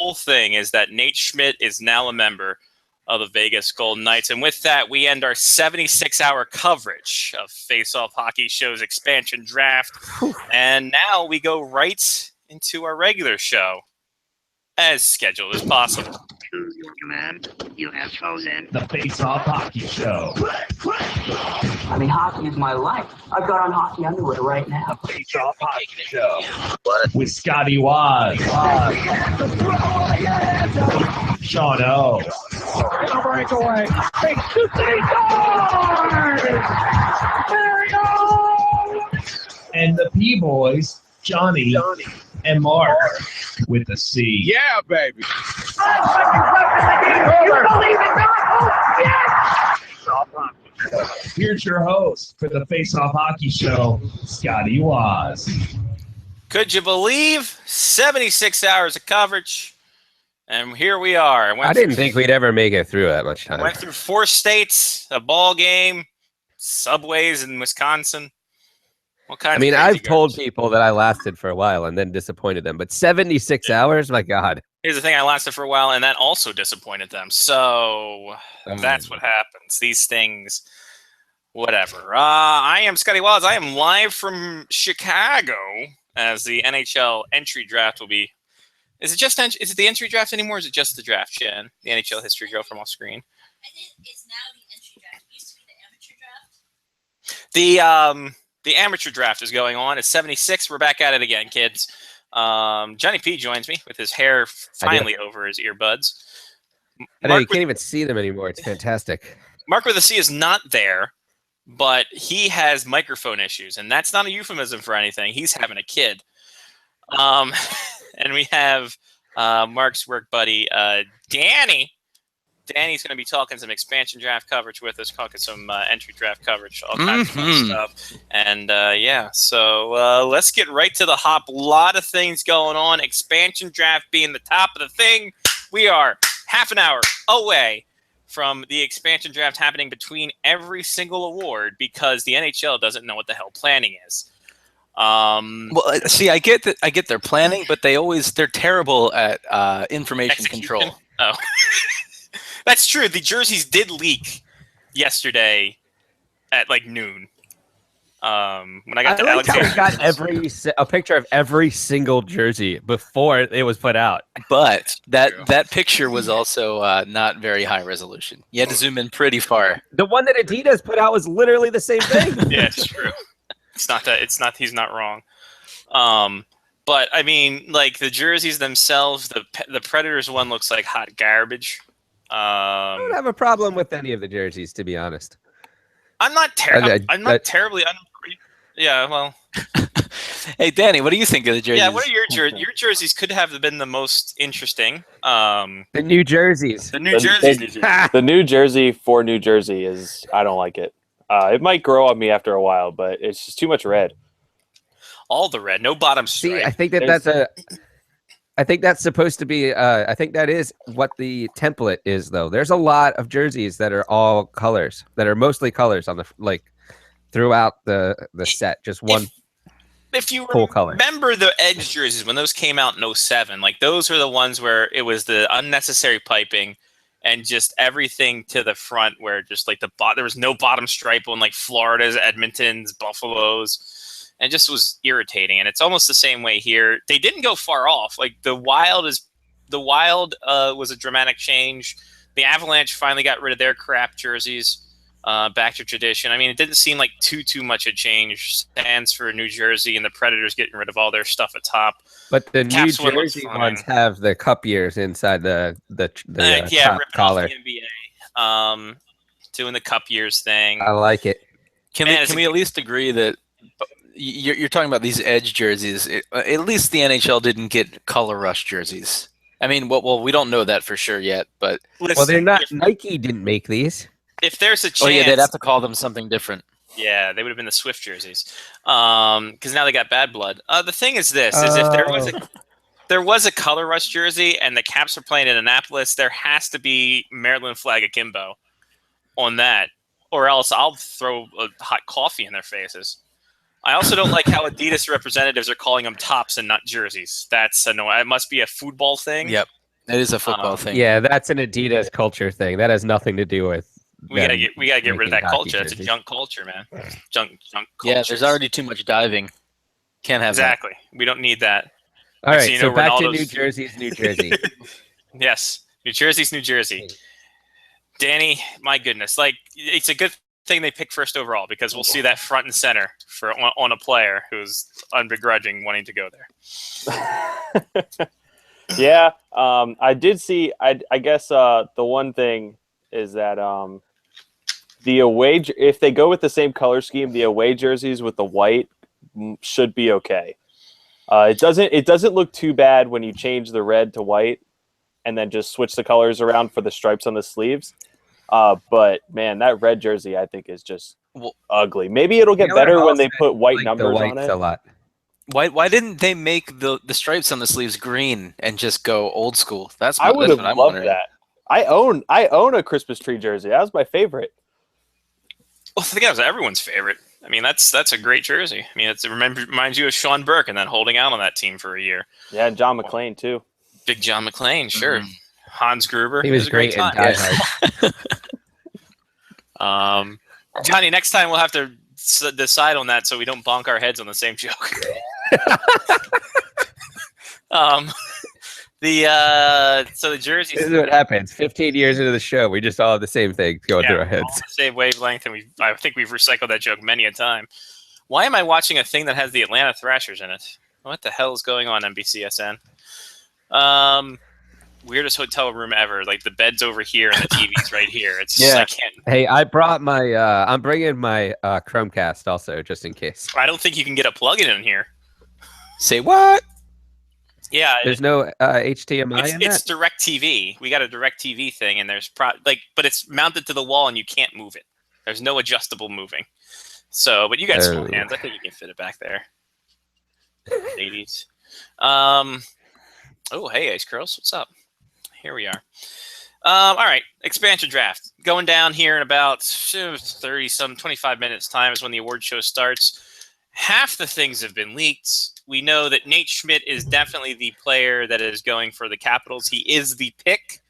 whole thing is that Nate Schmidt is now a member of the Vegas Golden Knights. And with that, we end our 76-hour coverage of Face Off Hockey Show's expansion draft. And now we go right into our regular show as scheduled as possible. To your command, you have chosen the Face Off Hockey Show. I mean, hockey is my life. I've got on hockey underwear right now. The Face Off Hockey Show. What? With Scotty Waz. Sean O. breakaway. And the P-Boys, Johnny and Mark with the C. Yeah, baby. You believe it not? Oh, yes! Here's your host for the Face Off Hockey Show, Scotty Waz. Could you believe 76 hours of coverage? And here we are. I didn't think we'd ever make it through that much time. Went through 4 states, a ball game, subways in Wisconsin. I mean, I've told people that I lasted for a while and then disappointed them, but 76 hours, my God. Here's the thing, I lasted for a while, and that also disappointed them. So that's what happens. These things, whatever. I am Scotty Waz. I am live from Chicago as the NHL entry draft will be. Is it the entry draft anymore, or is it just the draft, Jen? The NHL history girl from off screen. It's now the entry draft. It used to be the amateur draft. The amateur draft is going on. It's 76. We're back at it again, kids. Johnny P joins me with his hair finally over his earbuds. I know, you can't even see them anymore. It's fantastic. Mark with a C is not there, but he has microphone issues, and that's not a euphemism for anything. He's having a kid. And we have Mark's work buddy, Danny. Danny's going to be talking some expansion draft coverage with us, talking some entry draft coverage, all kinds of fun stuff. And so let's get right to the hop. A lot of things going on. Expansion draft being the top of the thing. We are half an hour away from the expansion draft happening between every single award because the NHL doesn't know what the hell planning is. Well, see, I get their planning, but they're terrible at information control. Oh. That's true. The jerseys did leak yesterday at like noon. When I got to Alexander, we got a picture of every single jersey before it was put out. But that picture was also not very high resolution. You had to zoom in pretty far. The one that Adidas put out was literally the same thing. Yeah, it's true. It's not that. It's not. He's not wrong. But I mean, like the jerseys themselves, the Predators one looks like hot garbage. I don't have a problem with any of the jerseys, to be honest. I'm not terribly. Yeah, well. Hey, Danny, what do you think of the jerseys? Yeah, what are your jerseys? Your jerseys could have been the most interesting. The New Jerseys. The New Jerseys. The New Jersey for New Jersey is. I don't like it. It might grow on me after a while, but it's just too much red. All the red, no bottom stripe. See, I think I think that's supposed to be. I think that is what the template is, though. There's a lot of jerseys that are all colors, that are mostly colors on the throughout the set. Just one. If you full color. Remember the Edge jerseys when those came out in 2007, like those were the ones where it was the unnecessary piping and just everything to the front where just like there was no bottom stripe on like Florida's, Edmonton's, Buffalo's. And just was irritating, and it's almost the same way here. They didn't go far off. Like the Wild was a dramatic change. The Avalanche finally got rid of their crap jerseys, back to tradition. I mean, it didn't seem like too much a change. Stands for New Jersey, and the Predators getting rid of all their stuff at top. But the New Jersey ones have the cup years inside the top collar. The NBA, doing the cup years thing. I like it. Can we at least agree that? You're talking about these Edge jerseys. At least the NHL didn't get color rush jerseys. I mean, well, we don't know that for sure yet, but they're not. Nike didn't make these. If there's a chance, they'd have to call them something different. Yeah, they would have been the Swift jerseys, because now they got bad blood. The thing is this: is if there was a color rush jersey and the Caps are playing in Annapolis, there has to be Maryland flag akimbo on that, or else I'll throw a hot coffee in their faces. I also don't like how Adidas representatives are calling them tops and not jerseys. That's annoying. It must be a football thing. Yep. It is a football thing. Yeah, that's an Adidas culture thing. That has nothing to do with. We gotta them get rid of making that hockey culture. It's a jerseys. junk culture, man. Junk culture. Yeah, there's already too much diving. Can't have exactly. We don't need that. All Next right, thing you so know, back to Ronaldo's- New Jersey's New Jersey. Yes, New Jersey's New Jersey. Danny, my goodness, like it's a good thing they picked first overall because we'll see that front and center for on a player who's unbegrudging wanting to go there. Yeah, I did see. I guess the one thing is that the away, if they go with the same color scheme, the away jerseys with the white should be okay. It doesn't look too bad when you change the red to white and then just switch the colors around for the stripes on the sleeves. But man, that red jersey I think is just ugly. Maybe it'll get You know what better when else they I put white like numbers the on whites it. a lot. Why didn't they make the stripes on the sleeves green and just go old school? That's I would have what I'm loved wondering. that. I own a Christmas tree jersey. That was my favorite. Well, I think that was everyone's favorite. I mean, that's a great jersey. I mean, it reminds you of Sean Burke and then holding out on that team for a year. Yeah, and John McClane too. Big John McClane, sure. Mhm. Hans Gruber. He It was a great great in time. Die Hard. Johnny, next time we'll have to decide on that so we don't bonk our heads on the same joke. So the jerseys. This is what happens. 15 years into the show, we just all have the same thing going through our we're all heads. on the same wavelength, and I think we've recycled that joke many a time. Why am I watching a thing that has the Atlanta Thrashers in it? What the hell is going on, NBCSN? Weirdest hotel room ever. Like the bed's over here and the TV's right here. It's just, Yeah. I can't. Hey, I brought my. I'm bringing my Chromecast also, just in case. I don't think you can get a plug-in in here. Say what? Yeah, There's no HDMI in it's that. Direct TV. We got a Direct TV thing, and there's but it's mounted to the wall, and you can't move it. There's no adjustable moving. So, but you got small Oh. hands. I think you can fit it back there. Ladies. Oh, hey, Ice Curls. What's up? Here we are. All right, expansion draft. Going down here in about 25 minutes time is when the award show starts. Half the things have been leaked. We know that Nate Schmidt is definitely the player that is going for the Capitals. He is the pick.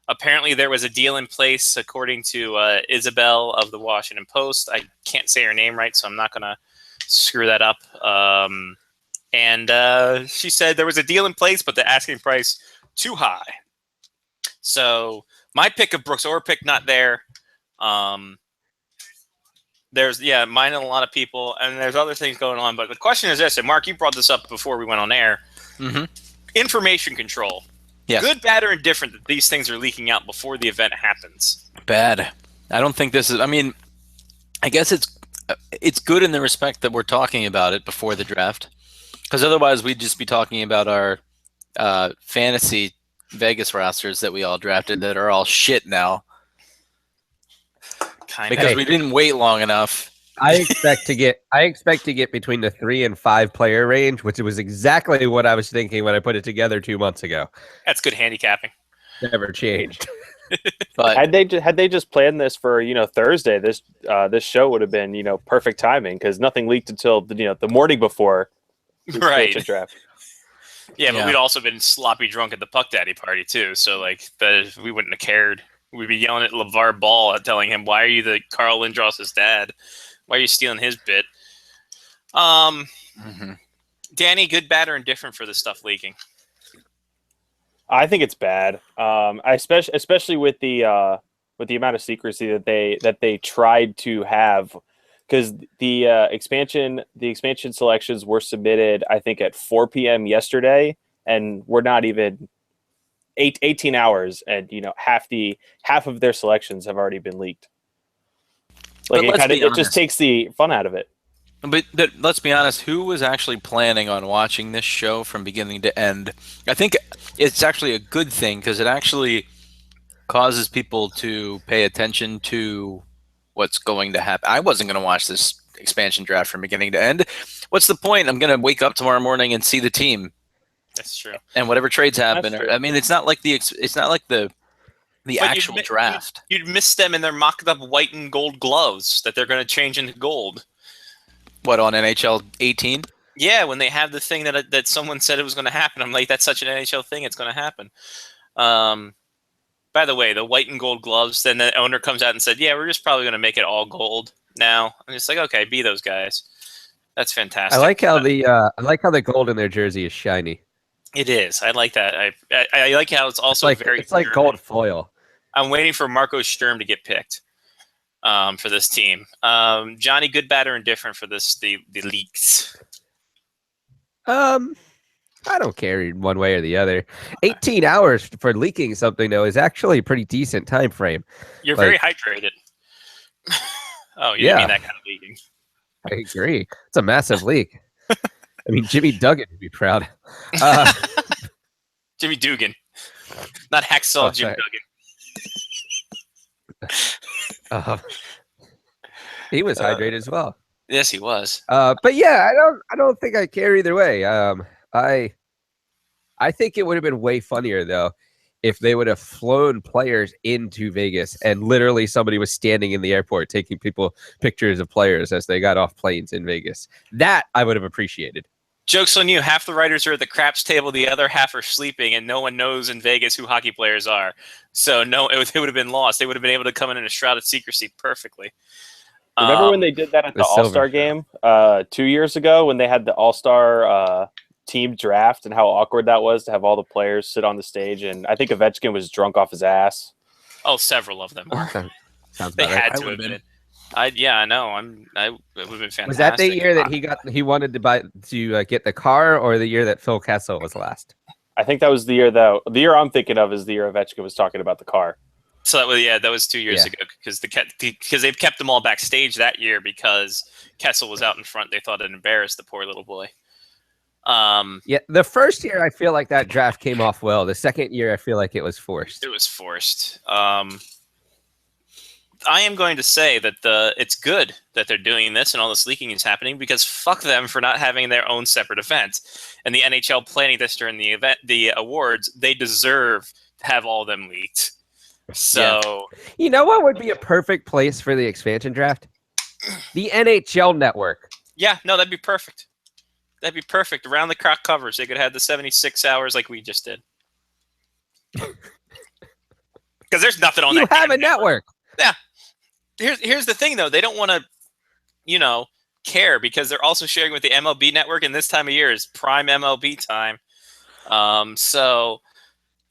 Apparently, there was a deal in place, according to Isabel of the Washington Post. I can't say her name right, so I'm not going to screw that up. And she said there was a deal in place, but the asking price too high. So my pick of Brooks Orpik not there. There's mine and a lot of people, and there's other things going on. But the question is this, and Mark, you brought this up before we went on air. Mm-hmm. Information control. Yes. Good, bad, or indifferent that these things are leaking out before the event happens. Bad. I don't think this is. I mean, I guess it's good in the respect that we're talking about it before the draft, because otherwise we'd just be talking about our fantasy Vegas rosters that we all drafted that are all shit now Kind because of. we didn't wait long enough. I expect to get between the 3 and 5 player range, which was exactly what I was thinking when I put it together 2 months ago. That's good handicapping. Never changed. But Had they just planned this for Thursday, this show would have been perfect timing because nothing leaked until the morning before the expansion Right. draft. Yeah, but Yeah. we'd also been sloppy drunk at the Puck Daddy party too. So like we wouldn't have cared. We'd be yelling at LeVar Ball, telling him, "Why are you the Carl Lindros's dad? Why are you stealing his bit?" mhm. Danny, good, bad, or indifferent for this stuff leaking? I think it's bad, especially with the amount of secrecy that they tried to have, because the expansion selections were submitted I think at 4 p.m. yesterday, and we're not even 18 hours, and half of their selections have already been leaked. Like But let's be it just honest. takes the fun out of it. But let's be honest, who was actually planning on watching this show from beginning to end? I think it's actually a good thing because it actually causes people to pay attention to what's going to happen. I wasn't going to watch this expansion draft from beginning to end. What's the point? I'm going to wake up tomorrow morning and see the team That's true. and whatever trades happen. That's true. I mean, it's not like the But actual you'd draft. You'd miss them in their mocked up white and gold gloves that they're going to change into gold. What, on NHL 18? Yeah, when they have the thing that someone said it was going to happen, I'm like, that's such an NHL thing. It's going to happen. By the way, the white and gold gloves. Then the owner comes out and said, "Yeah, we're just probably going to make it all gold now." I'm just like, okay, be those guys. That's fantastic. I like how the gold in their jersey is shiny. It is. I like that. I like how it's also It's like German. gold foil. I'm waiting for Marco Sturm to get picked for this team. Johnny, good, bad, or indifferent for the leaks? I don't care one way or the other. 18 hours for leaking something though is actually a pretty decent time frame. You're Like- very hydrated. Oh, you didn't mean that kind of leaking. I agree. It's a massive leak. I mean, Jimmy Duggan would be proud. Jimmy Dugan, not Hacksaw Jim sorry. Duggan. He was hydrated as well. Yes, he was. But yeah, I don't think I care either way. I think it would have been way funnier though if they would have flown players into Vegas and literally somebody was standing in the airport taking pictures of players as they got off planes in Vegas. That I would have appreciated. Joke's on you. Half the writers are at the craps table, the other half are sleeping, and no one knows in Vegas who hockey players are. So no, it would have been lost. They would have been able to come in a shroud of secrecy perfectly. Remember when they did that at the the silver All-Star game 2 years ago when they had the All-Star team draft and how awkward that was to have all the players sit on the stage? And I think Ovechkin was drunk off his ass. Oh, several of them were. Sounds They about right. had to have been. I know. It would have been fantastic. Was that the year that he wanted to get the car, or the year that Phil Kessel was last? I think that was the year the year I'm thinking of is the year Ovechkin was talking about the car. So that was 2 years ago because they kept them all backstage that year because Kessel was out in front. They thought it embarrassed the poor little boy. Yeah, the first year I feel like that draft came off well. The second year I feel like it was forced. It was forced. I am going to say that it's good that they're doing this and all this leaking is happening because fuck them for not having their own separate event. And the NHL planning this during the awards, they deserve to have all of them leaked. So You know what would be a perfect place for the expansion draft? The NHL Network. yeah, no, that'd be perfect. That'd be perfect. Around the clock covers, they could have the 76 hours like we just did. Because there's nothing on You that. have a network. Here's the thing though, they don't want to, care because they're also sharing with the MLB network, and this time of year is prime MLB time. So,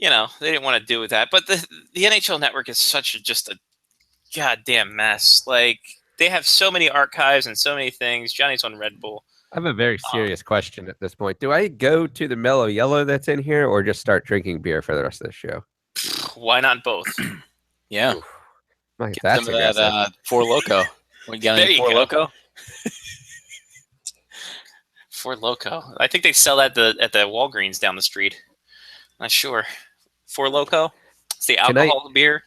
they didn't want to do with that. But the NHL network is just a goddamn mess. Like they have so many archives and so many things. Johnny's on Red Bull. I have a very serious question at this point. Do I go to the Mellow Yellow that's in here, or just start drinking beer for the rest of the show? Why not both? Yeah. Mike, Get that's some of that aggressive. Four Loco. We got There any you Four go. Loco? Four Loco. I think they sell that at the Walgreens down the street. Not sure. Four Loco. It's the Tonight- alcohol beer.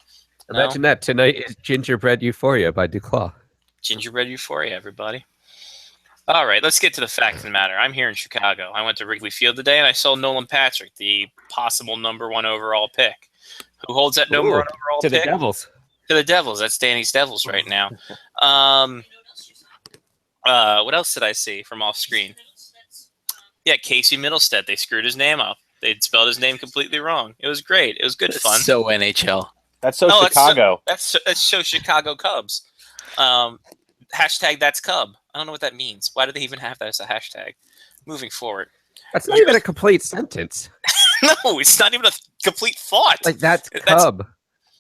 No? Imagine that. Tonight is Gingerbread Euphoria by Duclaw. Gingerbread Euphoria, everybody. All right, let's get to the fact of the matter. I'm here in Chicago. I went to Wrigley Field today, and I saw Nolan Patrick, the possible number 1 overall pick. Who holds that number 1 overall To the pick? Devils. To the Devils. That's Danny's Devils right now. What else did I see from off screen? Yeah, Casey Middlestead. They screwed his name up. They'd spelled his name completely wrong. It was great. It was good fun. So NHL. That's so No, Chicago. That's so Chicago Cubs. Hashtag that's Cub. I don't know what that means. Why do they even have that as a hashtag? Moving forward. That's not even a complete sentence. No, it's not even a complete thought. Like that's That's- Cub.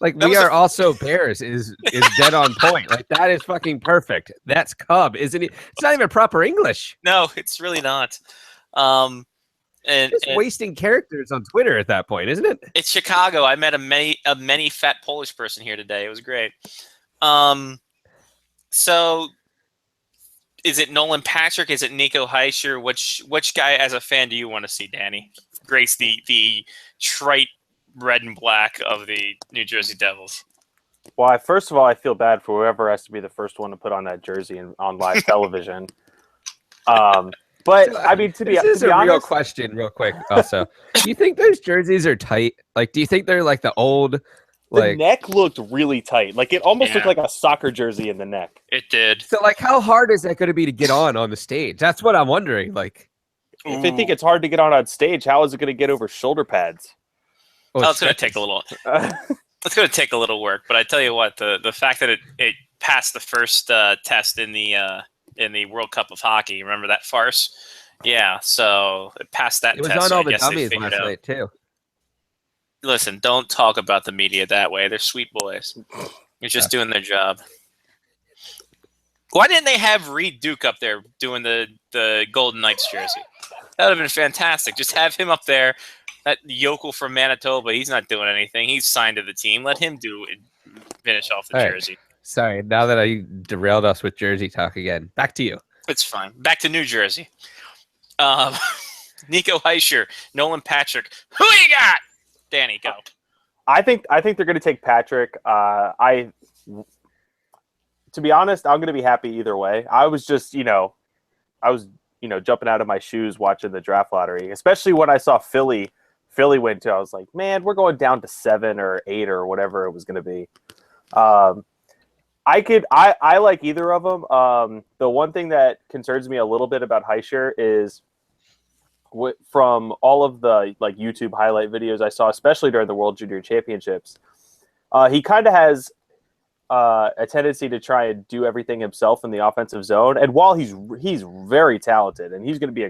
Like that we was a- are also Bears is dead on point. Like that is fucking perfect. That's Cub, isn't it? It's not even proper English. No, it's really not. And Just wasting characters on Twitter at that point, isn't it? it's Chicago. I met a many fat Polish person here today. It was great. So is it Nolan Patrick? Is it Nico Heischer? Which guy as a fan do you want to see, Danny? Grace the trite red and black of the New Jersey Devils. Well, first of all, I feel bad for whoever has to be the first one to put on that jersey on live television. But I mean, to be This is a real honest, question, real quick. Also, do you think those jerseys are tight? Like, do you think they're like the old, the like? neck looked really tight. Like it almost looked Yeah. like a soccer jersey in the neck. It did. So, like, how hard is that going to be to get on the stage? That's what I'm wondering. Like, If they think it's hard to get on stage, how is it going to get over shoulder pads? Oh, it's going to take a little. It's going to take a little work, but I tell you what, the fact that it passed the first test in the World Cup of Hockey. Remember that farce? Yeah, so it passed that It was test. on So all I the guess they dummies figured last out. night too. Listen, don't talk about the media that way. They're sweet boys. You're just doing their job. Why didn't they have Reed Duke up there doing the Golden Knights jersey? That would have been fantastic. Just have him up there. That yokel from Manitoba, he's not doing anything. He's signed to the team. Let him finish off the All right. jersey. Sorry, now that I derailed us with jersey talk again. Back to you. It's fine. Back to New Jersey. Nico Heischer, Nolan Patrick. Who you got? Danny, go. I think they're going to take Patrick. To be honest, I'm going to be happy either way. I was just, jumping out of my shoes watching the draft lottery, especially when I saw Philly went to. I was like, man, we're going down to 7 or 8 or whatever it was going to be. I like either of them. The one thing that concerns me a little bit about Heischer is from all of the YouTube highlight videos I saw, especially during the World Junior Championships, he kind of has a tendency to try and do everything himself in the offensive zone. And while he's very talented and he's going to be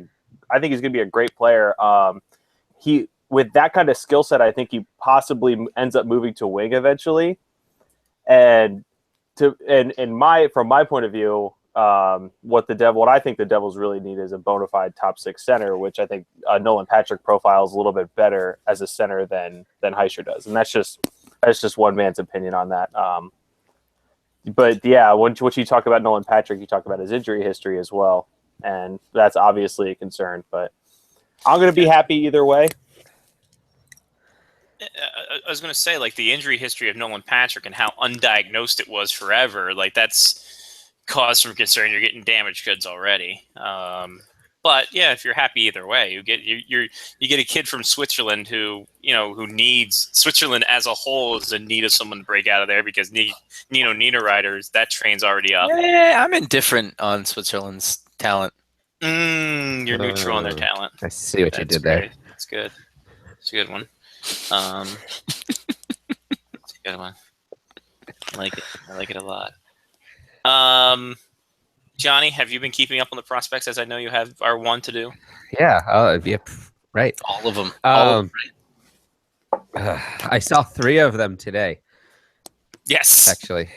I think he's going to be a great player. With that kind of skill set, I think he possibly ends up moving to wing eventually. And from my point of view, what I think the Devils really need is a bona fide top 6 center, which I think Nolan Patrick profiles a little bit better as a center than Heischer does, and that's just one man's opinion on that. But yeah, when you talk about Nolan Patrick, you talk about his injury history as well, and that's obviously a concern. But I'm going to be happy either way. I was going to say, the injury history of Nolan Patrick and how undiagnosed it was forever, that's cause for concern. You're getting damaged goods already. But yeah, if you're happy either way, you get a kid from Switzerland who needs Switzerland as a whole is in need of someone to break out of there because Nino Niederreiter, that train's already up. Yeah, I'm indifferent on Switzerland's talent. You're neutral on their talent. I see what you did there. That's good. It's a good one. It's a good one. I like it. I like it a lot. Johnny, have you been keeping up on the prospects as I know you are one to do? Yeah. Yep. Right. All of them. I saw 3 of them today. Yes. Actually,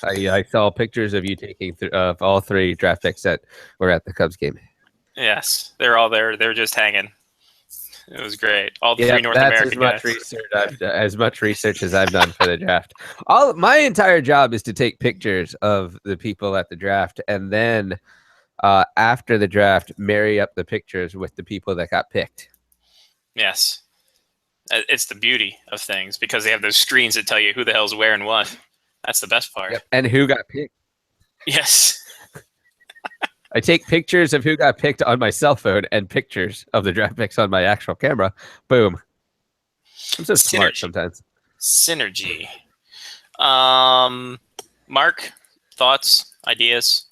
I saw pictures of you taking all 3 draft picks that were at the Cubs game. Yes, they're all there. They're just hanging. It was great. All the 3 North American guys. As much research as I've done for the draft. My entire job is to take pictures of the people at the draft, and then after the draft, marry up the pictures with the people that got picked. Yes, it's the beauty of things because they have those screens that tell you who the hell's wearing what. That's the best part. Yep. And who got picked. Yes. I take pictures of who got picked on my cell phone and pictures of the draft picks on my actual camera. Boom. I'm so smart sometimes. Synergy. Mark, thoughts, ideas?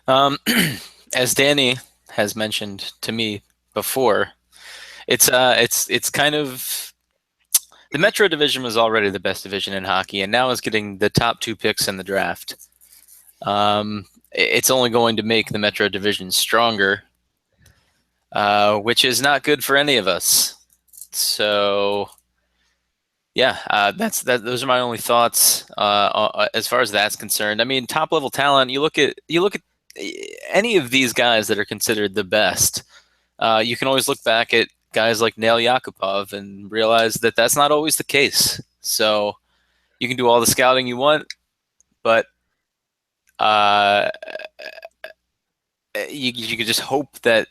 As Danny has mentioned to me before, it's kind of the Metro Division was already the best division in hockey, and now is getting the top 2 picks in the draft. It's only going to make the Metro Division stronger, which is not good for any of us. So, yeah, those are my only thoughts as far as that's concerned. I mean, top level talent. You look at any of these guys that are considered the best. You can always look back at guys like Nail Yakupov and realize that that's not always the case. So, you can do all the scouting you want, but you could just hope that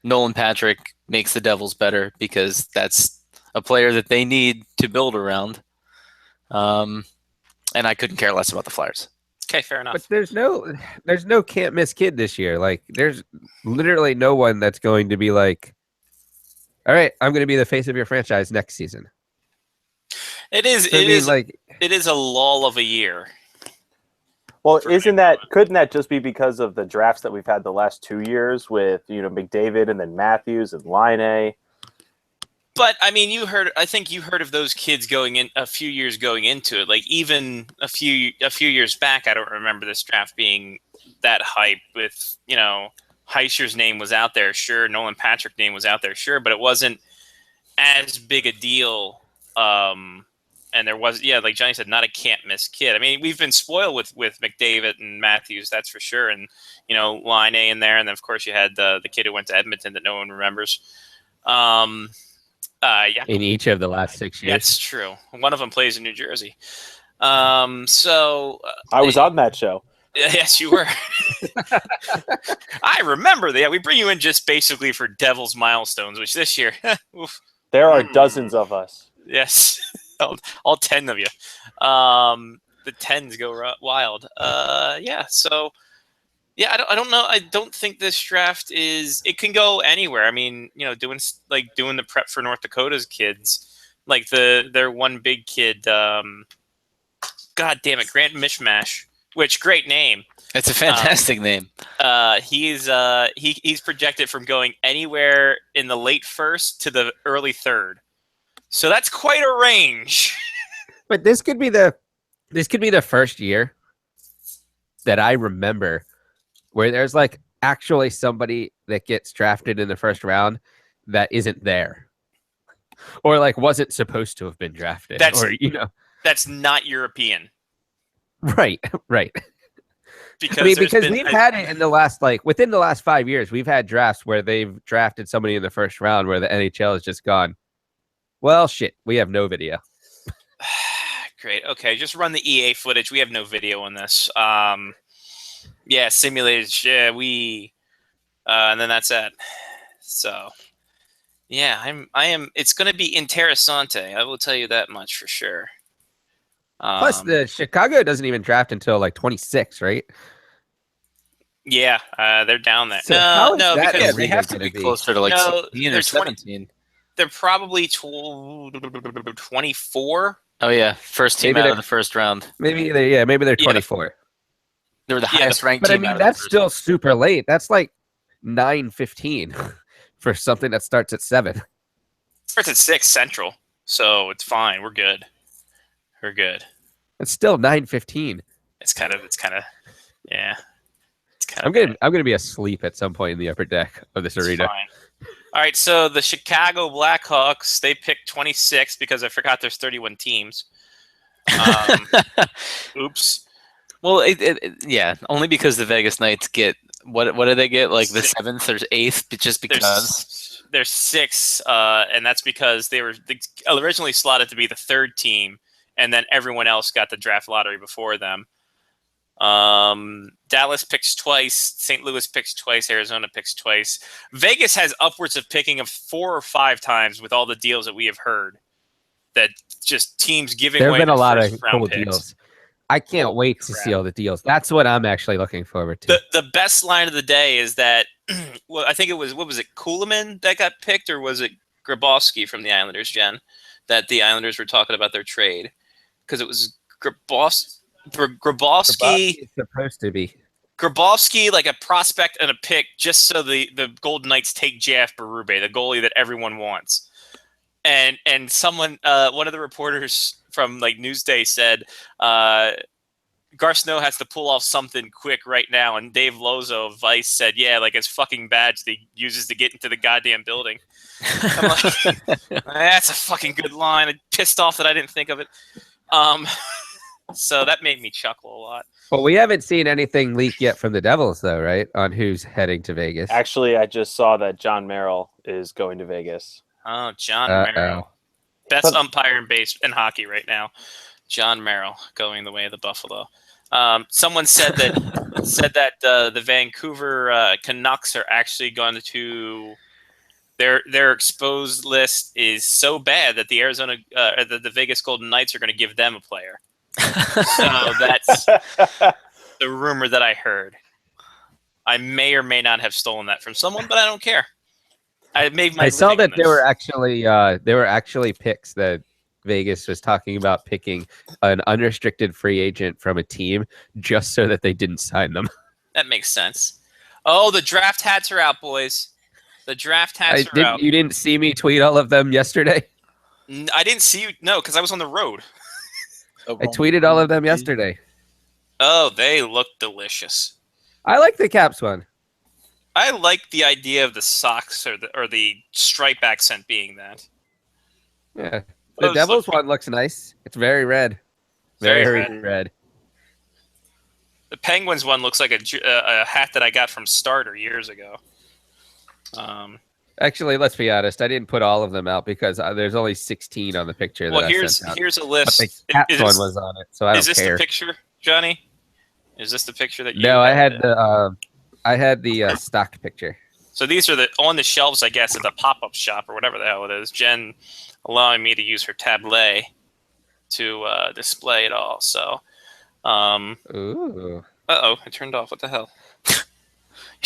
Nolan Patrick makes the Devils better because that's a player that they need to build around. And I couldn't care less about the Flyers. Okay, fair enough. But there's no can't miss kid this year. There's literally no one that's going to be like, all right, I'm going to be the face of your franchise next season. It is. So it is a lull of a year. Well, couldn't that just be because of the drafts that we've had the last 2 years with McDavid and then Matthews and Line? But I mean, I think you heard of those kids going in a few years going into it. Like even a few years back, I don't remember this draft being that hype. With Heischer's name was out there, sure. Nolan Patrick's name was out there, sure, but it wasn't as big a deal. And there was, like Johnny said, not a can't miss kid. I mean, we've been spoiled with McDavid and Matthews, that's for sure. And Line A in there, and then of course you had the kid who went to Edmonton that no one remembers. Yeah. In each of the last 6 years. That's true. One of them plays in New Jersey. So I was on that show. Yes, you were. I remember that. We bring you in just basically for Devils milestones, which this year, oof. There are dozens of us. Yes, all 10 of you. The 10s go wild. Yeah. So. Yeah, I don't know. I don't think this draft it can go anywhere. I mean, doing the prep for North Dakota's kids, like their one big kid, God damn it, Grant Mishmash, which great name. It's a fantastic name. He's projected from going anywhere in the late first to the early third. So that's quite a range. But this could be the first year that I remember where there's like actually somebody that gets drafted in the first round that isn't there, or like wasn't supposed to have been drafted. That's not European. Right. Because we've had it in the last within the last 5 years, we've had drafts where they've drafted somebody in the first round where the NHL has just gone, well, shit, we have no video. Great. Okay, just run the EA footage. We have no video on this. Yeah, simulated. Yeah, and then that's it. So, yeah, I am. It's going to be interessante. I will tell you that much for sure. Plus, the Chicago doesn't even draft until like 26, right? Yeah, they're down there. So no, because they have to be closer to like 16 or 17. They're probably 24. Oh yeah, first team out of the first round. Maybe they're 24. They were the highest ranked but team. I mean, that's still super late. That's like 9:15 for something that starts at 7. Starts at 6 Central, so it's fine. We're good. It's still 9:15. It's kind of, yeah. It's kind I'm gonna be asleep at some point in the upper deck of this arena. Fine. All right, so the Chicago Blackhawks, they picked 26 because I forgot there's 31 teams. Oops. Well, yeah, only because the Vegas Knights get what do they get, like the 7th or 8th, just because there's 6, and that's because they were originally slotted to be the 3rd team, and then everyone else got the draft lottery before them. Dallas picks twice, St. Louis picks twice, Arizona picks twice. Vegas has upwards of picking of 4 or 5 times with all the deals that we have heard. That just teams giving away. There have been a lot of cool deals. I can't wait to see all the deals. That's what I'm actually looking forward to. The best line of the day is that, well, I think it was, what was it, Kuhlman that got picked, or was it Grabowski from the Islanders, Jen, that the Islanders were talking about their trade? Because it was Grabowski is supposed to be. Grabowski, like a prospect and a pick, just so the Golden Knights take JF Berube, the goalie that everyone wants. And someone, one of the reporters from like Newsday said, Garceau has to pull off something quick right now. And Dave Lozo of Vice said, yeah, like his fucking badge that he uses to get into the goddamn building. I'm like, that's a fucking good line. I'm pissed off that I didn't think of it. So that made me chuckle a lot. Well, we haven't seen anything leak yet from the Devils, though, right? On who's heading to Vegas. Actually, I just saw that John Merrill is going to Vegas. Oh, John Merrill. Best umpire in hockey right now. John Merrill going the way of the Buffalo. Someone said that the Vancouver Canucks are actually going to their exposed list is so bad that the Vegas Golden Knights are going to give them a player. So that's the rumor that I heard. I may or may not have stolen that from someone, but I don't care. I saw that there were actually picks that Vegas was talking about picking an unrestricted free agent from a team just so that they didn't sign them. That makes sense. Oh, the draft hats are out, boys. The draft hats are out. You didn't see me tweet all of them yesterday? I didn't see you. No, because I was on the road. I tweeted all of them yesterday. Oh, they look delicious. I like the Caps one. I like the idea of the socks or the stripe accent being that. Yeah. The Those Devils look- one looks nice. It's very red. Very red. The Penguins one looks like a hat that I got from Starter years ago. Actually, let's be honest. I didn't put all of them out because there's only 16 on the picture that Well, I here's sent out. here's a But list. the Caps Is one this- was on it, so I Is don't this care. the picture, Johnny? Is this the picture that you? No, I had the stock picture. So these are on the shelves, I guess, at the pop-up shop or whatever the hell it is. Jen allowing me to use her tablet to display it all. So, Ooh. uh-oh, I turned off. What the hell? You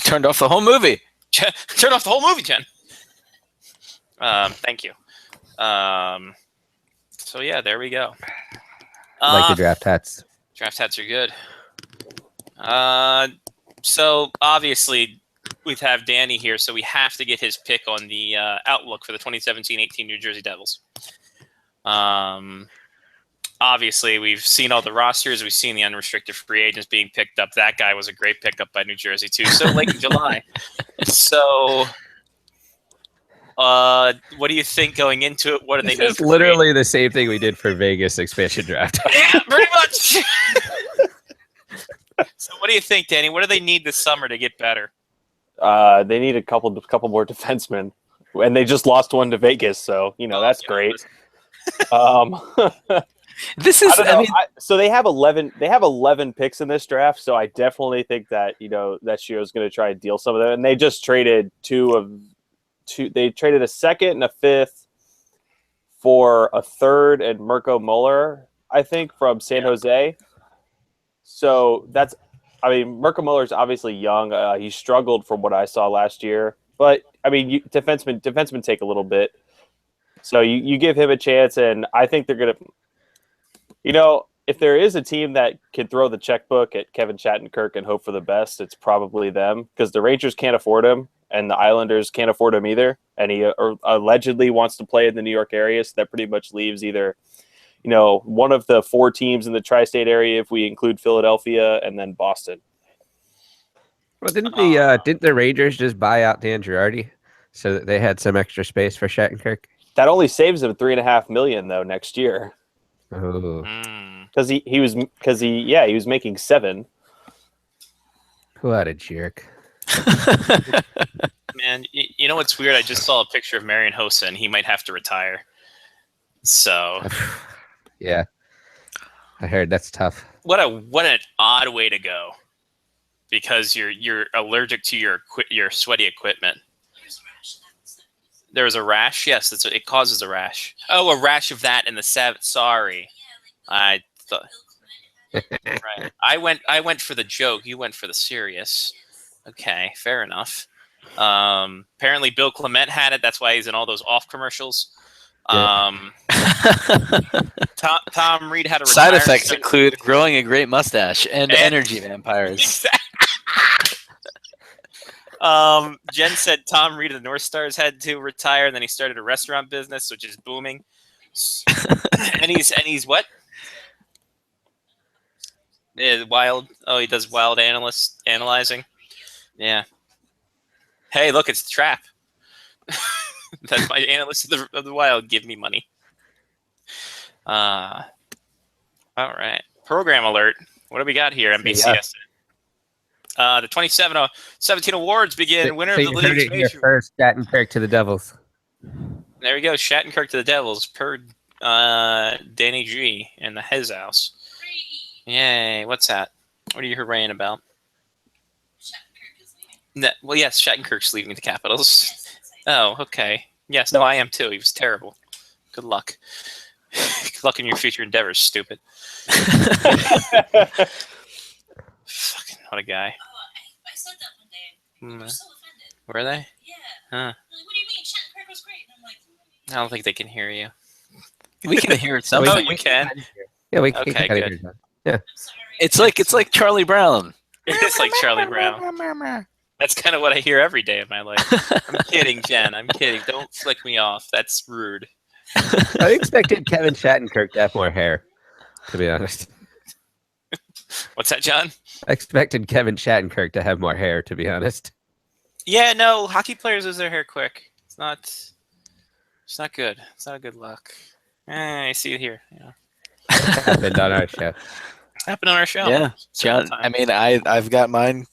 turned off the whole movie. Turn off the whole movie, Jen. Thank you. So yeah, there we go. I like the draft hats. Draft hats are good. So obviously we have Danny here, so we have to get his pick on the outlook for the 2017-18 New Jersey Devils. Obviously, we've seen all the rosters. We've seen the unrestricted free agents being picked up. That guy was a great pickup by New Jersey, too. So late in July. So what do you think going into it? What do they need? It's literally the same thing we did for Vegas expansion draft. Yeah, pretty much. So what do you think, Danny? What do they need this summer to get better? They need a couple more defensemen, and they just lost one to Vegas, so that's great. This is. I mean, So they have 11. They have 11 picks in this draft. So I definitely think that that Shio's going to try to deal some of them. And they just traded two. They traded a second and a fifth for a third and Mirko Muller, I think, from San Jose. So that's. I mean, Mirko Muller is obviously young. He struggled from what I saw last year, but I mean, defensemen take a little bit. So you give him a chance, and I think they're going to. If there is a team that can throw the checkbook at Kevin Shattenkirk and hope for the best, it's probably them, because the Rangers can't afford him and the Islanders can't afford him either. And he allegedly wants to play in the New York area, so that pretty much leaves either, one of the 4 teams in the tri-state area if we include Philadelphia, and then Boston. Well, didn't the Rangers just buy out Dan Girardi so that they had some extra space for Shattenkirk? That only saves him $3.5 million though next year. Oh, Because he was making 7. what a jerk! Man, you know what's weird? I just saw a picture of Marian Hossa, and he might have to retire. So Yeah, I heard that's tough. what an odd way to go, because you're allergic to your sweaty equipment. There was a rash. Yes, it causes a rash. Oh, a rash of that in the Sorry, I thought. Right. I went for the joke. You went for the serious. Okay, fair enough. Apparently, Bill Clement had it. That's why he's in all those off commercials. Tom Reed had a side retire- effects include growing a great mustache and energy vampires. Jen said Tom Reed of the North Stars had to retire, and then he started a restaurant business, which is booming. and he's what? Yeah, wild. Oh, he does wild analyzing. Yeah. Hey, look, it's the Trap. That's my analyst of the wild. Give me money. All right. Program alert. What do we got here? NBCS. The 2017 awards begin. Winner of the you heard league. it here first. Shattenkirk to the Devils. There we go. Shattenkirk to the Devils per Danny G in the Hez house. Yay! What's that? What are you haranguing about? Shattenkirk is leaving. No, well, yes, Shattenkirk's leaving the Capitals. Oh, okay. Yes, no, I am too. He was terrible. Good luck. Good luck in your future endeavors, stupid. Fucking what a guy. Oh, I said that one day. They Mm, were so offended. Were they? Yeah. Huh. They're like, what do you mean? Shattenkirk was great. And I'm like, I don't think they can hear you. We can hear it Oh, sometimes. you can. Yeah, we Okay, can kinda good. hear that. I'm sorry. It's like Charlie Brown. It's like Charlie Brown. That's kind of what I hear every day of my life. I'm kidding, Jen. I'm kidding. Don't flick me off. That's rude. I expected Kevin Shattenkirk to have more hair, to be honest. What's that, John? I expected Kevin Shattenkirk to have more hair, to be honest. Yeah, no. Hockey players lose their hair quick. It's not good. It's not a good look. I see it here. Yeah. Happened on our show. Happened on our show. Yeah, John. Sometime. I mean, I've got mine.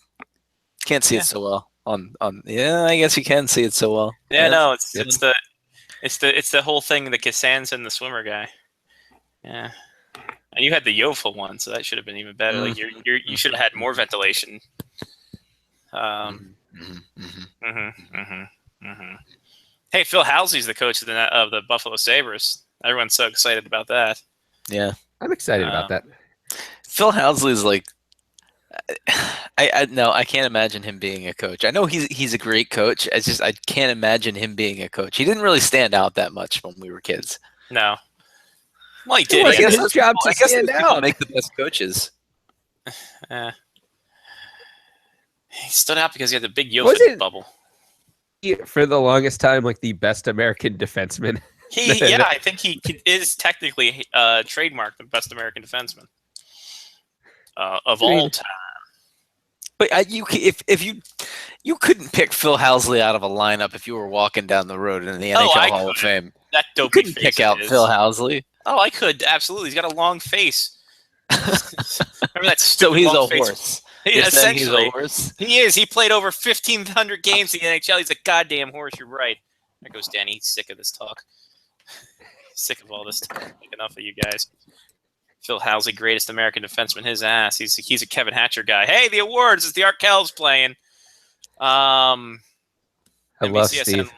Can't see Yeah. it so well on. Yeah, I guess you can see it so well. Yeah, no. It's good. the whole thing. The Costanza and the swimmer guy. Yeah. And you had the Yofel one, so that should have been even better. Like you should have had more ventilation. Hey, Phil Housley's the coach of the Buffalo Sabres. Everyone's so excited about that. Yeah, I'm excited about that. Phil Housley's like. I can't imagine him being a coach. I know he's a great coach. I can't imagine him being a coach. He didn't really stand out that much when we were kids. No. Well, he It did. wasn't He had his job to I guess stand those people out. make the best coaches. he stood out because he had the big Was Yofel it- bubble. For the longest time, like the best American defenseman. I think he is technically trademarked the best American defenseman of all time. But if you couldn't pick Phil Housley out of a lineup if you were walking down the road in the NHL I Hall of could. Fame, That you dopey couldn't face pick of out his. Phil Housley. Oh, I could absolutely. He's got a long face. Remember that So stupid he's a long face? horse. He, You're saying he's essentially, a horse. he is. He played over 1,500 games in the NHL. He's a goddamn horse. You're right. There goes Danny. He's sick of this talk. Sick of all this talk. Enough of you guys. Phil Housley, greatest American defenseman. His ass. He's a Kevin Hatcher guy. Hey, the awards. It's the Art Kells playing. I love NBCSN Steve.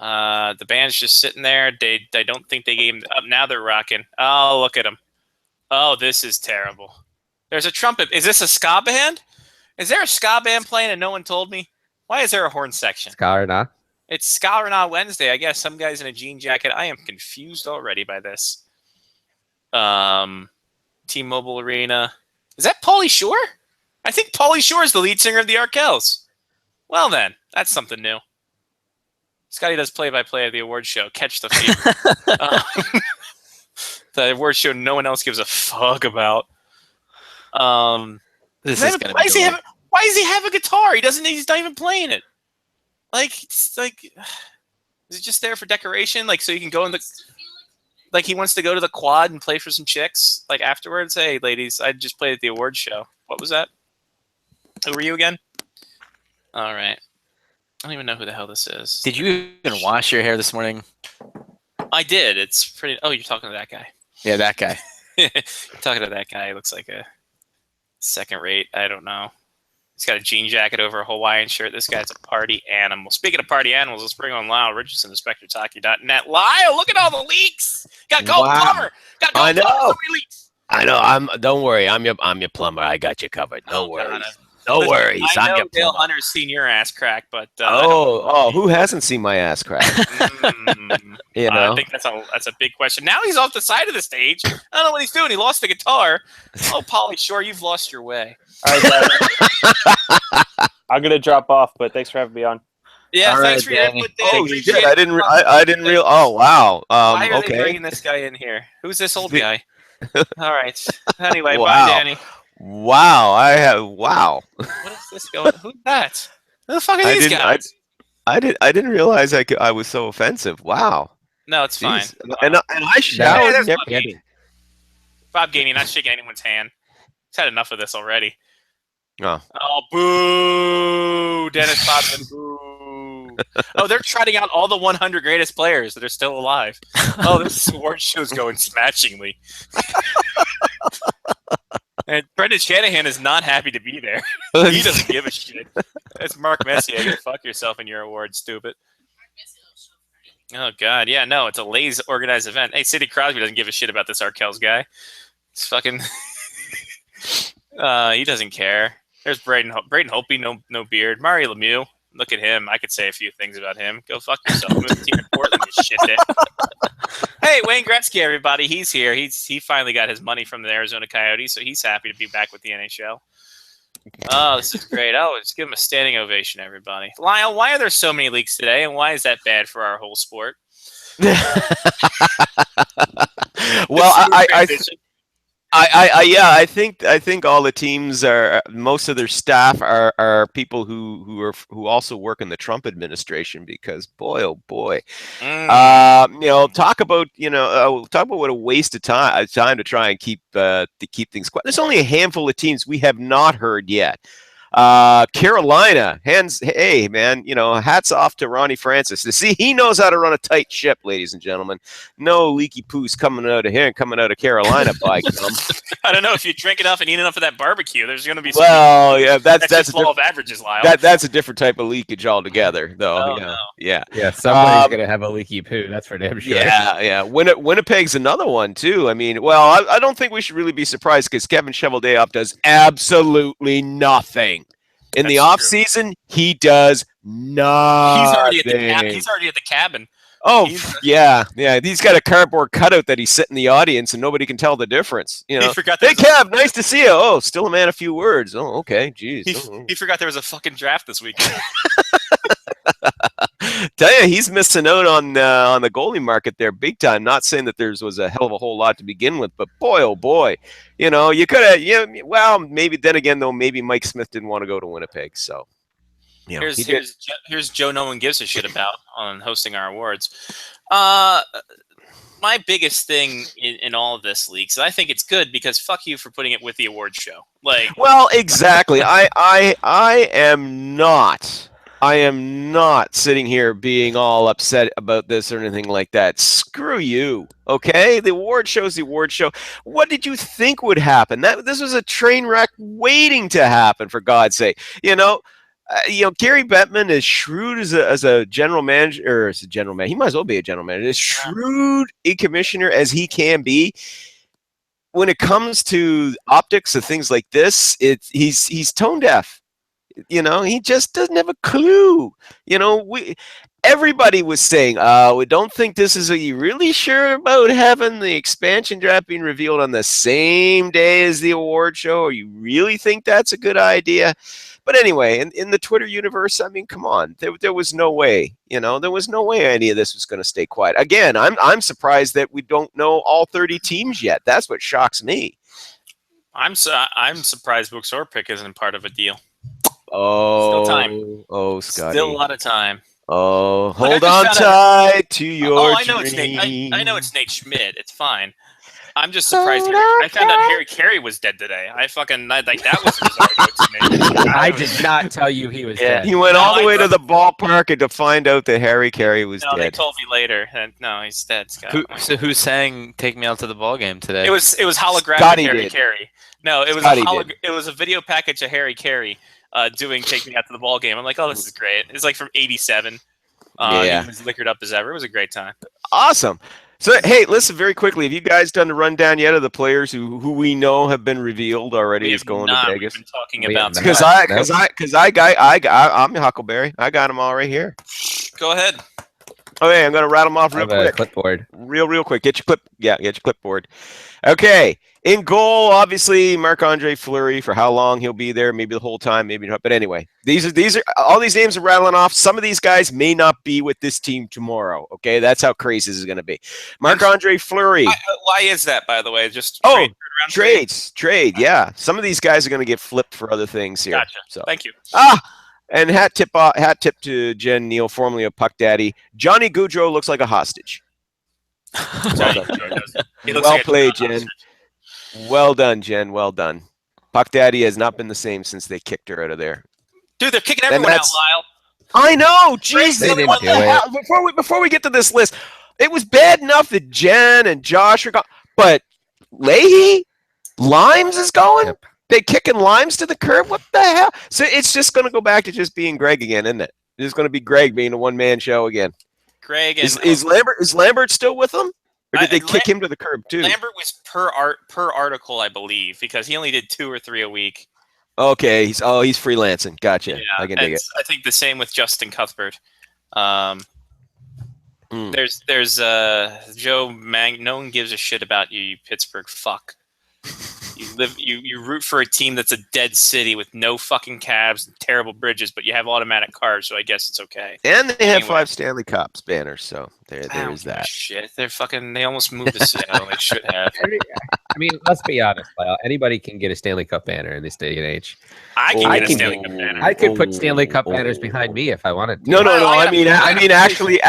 Live. The band's just sitting there. I don't think they gave him up. Now they're rocking. Oh, look at him. Oh, this is terrible. There's a trumpet. Is this a ska band? Is there a ska band playing and no one told me? Why is there a horn section? Scar, nah? It's Ska or Not Wednesday. I guess some guy's in a jean jacket. I am confused already by this. T-Mobile Arena. Is that Pauly Shore? I think Pauly Shore is the lead singer of the Arkells. Well then, that's something new. Scotty does play-by-play of the award show. Catch the fever. The award show no one else gives a fuck about. This is going to why be does he have a guitar? He's not even playing it. It's like, is it just there for decoration? Like, so you can go in the, like, he wants to go to the quad and play for some chicks. Like, afterwards, hey, ladies, I just played at the award show. What was that? Who were you again? All right. I don't even know who the hell this is. Did you even wash your hair this morning? I did. It's pretty. Oh, you're talking to that guy. Yeah, that guy. You're talking to that guy. He looks like a second rate. I don't know. He's got a jean jacket over a Hawaiian shirt. This guy's a party animal. Speaking of party animals, let's bring on Lyle Richardson of SpectreTalkie.net. Lyle, look at all the leaks. Got Gold Wow. Plumber. Got Gold I know. Plumber. So many leaks. I know. Don't worry. I'm your plumber. I got you covered. No Oh, worries. God. No worries. I I'm know your Dale plumber. Hunter's seen your ass crack, but Who hasn't seen my ass crack? You know. I think that's a big question. Now he's off the side of the stage. I don't know what he's doing. He lost the guitar. Oh, Pauly Shore, you've lost your way. All right, guys. I'm gonna drop off, but thanks for having me on. Yeah, All thanks right, for your Danny. input, Dan. Oh Appreciate shit! it. I didn't real. Oh wow. Why are they Okay. bringing this guy in here? Who's this old guy? All right. Anyway, Wow. bye, Danny. Wow. Wow. What is this going? Who's that? Who the fuck are I these didn't. guys? I didn't realize I was so offensive. Wow. No, it's fine. Jeez. And I showered. there's and Bob everything. Gainey. Bob Gainey, not shaking anyone's hand. He's had enough of this already. Oh. Oh, boo! Dennis Bodman, boo! Oh, they're trotting out all the 100 greatest players that are still alive. Oh, this award show's going smashingly. And Brendan Shanahan is not happy to be there. He doesn't give a shit. That's Mark Messier. Go fuck yourself in your award, stupid. Oh, God. Yeah, no, it's a lazy, organized event. Hey, Sidney Crosby doesn't give a shit about this Arkells guy. It's fucking... he doesn't care. There's Braden Holtby, no beard. Mario Lemieux, look at him. I could say a few things about him. Go fuck yourself. Move the team in Portland, you shit dick. Hey, Wayne Gretzky, everybody. He's here. He finally got his money from the Arizona Coyotes, so he's happy to be back with the NHL. Oh, this is great. Oh, let's give him a standing ovation, everybody. Lyle, why are there so many leaks today, and why is that bad for our whole sport? Well, I think all the teams are, most of their staff are people who also work in the Trump administration, because boy, oh boy, talk about what a waste of time to try and keep things quiet. There's only a handful of teams we have not heard yet. Carolina, hey man, hats off to Ronnie Francis. See, he knows how to run a tight ship, ladies and gentlemen. No leaky poos coming out of here and coming out of Carolina, by gum. I don't know, if you drink enough and eat enough of that barbecue, there's going to be that's just law of averages, Lyle. That's a different type of leakage altogether, though. Oh, no. Yeah, somebody's gonna have a leaky poo. That's for damn sure. Yeah. Winnipeg's another one too. I mean, well, I don't think we should really be surprised, because Kevin Cheveldayoff does absolutely nothing in the off season. He does nothing. He's already at the cabin. Oh, yeah. He's got a cardboard cutout that he's sitting in the audience, and nobody can tell the difference. Hey, Kev, nice to see you. Oh, still a man of few words. Oh, okay. Jeez. He forgot there was a fucking draft this weekend. Tell you, he's missing out on the goalie market there big time. Not saying that there was a hell of a whole lot to begin with, but boy, oh boy, you could have. Well, maybe then again though, maybe Mike Smith didn't want to go to Winnipeg, so. Here's Joe no one gives a shit about on hosting our awards. My biggest thing in all of this leaks, and I think it's good, because fuck you for putting it with the award show. Well, exactly. I am not sitting here being all upset about this or anything like that. Screw you. Okay? The award show's the award show. What did you think would happen? This was a train wreck waiting to happen, for God's sake. Gary Bettman, as shrewd as a general manager, or as a general manager, he might as well be a general manager, as shrewd a commissioner as he can be. When it comes to optics and things like this, he's tone deaf. He just doesn't have a clue. Everybody was saying, we don't think this is. Are you really sure about having the expansion draft being revealed on the same day as the award show? Or you really think that's a good idea? But anyway, in the Twitter universe, I mean, come on, there was no way, there was no way any of this was going to stay quiet. Again, I'm surprised that we don't know all 30 teams yet. That's what shocks me. I'm surprised Books or Pick isn't part of a deal. Oh, still time. Oh, Scotty. Still a lot of time. Oh, hold on tight to your I know dream. I know it's Nate Schmidt. It's fine. I'm just surprised. I found out Harry Carey was dead today. That was bizarre to me. I did not tell you he was dead. He went all the way to the ballpark and to find out that Harry Carey was dead. They told me later. And no, he's dead, Scott. Who sang "Take Me Out to the Ball Game" today? It was holographic Harry Carey. No, it was a video package of Harry Carey doing "Take Me Out to the Ball Game." I'm like, oh, this is great. It's like from '87. Yeah. He was liquored up as ever. It was a great time. Awesome. So, hey, listen, very quickly, have you guys done the rundown yet of the players who we know have been revealed already as going to Vegas? We've been talking about I'm Huckleberry. I got them all right here. Go ahead. Okay, I'm going to rattle them off real quick. Clipboard. Real quick. Get your clipboard. Okay. In goal, obviously, Marc-Andre Fleury. For how long he'll be there, maybe the whole time, maybe not. But anyway, these are all these names are rattling off. Some of these guys may not be with this team tomorrow. Okay, that's how crazy this is going to be. Marc-Andre Fleury. Why is that, by the way? Just trade. Yeah, some of these guys are going to get flipped for other things here. Gotcha. So thank you. And hat tip to Jen Neal, formerly of Puck Daddy. Johnny Gaudreau looks like a hostage. Well played, Jen. Well done, Jen. Well done. Puck Daddy has not been the same since they kicked her out of there. Dude, they're kicking everyone out, Lyle. I know. Jeez, what the hell? Before we get to this list, it was bad enough that Jen and Josh are gone, but Leahy, Limes is going. Yep. They kicking Limes to the curb. What the hell? So it's just going to go back to just being Greg again, isn't it? It's going to be Greg being a one-man show again. Greg and is Lambert still with them? Or did they kick him to the curb too? Lambert was per article, I believe, because he only did 2 or 3 a week. Okay, he's freelancing. Gotcha. Yeah, I can dig it. I think the same with Justin Cuthbert. There's Joe Mag. No one gives a shit about you, you Pittsburgh fuck. You you root for a team that's a dead city with no fucking cabs and terrible bridges, but you have automatic cars, so I guess it's okay. And they have Anyway. 5 Stanley Cups banners, so there I is don't give a that. Shit, they almost moved to Seattle. They should have. I mean, let's be honest, Lyle. Anybody can get a Stanley Cup banner in this day and age. I can I get a can Stanley Cup banner. I could put Stanley Cup banners behind me if I wanted to. No. I I mean, actually,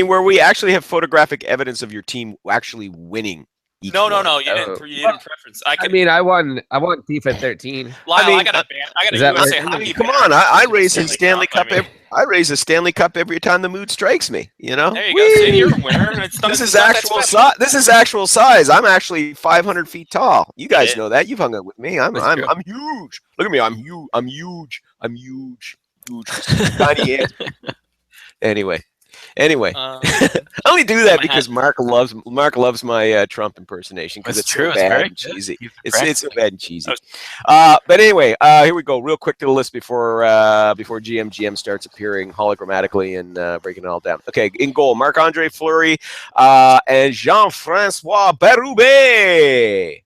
where we actually have photographic evidence of your team actually winning. each No. one. You didn't preference. I I could. mean, I won FIFA 13. Lyle, I mean, I got a ban. I got a is that USA right? hockey Come banner. on, I It's raise a Stanley Cup. I mean, I raise a Stanley Cup every time the mood strikes me. You know. there you go. See, you're a winner. And it's not, This it's is not that actual special. size. This is actual size. I'm actually 500 feet tall. You guys Yeah. know that. You've hung out with me. I'm That's true. huge. Look at me. I'm huge. I'm huge. I'm huge. Tiny ant. Anyway, I only do that my because Mark loves my Trump impersonation because That's it's true. so It's bad very and good. cheesy. You've It's so bad and cheesy. Okay. But anyway, here we go. Real quick to the list before GM starts appearing hologrammatically and breaking it all down. Okay, in goal, Marc-Andre Fleury and Jean-Francois Berube,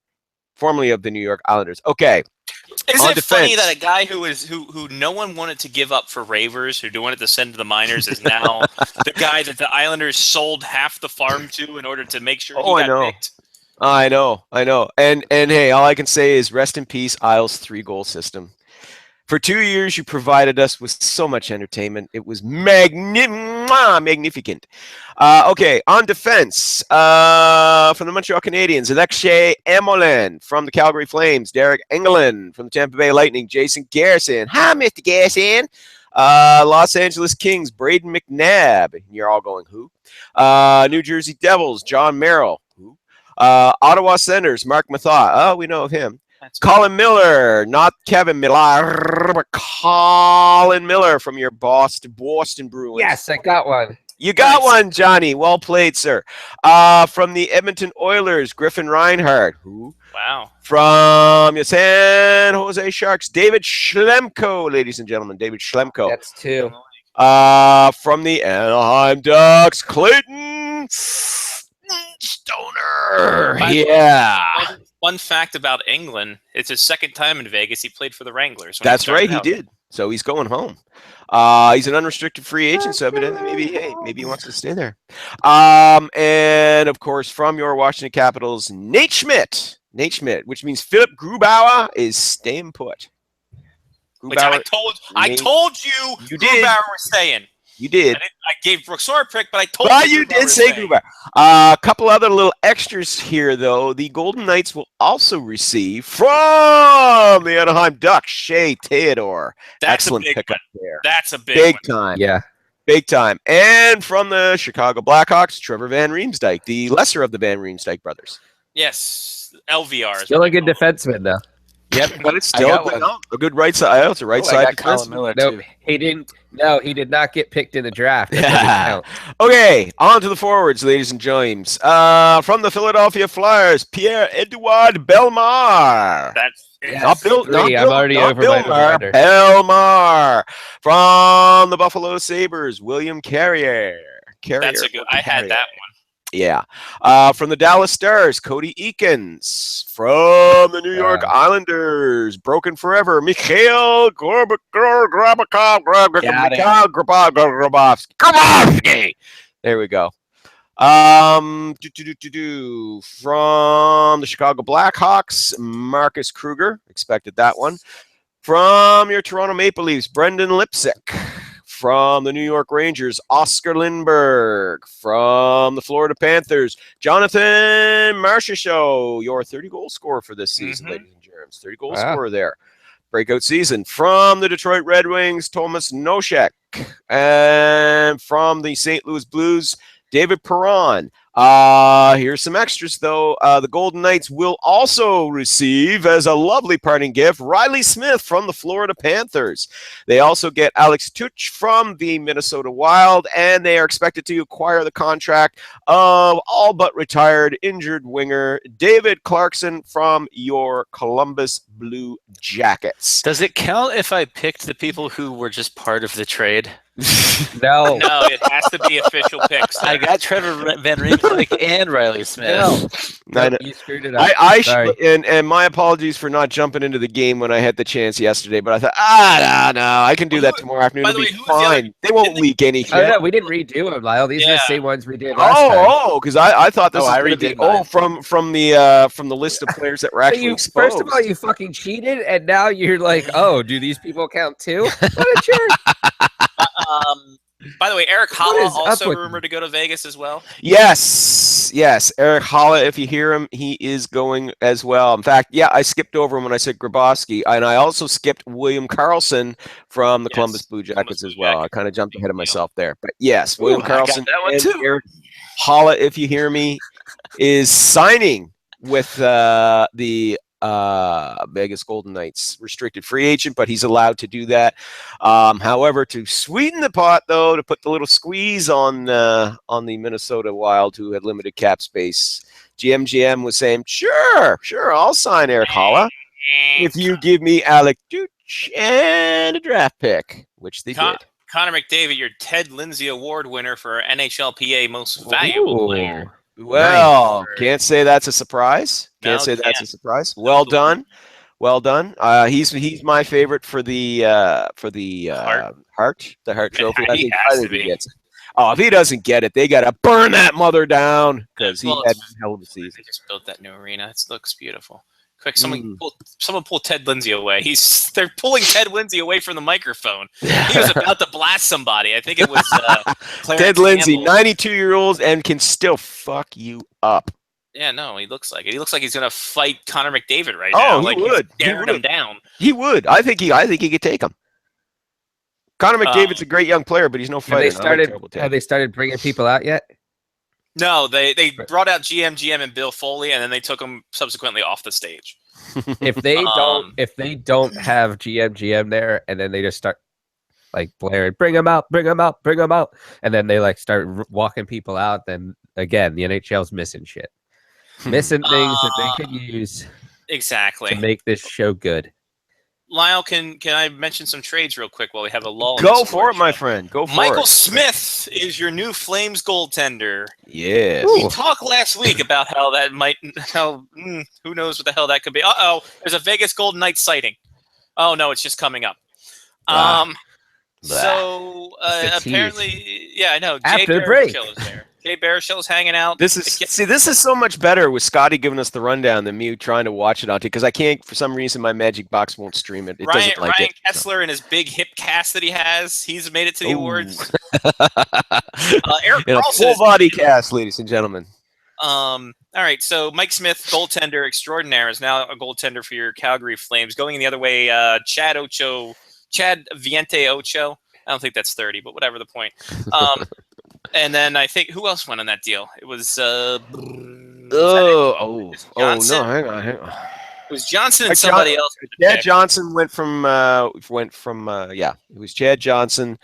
formerly of the New York Islanders. Okay. Isn't On it funny defense. that a guy who no one wanted to give up for Ravers, who wanted to send to the minors, is now the guy that the Islanders sold half the farm to in order to make sure he I got know. picked? I know. And hey, all I can say is rest in peace, Isles 3-goal system. For 2 years, you provided us with so much entertainment. It was magnificent. Okay, on defense, from the Montreal Canadiens, Alexei Emolin. From the Calgary Flames, Derek Engelland. From the Tampa Bay Lightning, Jason Garrison. Hi, Mr. Garrison. Los Angeles Kings, Braden McNabb. You're all going, who? New Jersey Devils, John Merrill. Who? Ottawa Senators, Mark Mathot. Oh, we know of him. That's Colin Miller, not Kevin Miller, but Colin Miller from your Boston Bruins. Yes, I got one. You got Nice. one, Johnny. Well played, sir. From the Edmonton Oilers, Griffin Reinhardt. Who? Wow. From your San Jose Sharks, David Schlemko, ladies and gentlemen, David Schlemko. That's two. From the Anaheim Ducks, Clayton Stoner. By the way, Yeah. One fact about England: it's his second time in Vegas. He played for the Wranglers. when he That's started right, he out. did. So he's going home. He's an unrestricted free agent, so maybe he wants to stay there. And of course, from your Washington Capitals, Nate Schmidt, which means Philip Grubauer is staying put. Which I Nate- told you, You did. Grubauer was staying. You did. I gave Brooks Orpik, but I told But you you Grubauer did was say staying. Grubauer. A couple other little extras here, though. The Golden Knights will also receive from the Anaheim Ducks, Shea Theodore. That's Excellent a big pickup one. there. That's a big, Big one. time. Yeah. Big time. And from the Chicago Blackhawks, Trevor Van Riemsdyk, the lesser of the Van Riemsdyk brothers. Yes, LVR. is Still what a good they call it. defenseman, though. Yep, but it's I still got good, one. a good right side. It's a right Oh, I side got Colin defenseman. Miller Nope, too. he didn't. No, he did not get picked in the draft. That doesn't count. Okay, on to the forwards, ladies and gentlemen. From the Philadelphia Flyers, Pierre-Edouard Bellemare. That's Not Bill, not Three, I'm Bill, already not over my Bellemare. over-under. Bellemare. From the Buffalo Sabres, William Carrier. that's a good. I had that one. Yeah. From the Dallas Stars, Cody Eakins. From the New York Islanders, Broken Forever, Mikhail Grabovski. There we go. From the Chicago Blackhawks, Marcus Kruger. Expected that one. From your Toronto Maple Leafs, Brendan Lipsick. From the New York Rangers, Oscar Lindberg. From the Florida Panthers, Jonathan Marchessault, your 30-goal scorer for this season, ladies and germs. 30-goal Wow. scorer there. Breakout season. From the Detroit Red Wings, Thomas Nosek. And from the St. Louis Blues, David Perron. Here's some extras, though. The Golden Knights will also receive, as a lovely parting gift, Riley Smith from the Florida Panthers. They also get Alex Tuch from the Minnesota Wild, and they are expected to acquire the contract of all but retired injured winger David Clarkson from your Columbus Blue Jackets. Does it count if I picked the people who were just part of the trade? No. No, it has to be official picks. I got Trevor Van Riemsdyk and Riley Smith. No. I know. You screwed it up. I Sorry. should, and my apologies for not jumping into the game when I had the chance yesterday, but I thought, no, I can do that tomorrow afternoon. by It'll the be way, who was the other- fine. They won't leak any shit. Oh no, we didn't redo them, Lyle. These are the Yeah. same ones we did last time. Oh, because I thought this Oh, was I going to be redid mine. from the list of players that were So actually you, exposed. first of all, you fucking cheated, and now you're like, oh, do these people count too? What a jerk! By the way, Eric What Holla is up also with- rumored to go to Vegas as well. Yes, Eric Holla. If you hear him, he is going as well. In fact, yeah, I skipped over him when I said Grabowski, and I also skipped William Carlson from the Yes, Columbus Blue Jackets Columbus as Blue well. I Jackets. kind of jumped ahead of myself there, but yes, William I got Carlson that one and too. Eric Holla, if you hear me, is signing with the Vegas Golden Knights restricted free agent, but he's allowed to do that. However, to sweeten the pot, though, to put the little squeeze on the Minnesota Wild, who had limited cap space, GM was saying, sure, I'll sign Eric Holla if you give me Alec Duch and a draft pick, which they did. Connor McDavid, your Ted Lindsay Award winner for NHLPA Most Valuable Player. Well, can't say that's a surprise. Can't No, say that's a can't. surprise. Well done. He's my favorite for the Hart Trophy. He I think has to he be. gets it. Oh, if he doesn't get it, they gotta burn that mother down because he Well, had it's- a hell of a season. They just built that new arena. It looks beautiful. Quick, Mm. someone pull Ted Lindsay away. They're pulling Ted Lindsay away from the microphone. He was about to blast somebody. I think it was Clarence Ted Lindsay, Campbell. 92-year-old, and can still fuck you up. Yeah, no, he looks like it. He looks like he's gonna fight Connor McDavid right now. Oh, he like would. He's He staring him would. down. He would. I think he could take him. Connor McDavid's a great young player, but he's no Have fighter. they and I like started? terrible Ted. Have they started bringing people out yet? No, they brought out GM, and Bill Foley, and then they took him subsequently off the stage. If they Um, don't have GM there, and then they just start like blaring, bring them out, and then they like start walking people out, then again the NHL's missing shit, missing things that they could use Exactly. to make this show good. Lyle, can I mention some trades real quick while we have a lull? in Go the for it, sports my show? friend. Go for Michael it. Smith is your new Flames goaltender. Yes. Ooh. We talked last week about how that might, who knows what the hell that could be. There's a Vegas Golden Knights sighting. Oh no, it's just coming up. Blah. So It's a tease. apparently, yeah, I know. After Jay the break. Baruchel's there. Jay Baruchel's hanging out. This is so much better with Scotty giving us the rundown than me trying to watch it on TV because I can't, for some reason, my Magic Box won't stream it. It Ryan, doesn't like Ryan it. Kessler and his big hip cast that he has. He's made it to the Ooh. awards. Eric In a Carlson full is- body cast, ladies and gentlemen. All right, so Mike Smith, goaltender extraordinaire, is now a goaltender for your Calgary Flames. Going the other way, Chad Viente Ocho. I don't think that's 30, but whatever the point. And then I think who else went on that deal? It was No, Johnson? hang on. it was Johnson and Chad- somebody else. with the Chad pick. Johnson went from it was Chad Johnson,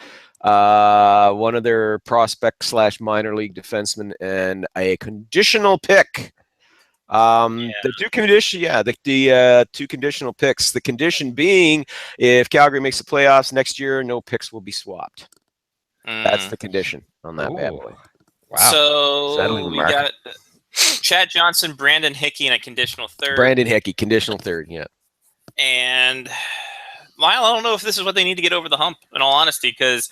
one of their prospect / minor league defensemen, and a conditional pick. The two conditional picks. The condition being, if Calgary makes the playoffs next year, no picks will be swapped. That's the condition on that bad Ooh. boy. Wow. So Settling the we market. got Chad Johnson, Brandon Hickey, and a conditional third. Brandon Hickey, conditional third. Yeah. And Lyle, I don't know if this is what they need to get over the hump, in all honesty, because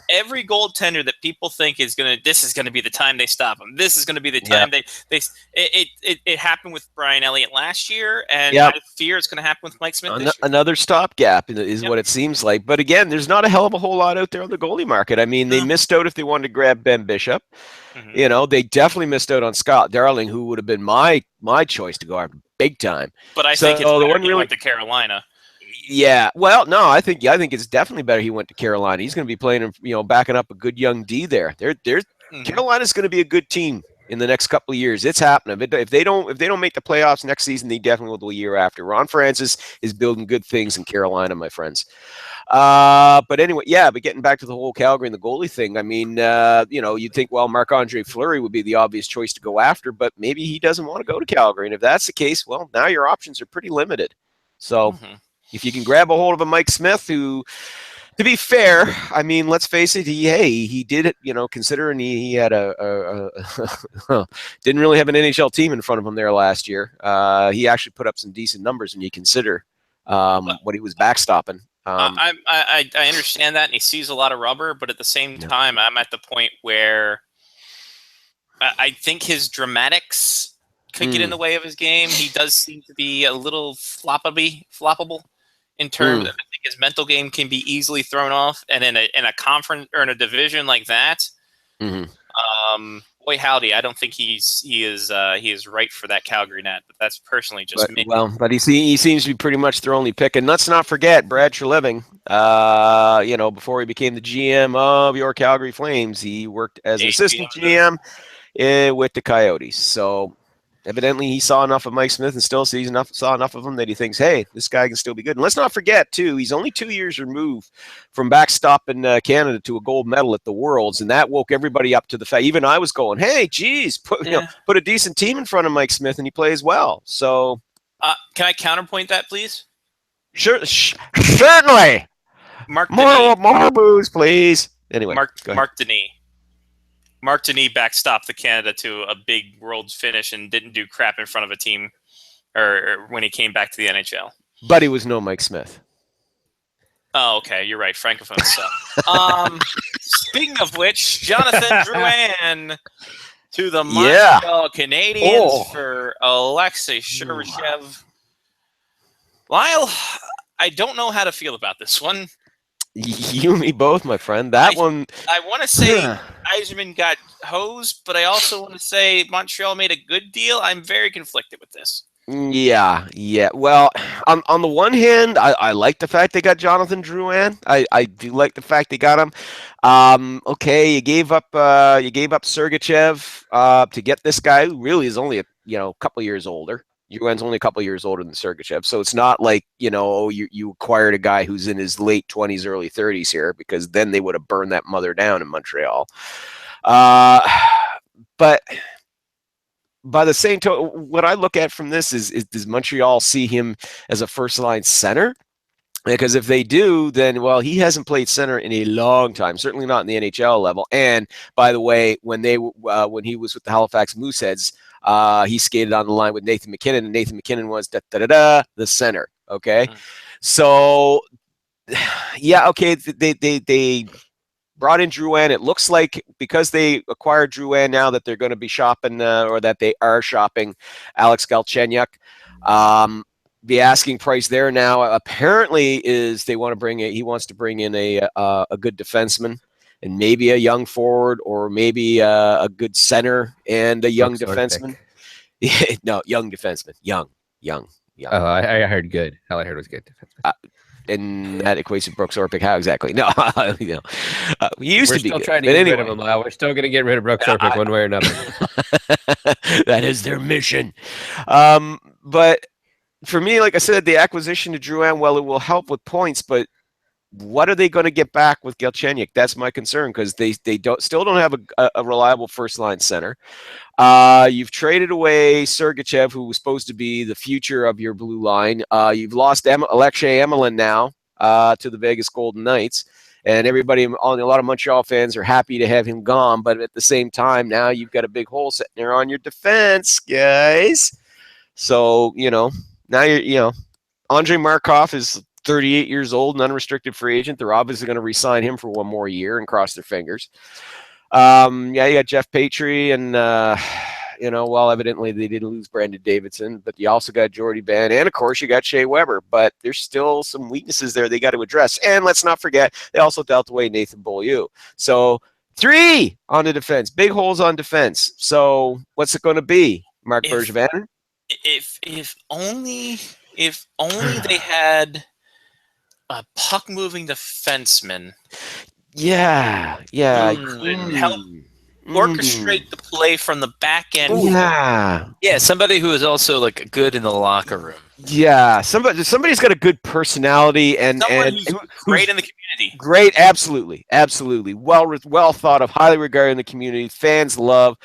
every goaltender that people think this is gonna be the time they stop him. This is gonna be the time it happened with Brian Elliott last year, and Yep. I fear it's gonna happen with Mike Smith this year. Another stopgap is Yep. what it seems like. But again, there's not a hell of a whole lot out there on the goalie market. I mean, they No. missed out if they wanted to grab Ben Bishop. Mhm. You know, they definitely missed out on Scott Darling, who would have been my choice to go after big time. But I So, think it's the better one he really- went to Carolina. Yeah, well, no, I think it's definitely better he went to Carolina. He's going to be playing, backing up a good young D there. Mhm. Carolina's going to be a good team in the next couple of years. It's happening. If they don't make the playoffs next season, they definitely will the year after. Ron Francis is building good things in Carolina, my friends. But anyway, but getting back to the whole Calgary and the goalie thing, I mean, you'd think, well, Marc-Andre Fleury would be the obvious choice to go after, but maybe he doesn't want to go to Calgary. And if that's the case, well, now your options are pretty limited. So Mhm. if you can grab a hold of a Mike Smith who To be fair, I mean, let's face it. He did it. Considering he had didn't really have an NHL team in front of him there last year. He actually put up some decent numbers when you consider what he was backstopping. I understand that, and he sees a lot of rubber, but at the same time, I'm at the point where I think his dramatics could get in the way of his game. He does seem to be a little floppable in terms of, I think his mental game can be easily thrown off, and in a conference or in a division like that, boy howdy, I don't think he is right for that Calgary net. But that's personally just me. Well, but he seems to be pretty much their only pick. And let's not forget Brad Treliving. Before he became the GM of your Calgary Flames, he worked as an assistant GM with the Coyotes. So evidently he saw enough of Mike Smith and still saw enough of him that he thinks, hey, this guy can still be good. And let's not forget, too, he's only 2 years removed from backstopping Canada to a gold medal at the Worlds, and that woke everybody up to the fact. Even I was going, hey, geez, put a decent team in front of Mike Smith, and he plays well. So, can I counterpoint that, please? Sure, certainly. Mark Denis. More booze, please. Anyway, Mark Denis. Mark Denis backstopped the Canada to a big World's finish and didn't do crap in front of a team or when he came back to the NHL. But he was no Mike Smith. Oh, okay. You're right. Francophone stuff. Speaking of which, Jonathan Drouin to the Montreal Canadiens for Alexei Shirvachev. Lyle, I don't know how to feel about this one. You and me both, my friend. That one. I want to say Yzerman got hosed, but I also want to say Montreal made a good deal. I'm very conflicted with this. Yeah. Well, on the one hand, I like the fact they got Jonathan Drouin. I do like the fact they got him. Okay, you gave up Sergachev to get this guy who really is only a couple years older. Drouin's only a couple years older than Sergachev, so it's not like you acquired a guy who's in his late 20s, early 30s here, because then they would have burned that mother down in Montreal. But by the same token, what I look at from this is does Montreal see him as a first-line center? Because if they do, then, well, he hasn't played center in a long time, certainly not in the NHL level. And by the way, when he was with the Halifax Mooseheads, he skated on the line with Nathan McKinnon, and Nathan McKinnon was the center. Okay, so yeah, okay, they brought in Drouin. It looks like because they acquired Drouin now that they're going to be shopping, or that they are shopping Alex Galchenyuk. The asking price there now apparently is he wants to bring in a good defenseman and maybe a young forward, or maybe a good center and a young defenseman. No, young defenseman. Young. Oh, I heard good. All I heard was good defenseman. And that equates to Brooks Orpik. How exactly? No, he used to be still good. Trying to get rid of him. We're still going to get rid of Brooks Orpik one way or another. That is their mission. But for me, like I said, the acquisition of Drouin, well, it will help with points, but what are they going to get back with Galchenyuk? That's my concern, because they still don't have a reliable first line center. You've traded away Sergachev, who was supposed to be the future of your blue line. You've lost Alexei Emelin now to the Vegas Golden Knights, and a lot of Montreal fans are happy to have him gone. But at the same time, now you've got a big hole sitting there on your defense, guys. So now you're Andrei Markov is 38 years old, an unrestricted free agent. They're obviously going to re-sign him for one more year and cross their fingers. You got Jeff Petrie, and well, evidently they didn't lose Brandon Davidson, but you also got Jordy Ben, and of course you got Shea Weber. But there's still some weaknesses there they got to address. And let's not forget, they also dealt away Nathan Beaulieu. So 3 on the defense, big holes on defense. So what's it going to be, Marc Bergevin? If only they had a puck moving defenseman. Yeah. Help orchestrate the play from the back end. Yeah, somebody who is also like good in the locker room. Yeah, somebody's got a good personality and who's great in the community. Great, absolutely. Well thought of, highly regarded in the community. Fans love.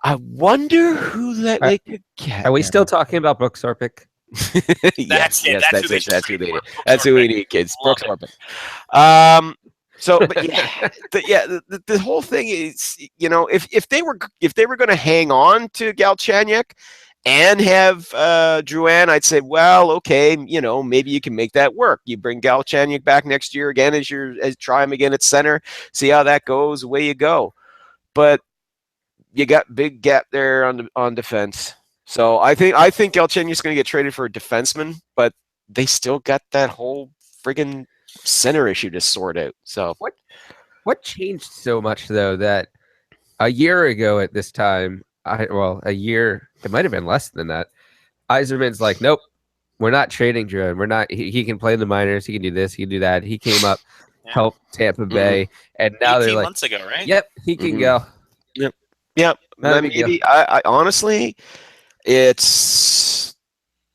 I wonder who they could get. Are we still talking about Brooks Orpik? That's it. That's who they should That's who trade they for. need. That's who we need, kids. Love Brooks it. Orphan. So, but the whole thing is, if they were going to hang on to Galchenyuk and have Drouin, I'd say, well, okay, maybe you can make that work. You bring Galchenyuk back next year again as try him again at center, see how that goes. Away you go. But you got big gap there on defense. So I think Galchenyuk's going to get traded for a defenseman, but they still got that whole friggin' center issue to sort out. So What changed so much though that a year ago at this time, a year, it might have been less than that. Yzerman's like, nope, we're not trading Drouin. We're not. He can play in the minors. He can do this. He can do that. He came up, helped Tampa Bay, and now they're 18 like, months ago, right? yep, he can go. Yep. Not a big deal. Maybe I honestly, it's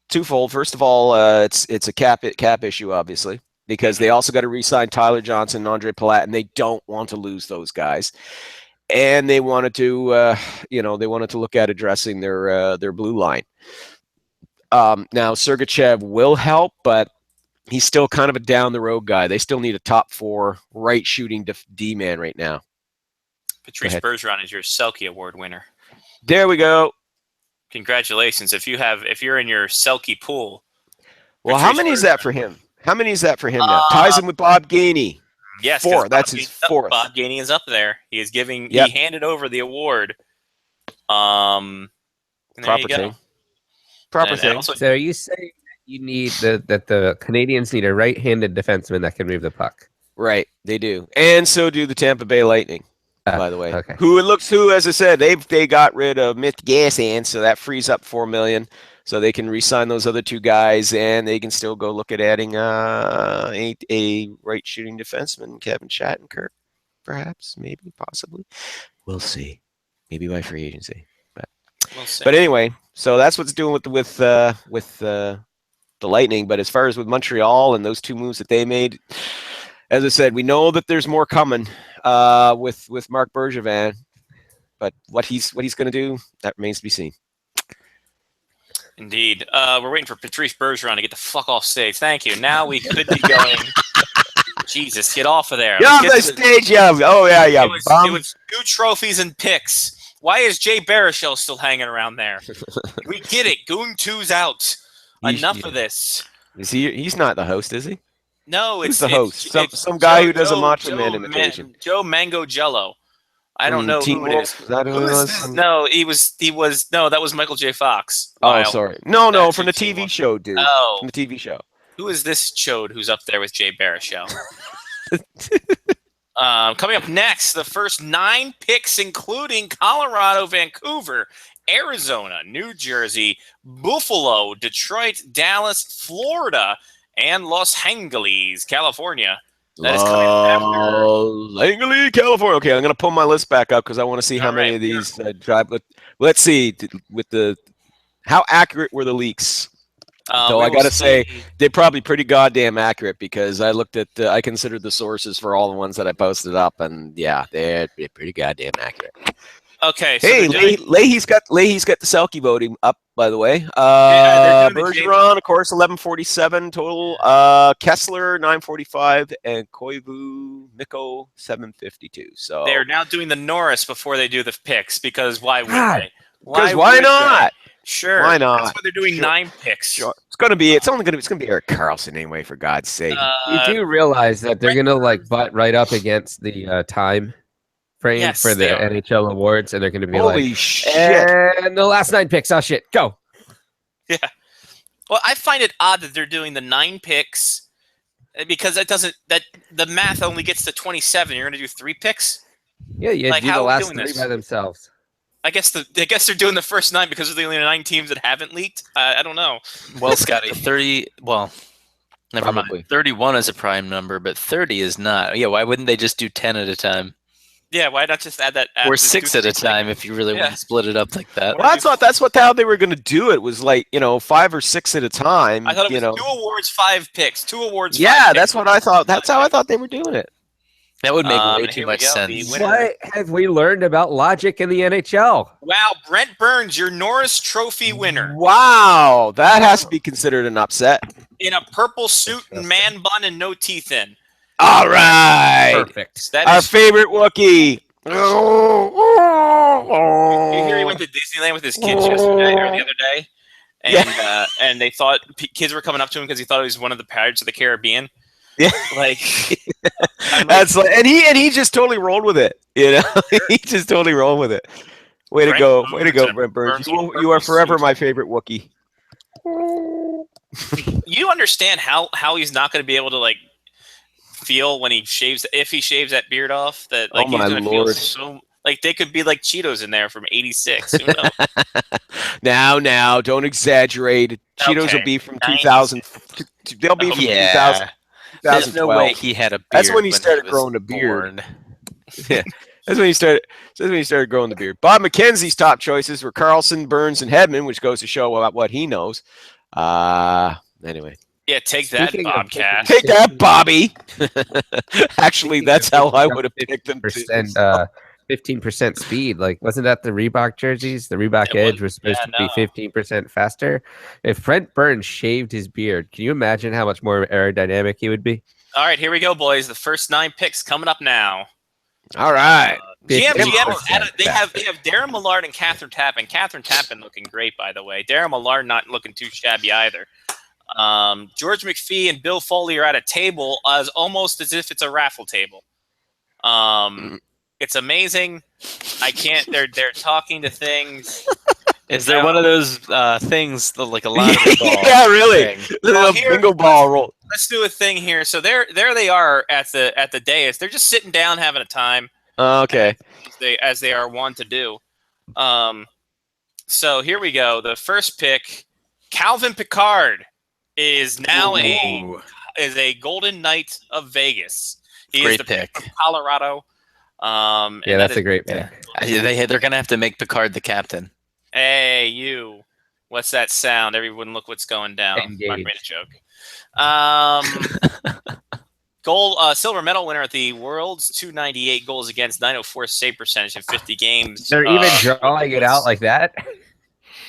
twofold. First of all, it's a cap issue, obviously, because they also got to re-sign Tyler Johnson and Andre Palat, and they don't want to lose those guys. And they wanted to, look at addressing their blue line. Now Sergachev will help, but he's still kind of a down the road guy. They still need a top 4 right shooting D man right now. Patrice Bergeron is your Selke Award winner. There we go. Congratulations! If you're in your Selke pool. Well, Patrice how many is that Bergeron. for him? How many is that for him now? Ties him with Bob Gainey. Yes, 'cause 4. That's Bob his Gainey's up- 4th. Bob Gainey is up there. He is giving. Yep. He handed over the award. And there Proper you go. thing. Proper And thing. also, So are you saying that you need that the Canadians need a right-handed defenseman that can move the puck? Right, they do, and so do the Tampa Bay Lightning. By the way, okay. Who, as I said, they got rid of Mitch Gassan, so that frees up $4 million, so they can re-sign those other 2 guys, and they can still go look at adding a right shooting defenseman, Kevin Shattenkirk, perhaps, maybe, possibly. We'll see. Maybe by free agency. we'll see. But anyway, so that's what's doing with the Lightning. But as far as with Montreal and those 2 moves that they made, as I said, we know that there's more coming with Marc Bergevin. But what he's going to do, that remains to be seen. Indeed. We're waiting for Patrice Bergeron to get the fuck off stage. Thank you. Now we could be going. Jesus, get off of there. Yeah, Let's get the to stage, yeah. Oh, yeah. It was 2 trophies and picks. Why is Jay Baruchel still hanging around there? We get it. Goon 2's out. Enough of this. Is he? He's not the host, is he? No, Who's it's the host? it's Some guy who does a Joe- Macho Joe Man imitation. Joe Mango Jello. I don't From know Teen who it Wolf? is. Is that who it Who is was? this? No, he was no, that was Michael J. Fox. Oh, Wow. sorry. No, Actually, from the Teen TV Wolf. show, dude. Oh. From the TV show. Who is this chode who's up there with Jay Baruchel? Coming up next, the first 9 picks, including Colorado, Vancouver, Arizona, New Jersey, Buffalo, Detroit, Dallas, Florida, and Los Angeles, California. That is coming after. Langley, California. Okay, I'm going to pull my list back up because I want to see how All many right. of these drive. Let's see how accurate were the leaks. Though We I will got to say, see. they're probably pretty goddamn accurate because I looked at, I considered the sources for all the ones that I posted up, and yeah, they're pretty goddamn accurate. Okay. So Hey, they're doing- Leahy's got the Selke voting up, by the way. they're doing the Bergeron, of course, 1147 total. Kessler 945, and Koivu Mikko 752. So They're now doing the Norris before they do the picks because why would God. they? because would why they? not? Sure. Why not? That's why they're doing Sure. 9 picks. Sure. It's gonna be Eric Carlson anyway, for God's sake. You do realize that they're gonna butt right up against the time frame Yes, for the they are. NHL awards, and they're gonna be Holy like, shit! and the last 9 picks, oh shit, go. Well, I find it odd that they're doing the 9 picks because the math only gets to 27. You're going to do 3 picks? Yeah, you Like, do how the are we last doing 3 this? by themselves. I guess they're doing the first 9 because they're the only 9 teams that haven't leaked. I don't know. Well, Scotty, 30. Well, never Probably. mind. 31 is a prime number, but 30 is not. Yeah, why wouldn't they just do 10 at a time? Yeah, why not just add that? Or just 6 do at a 6? time if you really want Yeah. to split it up like that. Well, I thought that's how they were going to do it. Was 5 or 6 at a time. I thought it was 2 awards, 5 picks. 2 awards. 5 Yeah, picks. that's what I thought. That's how I thought they were doing it. That would make way And too here we much go, sense. the winner- What have we learned about logic in the NHL? Wow, Brent Burns, your Norris Trophy winner, Wow, that has to be considered an upset. in a purple suit and man bun and no teeth in. All right, Perfect. That our is. favorite Wookiee. You hear he went to Disneyland with his kids yesterday or the other day, and and they thought kids were coming up to him because he thought he was one of the Pirates of the Caribbean. Yeah. Like That's like, and he just totally rolled with it. You know, he just totally rolled with it. Way to Brent go, Burns Brent Burns. Burns You are forever suit. my favorite Wookiee. You understand how he's not going to be able to like feel when he shaves, if he shaves that beard off, that like Oh, he's my going to feel Lord. so like they could be like Cheetos in there from '86. Who knows? Now, don't exaggerate. Cheetos Okay, will be from 90s. 2000. They'll be from 2000. Yeah. There's no 2012. way he had a beard. That's when he started was growing a beard. born. Yeah. That's when he started growing the beard. Bob McKenzie's top choices were Carlson, Burns, and Hedman, which goes to show what he knows. Anyway. Yeah, take that, Speaking of Bobcat. Take that, Bobby. Actually, that's how I would have picked them. too. 15% speed. Like, wasn't that the Reebok jerseys? The Reebok It was- Edge was supposed yeah, to be 15% faster. If Brent Burns shaved his beard, can you imagine how much more aerodynamic he would be? All right, here we go, boys. The first 9 picks coming up now. All right. GM, 15% they have Darren Millard and Catherine Tappan. Catherine Tappan looking great, by the way. Darren Millard not looking too shabby either. George McPhee and Bill Foley are at a table as almost as if it's a raffle table. It's amazing. I can't. They're talking to things. Is there one of those things like a lottery ball? Yeah, really. thing? The Well, little here- bingo ball roll. Let's do a thing here. So there they are at the dais. They're just sitting down having a time. Okay. As they are wont to do. So here we go. The first pick, Calvin Pickard, is now a Golden Knight of Vegas. He Great is the pick. from Colorado. Yeah, and that's that a great pick. Yeah. They're gonna have to make Picard the captain. Hey, you. What's that sound? Everyone, look what's going down. Engage. I made a joke. Silver medal winner at the Worlds, 298 goals against, 904 save percentage in 50 games. They're even drawing it out like that.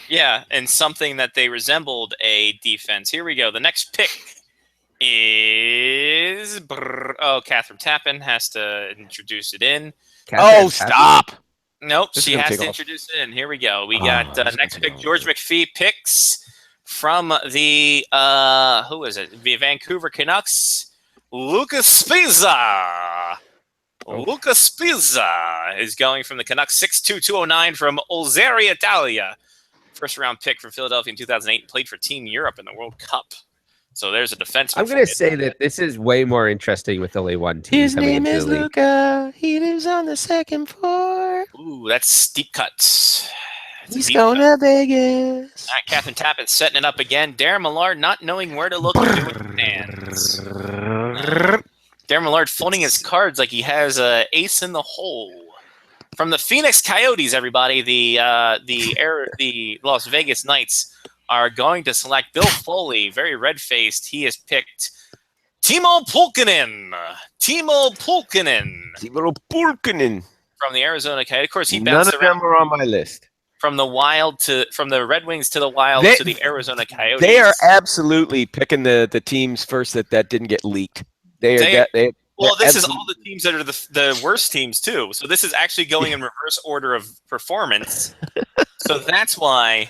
Yeah, and something that they resembled a defense. Here we go. The next pick is Catherine Tappan has to introduce it in. Oh, stop. Nope, This is she gonna has take to off. introduce it in. Here we go. We Oh, got this is next gonna pick. take George McPhee picks from the who is it? The Vancouver Canucks. Lucas Spiza. Lucas Spiza is going from the Canucks. 6'2", 209 from Olzeri, Italia. First round pick from Philadelphia in 2008. Played for Team Europe in the World Cup. So there's a defenseman. I'm going to say that this is way more interesting with only one team. His coming name into is the league. Luca. He lives on the second floor. Ooh, that's deep cuts. That's a He's deep going cut. to Vegas. All right, Catherine Tappan setting it up again. Darren Millard not knowing where to look and doing hands. Darren Millard folding his cards like he has a ace in the hole. From the Phoenix Coyotes, everybody, the Las Vegas Knights are going to select Bill Foley, very red-faced. He has picked Timo Pulkkinen. Timo Pulkkinen from the Arizona Coyotes. Of course, he None bounced of around them are on my list. from the Red Wings to the Wild They- to the Arizona Coyotes. They are absolutely picking the teams first that didn't get leaked. Well, they're this is absolute- all the teams that are the worst teams too. So this is actually going in reverse order of performance. So that's why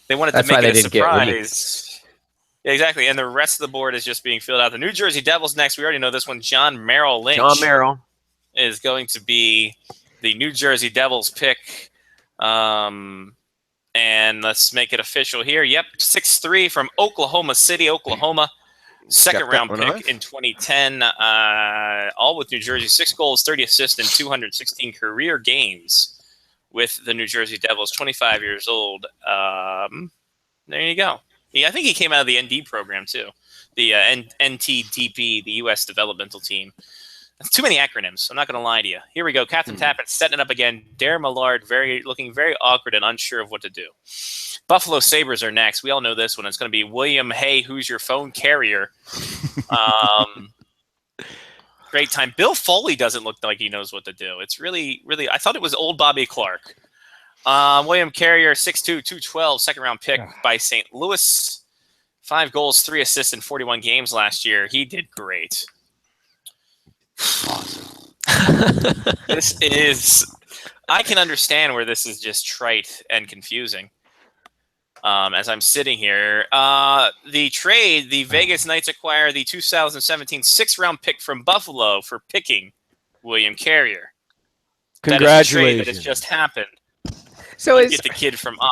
they wanted That's to why make they it a didn't get surprise. Yeah, exactly. And the rest of the board is just being filled out. The New Jersey Devils next. We already know this one. John Merrill Lynch John Merrill. is going to be the New Jersey Devils pick. And let's make it official here. Yep, 6'3" from Oklahoma City, Oklahoma. Second Got that round one pick off. in 2010, all with New Jersey. 6 goals, 30 assists, and 216 career games with the New Jersey Devils. 25 years old. There you go. I think he came out of the ND program too, the NTDP, the U.S. developmental team. That's too many acronyms. I'm not going to lie to you. Here we go. Catherine Tappan setting it up again. Darren Millard looking very awkward and unsure of what to do. Buffalo Sabres are next. We all know this one. It's going to be William Hay, who's your phone carrier. Great time. Bill Foley doesn't look like he knows what to do. It's really, really. I thought it was old Bobby Clark. William Carrier, 6'2", 212, second-round pick by St. Louis. 5 goals, 3 assists in 41 games last year. He did great. This is. I can understand where this is just trite and confusing. As I'm sitting here, the trade, the Vegas Knights acquire the 2017 6th-round pick from Buffalo for picking William Carrier. Congratulations! That is a trade that has just happened. So You get the kid from Oz.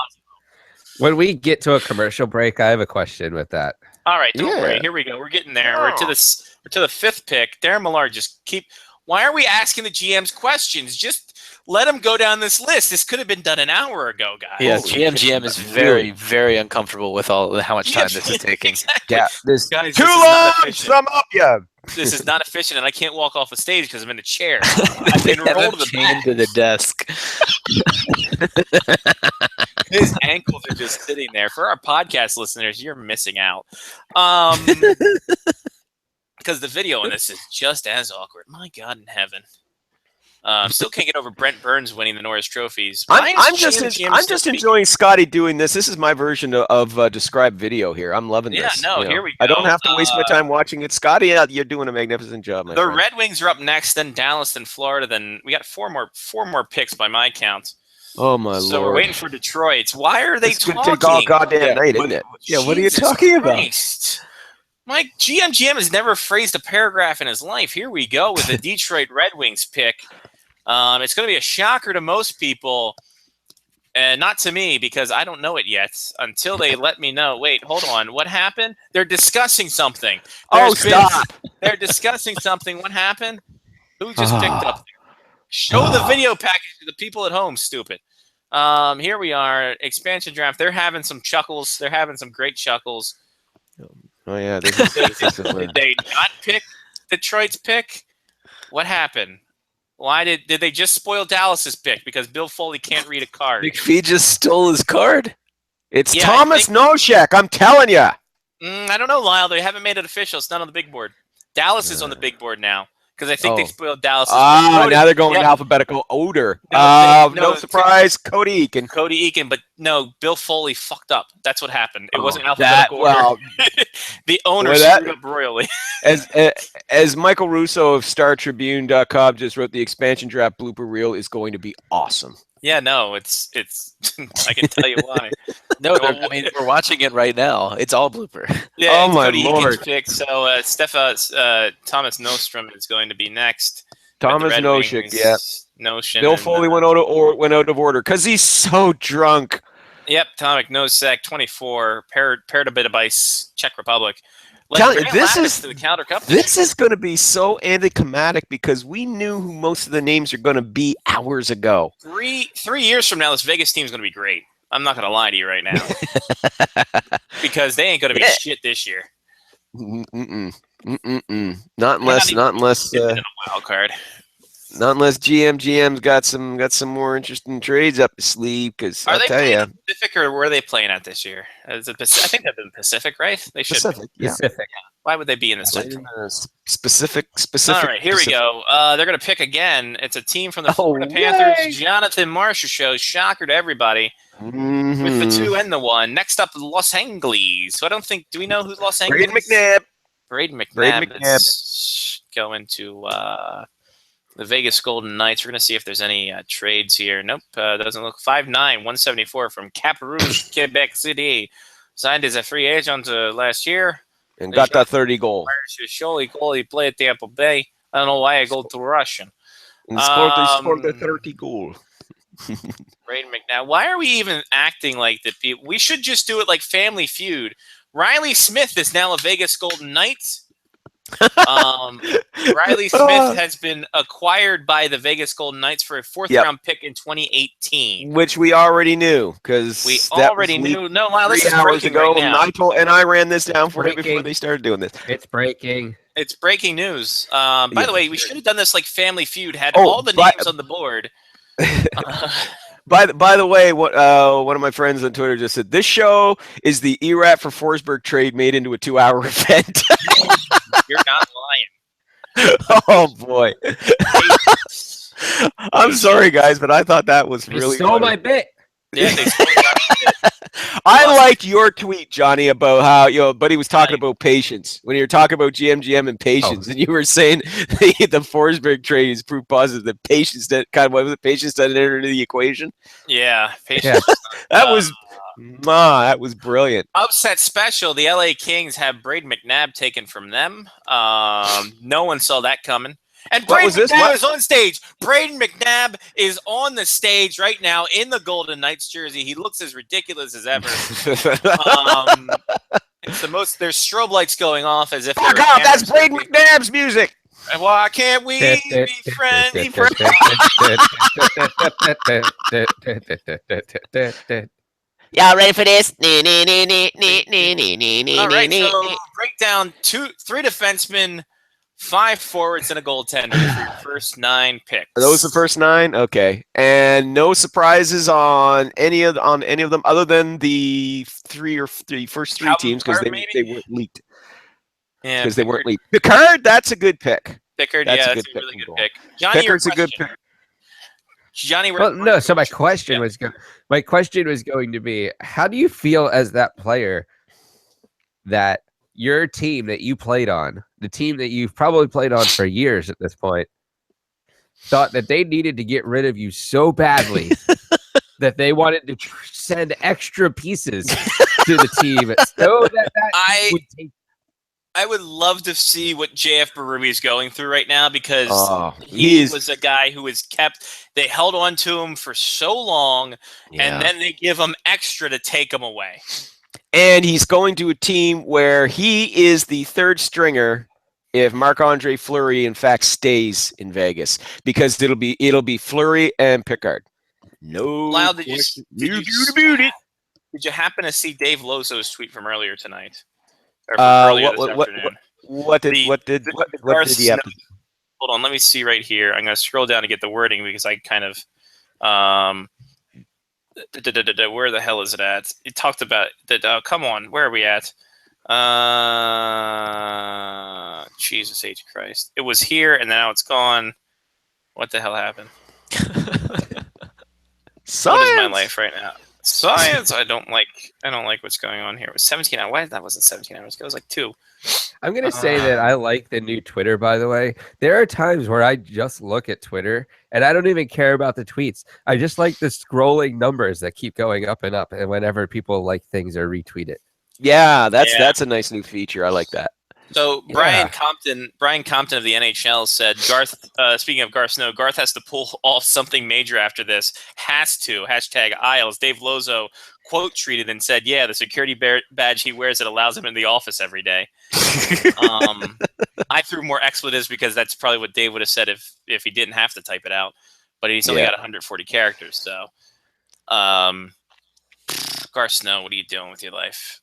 when we get to a commercial break, I have a question with that. All right, don't Yeah. worry. Here we go. We're getting there. We're to the 5th pick. Darren Millard, just keep. Why are we asking the GMs questions? Just let them go down this list. This could have been done an hour ago, guys. Yeah, GM is very, very uncomfortable with how much time this is taking. Exactly. Yeah, this Guys, too this is not long. efficient. Sum up, yeah. This is not efficient, and I can't walk off the stage because I'm in a chair. I've been Have him rolled to the chained back. to the desk. His ankles are just sitting there. For our podcast listeners, you're missing out. Because the video on this is just as awkward. My God in heaven. Still can't get over Brent Burns winning the Norris trophies. I'm just enjoying Scotty doing this. This is my version of described video here. I'm loving Yeah, this. no, you know. here we I don't go. have to waste my time watching it. Scotty, you're doing a magnificent job, my The friend. Red Wings are up next, then Dallas, then Florida, then we got four more picks by my count. Oh my So lord! we're waiting for Detroit. Why are they It's gonna talking? take all goddamn night, isn't it? Yeah. What are you Jesus talking about? Christ. My GM has never phrased a paragraph in his life. Here we go with the Detroit Red Wings pick. It's going to be a shocker to most people, and not to me because I don't know it yet until they let me know. Wait, hold on. What happened? They're discussing something. Stop! They're discussing something. What happened? Who just picked up? Show the video package to the people at home, stupid. Here we are, expansion draft. They're having some chuckles. They're having some great chuckles. Oh yeah, this is Did they not pick Detroit's pick? What happened? Why did they just spoil Dallas's pick because Bill Foley can't read a card? McPhee just stole his card. It's Yeah, Thomas Noshek. I'm telling you. I don't know, Lyle. They haven't made it official. It's not on the big board. Dallas is on the big board now because I think they spoiled Dallas. Now they're going alphabetical order. No surprise, Cody Eakin. Cody Eakin, but no, Bill Foley fucked up. That's what happened. It wasn't that alphabetical order. well. The owner Well, that- screwed up royally. As Michael Russo of StarTribune.com just wrote, the expansion draft blooper reel is going to be awesome. Yeah, no, it's. I can tell you why. No, I mean we're watching it right now. It's all blooper. Yeah, Oh, it's my Cody Lord. Eakin's pick. So Thomas Nostrom is going to be next. Thomas Red Noshek, Wings, yeah. Notion. Bill and, Foley went out of order because he's so drunk. Yep, Tomek Nosek, 24, Pardubice, Czech Republic. Tell- Grant this Lapis is- to the Calder Cup. This is going to be so anticlimactic because we knew who most of the names are going to be hours ago. 3 years from now, this Vegas team is going to be great. I'm not going to lie to you right now because they ain't going to be shit this year. Not unless In a wild card. GM's got some more interesting trades up his sleeve. Because Are I'll they tell playing you, at Pacific or where are they playing at this year? I think they've been Pacific, right? They should. Pacific, yeah. Specific. Why would they be in the Central? Specific. All right, here we Pacific. go. They're going to pick again. It's a team from the Oh, Florida Panthers. yay. Jonathan Marshall shows shocker to everybody with the 2 and the 1. Next up, Los Angeles. So I don't think. Do we know who's Los Angeles? Braden McNabb. Braden McNabb. Braden McNabb. Let's go into the Vegas Golden Knights. We're going to see if there's any trades here. Nope. Doesn't look. 5'9", 174 from Cap Rouge, Quebec City. Signed as a free agent last year. And got that 30 goal. Surely he played at Tampa Bay. I don't know why I go to Russian. And scored the 30 goal. Braden McNabb. Why are we even acting like the people? We should just do it like Family Feud. Riley Smith is now a Vegas Golden Knight. Riley Smith has been acquired by the Vegas Golden Knights for a 4th-round pick in 2018. Which we already knew because We already knew. No, wow, this 3 is hours breaking ago, right now. and I ran this down for you before Breaking. they started doing this. It's breaking. It's breaking news. By Yeah. the way, we should have done this like Family Feud. Had Oh, all the but- names on the board. By the way, what one of my friends on Twitter just said, this show is the ERAT for Forsberg trade made into a 2-hour event. You're not lying. Oh boy. I'm sorry, guys, but I thought that was You really stole funny. my bit. Yeah, they stole I liked your tweet, Johnny, about how Buddy was talking about patience when you were talking about GM and patience, and you were saying the Forsberg trade is proof positive that patience that kind of what was it? Patience doesn't enter into the equation. Yeah, patience. That was brilliant. Upset special. The LA Kings have Braden McNabb taken from them. No one saw that coming. And What Braden was this? McNabb What? is on stage. Braden McNabb is on the stage right now in the Golden Knights jersey. He looks as ridiculous as ever. It's the most. There's strobe lights going off as if. Fuck off! That's Braden McNabb's music. Why can't we be friends? Y'all ready for this? All right, so break down three defensemen, 5 forwards, and a goaltender for your first 9 picks. Are those the first 9? Okay, and no surprises on any of them other than the first three Calvin teams because Pickard, they maybe? weren't leaked. Yeah, Because they weren't leaked. Picard, that's a good pick. Pickard, That's yeah, a that's good a really pick good and pick. Johnny, Pickard's a good pick. Johnny, Well, no. So my question was going to be, how do you feel as that player that your team that you played on, the team that you've probably played on for years at this point, thought that they needed to get rid of you so badly that they wanted to send extra pieces to the team so that would take. I would love to see what JF Berube is going through right now because he was a guy who was kept. They held on to him for so long, and then they give him extra to take him away. And he's going to a team where he is the third stringer if Marc-Andre Fleury in fact stays in Vegas because it'll be Fleury and Pickard. No. Lyle, did you happen to see Dave Lozo's tweet from earlier tonight? Or from earlier this afternoon? What did he have to do? Hold on, let me see right here. I'm going to scroll down to get the wording because I kind of where the hell is it at? It talked about that. Come on, where are we at? Jesus H Christ! It was here and now it's gone. What the hell happened? Science. What is my life right now? Science. I don't like what's going on here. It was 17 hours. Why that wasn't 17 hours ago? It was like 2. I'm going to say that I like the new Twitter, by the way. There are times where I just look at Twitter and I don't even care about the tweets. I just like the scrolling numbers that keep going up and up. And whenever people like things or retweet it. Yeah, that's a nice new feature. I like that. So Brian Compton of the NHL said, Garth, speaking of Garth Snow, Garth has to pull off something major after this. Has to. #Isles. Dave Lozo quote tweeted and said, yeah, the security badge he wears, it allows him in the office every day. I threw more expletives because that's probably what Dave would have said if he didn't have to type it out. But he's only got 140 characters. So, Garth Snow, what are you doing with your life?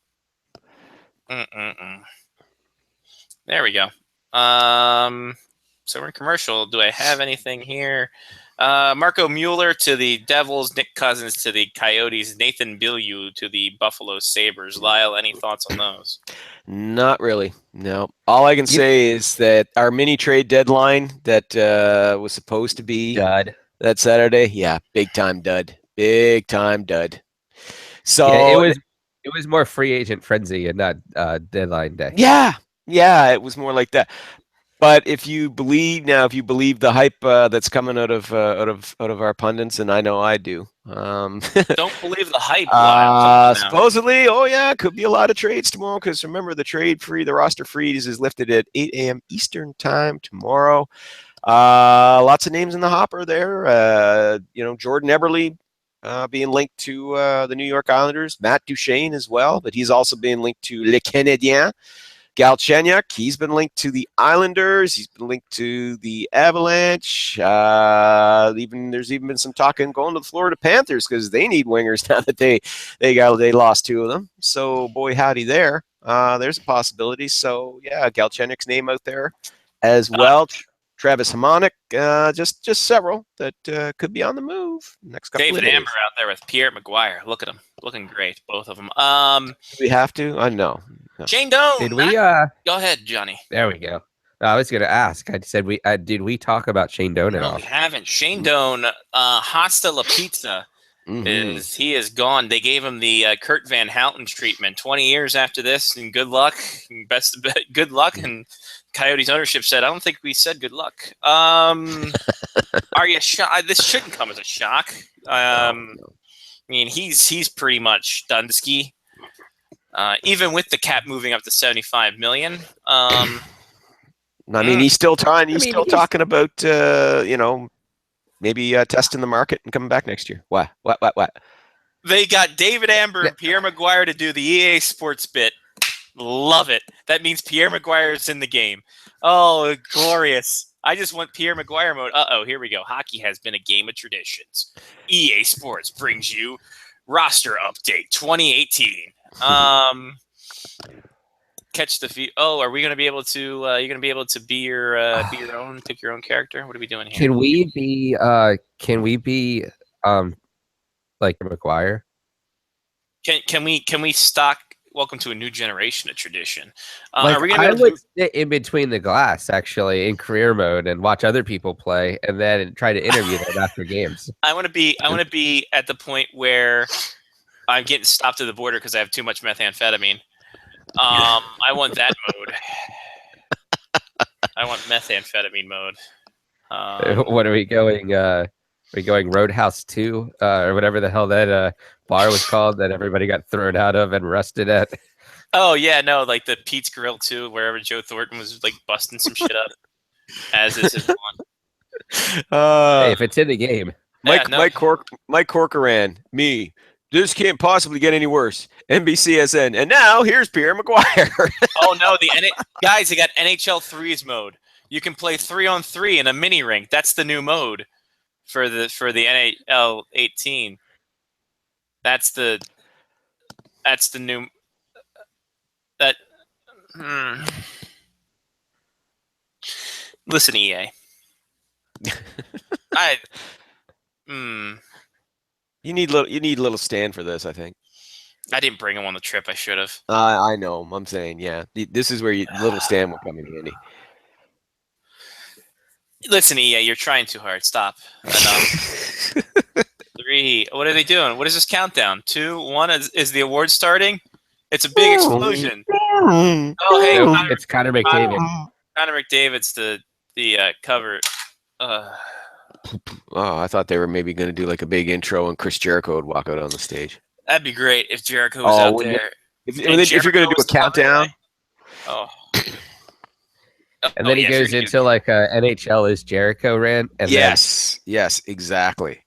There we go. So we're in commercial. Do I have anything here? Marco Mueller to the Devils, Nick Cousins to the Coyotes, Nathan Bilyeu to the Buffalo Sabres. Lyle, any thoughts on those? Not really. No. All I can say is that our mini trade deadline that was supposed to be dud that Saturday, big time dud. Big time dud. So it was more free agent frenzy and not deadline day. Yeah, it was more like that. But if you believe the hype that's coming out of our pundits, and I know I do. Don't believe the hype. Supposedly, could be a lot of trades tomorrow. Because remember, the roster freeze is lifted at 8 a.m. Eastern time tomorrow. Lots of names in the hopper there. Jordan Eberle being linked to the New York Islanders. Matt Duchene as well, but he's also being linked to Le Canadien. Galchenyuk, he's been linked to the Islanders. He's been linked to the Avalanche. There's even been some talking going to the Florida Panthers because they need wingers now that they lost 2 of them. So boy howdy there. There's a possibility. So Galchenyuk's name out there as well. Travis Hamonic, just several that could be on the move next couple David of days. Amber out there with Pierre McGuire. Look at him, looking great, both of them. Do we have to? I know. Shane Doan. Did we? Go ahead, Johnny. There we go. I was going to ask. I said, did we talk about Shane Doan at No, all? we haven't. Shane Doan, Hasta La Pizza, he is gone. They gave him the Kurt Van Houten treatment. 20 years after this, and good luck, good luck. And Coyotes ownership said, "I don't think we said good luck." Are you shocked? This shouldn't come as a shock. I mean, he's pretty much done ski. Even with the cap moving up to $75 million. I mean, he's still trying. He's still talking about maybe testing the market and coming back next year. What? They got David Amber and Pierre Maguire to do the EA Sports bit. Love it. That means Pierre Maguire is in the game. Oh, glorious. I just want Pierre Maguire mode. Uh-oh, here we go. Hockey has been a game of traditions. EA Sports brings you roster update 2018. Catch the feed. Oh, are we going to be able to? You're going to be able to be your own, pick your own character. What are we doing here? Can we be? Like McGuire? Can we stock? Welcome to a new generation of tradition. Like, are we gonna I be able would to, sit in between the glass actually in career mode and watch other people play, and then try to interview them after games. I want to be at the point where I'm getting stopped at the border because I have too much methamphetamine. I want that mode. I want methamphetamine mode. What are we going? Are we going Roadhouse 2 or whatever the hell that bar was called that everybody got thrown out of and arrested at? Oh yeah, no, like the Pete's Grill too, wherever Joe Thornton was like busting some shit up. As is his one. Hey, if it's in the game. Mike Corcoran, me. This can't possibly get any worse. NBCSN, and now here's Pierre Maguire. Oh no, guys, they got NHL 3's mode. You can play 3-on-3 in a mini rink. That's the new mode for the NHL 18. That's the new that. Listen, EA. You need little Stan for this, I think. I didn't bring him on the trip. I should have. I know. I'm saying, yeah. This is where little Stan will come in handy. Listen, EA, you're trying too hard. Stop. Enough. 3. What are they doing? What is this countdown? 2, 1. Is the award starting? It's a big explosion. Oh, hey, It's Connor McDavid. Connor McDavid's the cover. Oh, I thought they were maybe going to do like a big intro and Chris Jericho would walk out on the stage. That'd be great if Jericho was out there. If you're going to do a countdown. Oh. And then he goes into like a NHL is Jericho rant. And yes, exactly.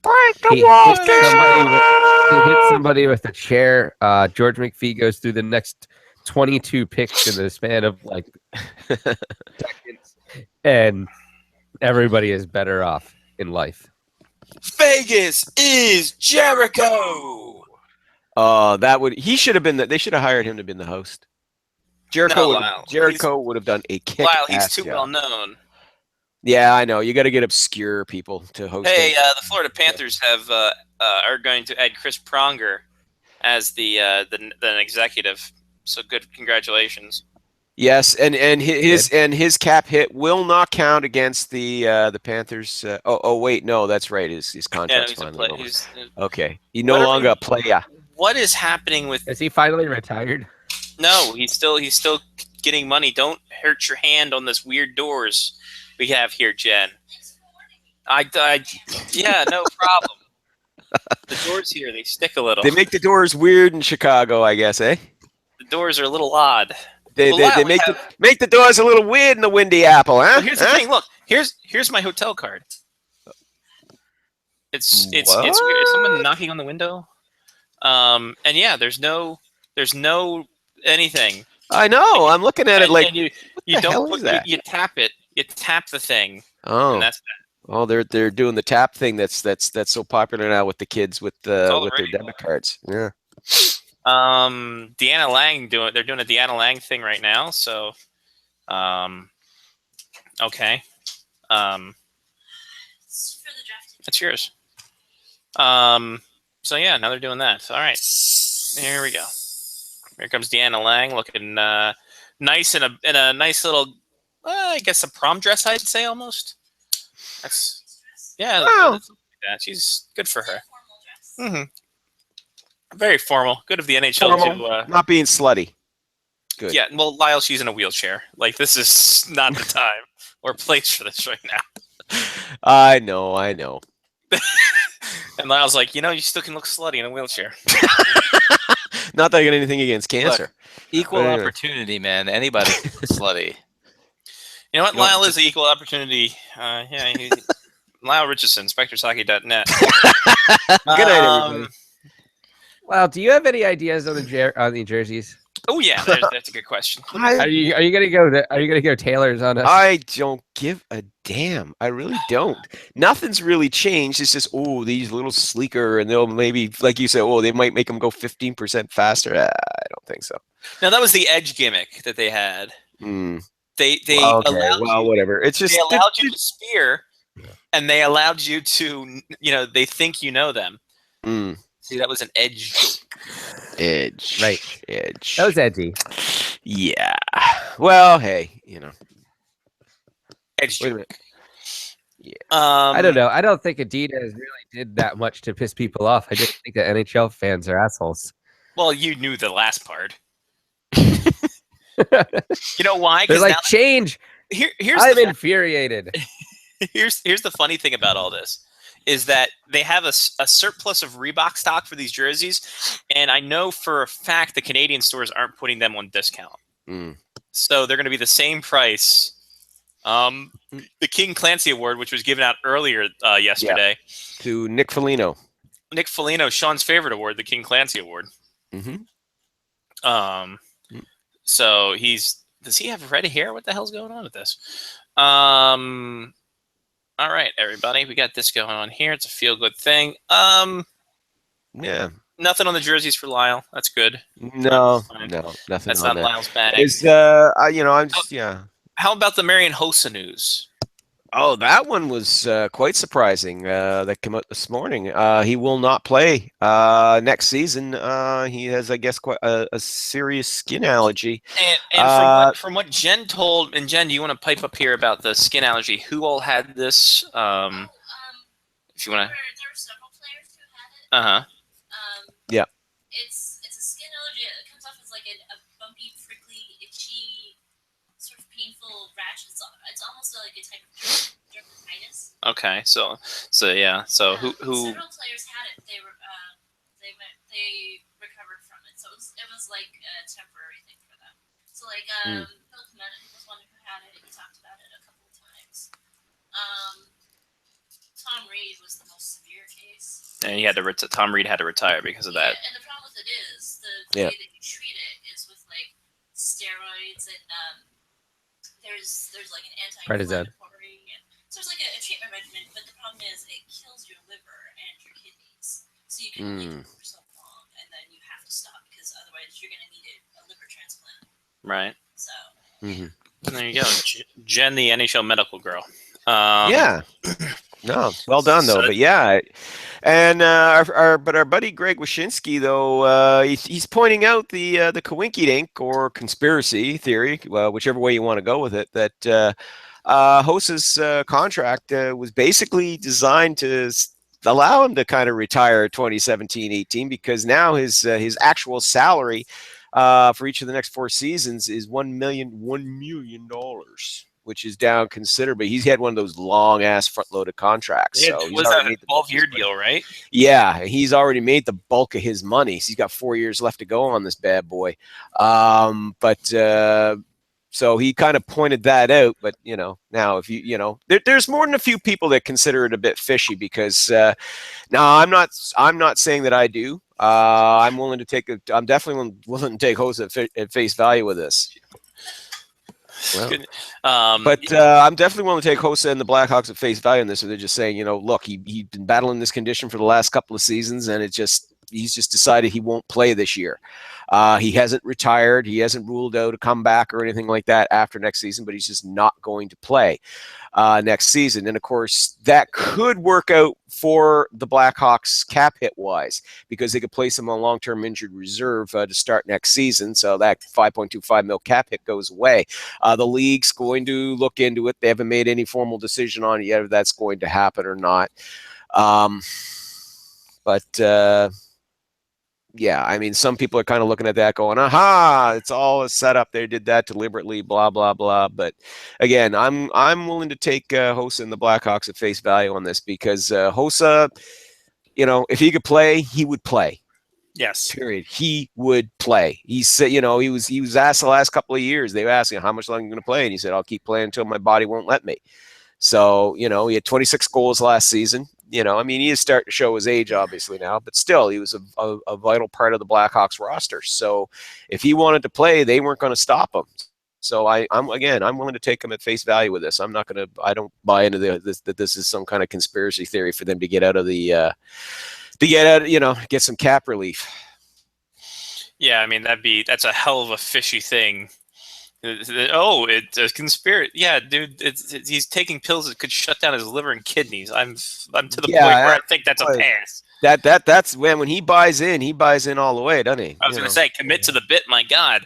Break the wall he hits somebody with a chair. George McPhee goes through the next 22 picks in the span of like seconds, and everybody is better off in life. Vegas is Jericho. He should have been they should have hired him to be the host. Jericho would have done a kick. Wow, he's too well known. Yeah, I know. You got to get obscure people to host. Hey, the Florida Panthers are going to add Chris Pronger as the executive. So good, congratulations. Yes, and his cap hit will not count against the Panthers. Wait, no, that's right. His contract's finally over. Okay, he no longer a player. What is happening with? Is he finally retired? No, he's still getting money. Don't hurt your hand on this weird doors we have here, Jen. Yeah, no problem. The doors here, they stick a little. They make the doors weird in Chicago, I guess, eh? The doors are a little odd. They make the doors a little weird in the Windy Apple, huh? Well, here's the thing. Look, here's my hotel card. It's weird. Is someone knocking on the window? And yeah, there's no anything. I know. I'm looking at it like you you tap it. You tap the thing. Oh, and that's that. Oh, they're doing the tap thing that's so popular now with the kids with their debit cards. Yeah. Deanna Lang they're doing a Deanna Lang thing right now. So, okay. It's for the draft. That's yours. So yeah, now they're doing that. All right. Here we go. Here comes Deanna Lang looking nice in a nice little, I guess a prom dress. I'd say almost. That's Wow. that's like that. She's good for her. Formal dress. Very formal. Good of the NHL Formal, to. not being slutty. Good. Yeah, well, Lyle, she's in a wheelchair. Like this is not the time or place for this right now. I know. And Lyle's like, you still can look slutty in a wheelchair. Not that I got anything against cancer. Equal Anyway. opportunity, man. Anybody can be slutty. You know what? No, Lyle is the equal opportunity. Lyle Richardson, SpectreShockey.net. Good night, everybody. Well, do you have any ideas on the jerseys? Oh yeah, that's a good question. Are you gonna go? Are you gonna go Taylor's on us? I don't give a damn. I really don't. Nothing's really changed. It's just, these little sleeker, and they'll maybe, like you said, they might make them go 15% faster. I don't think so. Now that was the edge gimmick that they had. Hmm. They Okay, allowed well, whatever. It's just they allowed you to spear, and they allowed you to, they think you know them. Mm. See, that was an edge. Edge. Right. Edge. That was edgy. Yeah. Well, hey, Edge. Wait a minute. I don't know. I don't think Adidas really did that much to piss people off. I just think that NHL fans are assholes. Well, you knew the last part. You know why? They're Because like, change. here's I'm the infuriated. here's the funny thing about all this is that they have a surplus of Reebok stock for these jerseys, and I know for a fact the Canadian stores aren't putting them on discount. Mm. So they're going to be the same price. The King Clancy Award, which was given out earlier yesterday, To Nick Foligno. Nick Foligno, Sean's favorite award, the King Clancy Award. Mm-hmm. So does he have red hair? What the hell's going on with this? All right, everybody, we got this going on here. It's a feel-good thing. Yeah. Nothing on the jerseys for Lyle. That's good. No, Fine. nothing That's on not that. Lyle's bag. It's I'm just How about the Marian Hossa news? Oh, that one was quite surprising. That came out this morning. He will not play next season. He has, I guess, quite a serious skin allergy. And from what Jen told, and Jen, do you want to pipe up here about the skin allergy? Who all had this? If you want to. There were several players who had it. Yeah. It's a skin allergy. It comes off as like a bumpy, prickly, itchy, sort of painful rash. It's almost like a type of dermatitis. Okay, so yeah, so who? Several players had it. They recovered from it. So it was like a temporary thing for them. So like Bill Clement was one who had it. He talked about it a couple of times. Tom Reed was the most severe case. And he had to Tom Reed had to retire because of that. And the problem with it is the way that you treat it is with like steroids and there's like an anti-inflammatory and so there's like a treatment regimen, but the problem is it kills your liver and your kidneys. So you can only do it for so long, and then you have to stop because otherwise you're gonna need a liver transplant. Right. So There you go, Jen, the NHL medical girl. Yeah. No, well done though. So- But yeah, and our buddy Greg Wyshynski though he's pointing out the coinkydink or conspiracy theory, whichever way you want to go with it, that Hossa's contract was basically designed to allow him to kind of retire 2017-18 because now his actual salary for each of the next 4 seasons is $1 million, which is down considerably. He's had one of those long ass front loaded contracts. Yeah, So he's was already that a made the bulk of 12-year his deal, right? Yeah, he's already made the bulk of his money. So he's got 4 years left to go on this bad boy. So he kind of pointed that out. But now if there's more than a few people that consider it a bit fishy because now I'm not saying that I do. I'm definitely willing to take Hossa at face value with this. Well, Good. but I'm definitely willing to take Hossa and the Blackhawks at face value in this. So they're just saying, look, he's been battling this condition for the last couple of seasons, and it just he's just decided he won't play this year. He hasn't retired. He hasn't ruled out a comeback or anything like that after next season, but he's just not going to play next season. And of course, that could work out for the Blackhawks cap hit wise, because they could place him on long-term injured reserve to start next season. So that $5.25 million cap hit goes away. The league's going to look into it. They haven't made any formal decision on it yet if that's going to happen or not. Yeah, I mean, some people are kind of looking at that going, aha, it's all a setup. They did that deliberately, blah, blah, blah. But again, I'm willing to take Hossa and the Blackhawks at face value on this, because Hossa, if he could play, he would play. Yes. Period. He would play. He said, he was asked the last couple of years, they were asking how much longer are you going to play? And he said, I'll keep playing until my body won't let me. So, he had 26 goals last season. He is starting to show his age, obviously, now, but still, he was a vital part of the Blackhawks roster. So if he wanted to play, they weren't going to stop him. So I'm willing to take him at face value with this. I don't buy into that this is some kind of conspiracy theory for them to get out of get some cap relief. Yeah, I mean, that's a hell of a fishy thing. Oh, it's a conspiracy. Yeah, dude, he's taking pills that could shut down his liver and kidneys. I'm to the point where I think that's a pass. That's when he buys in all the way, doesn't he? I was going to say, commit to the bit. My God,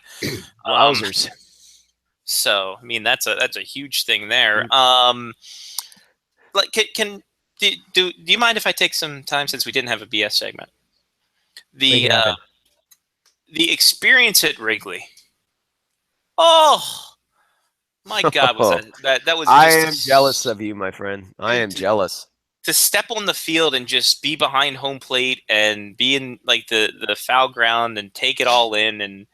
wowzers. So, I mean, that's a huge thing there. Do you mind if I take some time, since we didn't have a BS segment? The experience at Wrigley. Oh my God! Was that was? I am jealous of you, my friend. I am jealous. To step on the field and just be behind home plate and be in like the foul ground and take it all in, and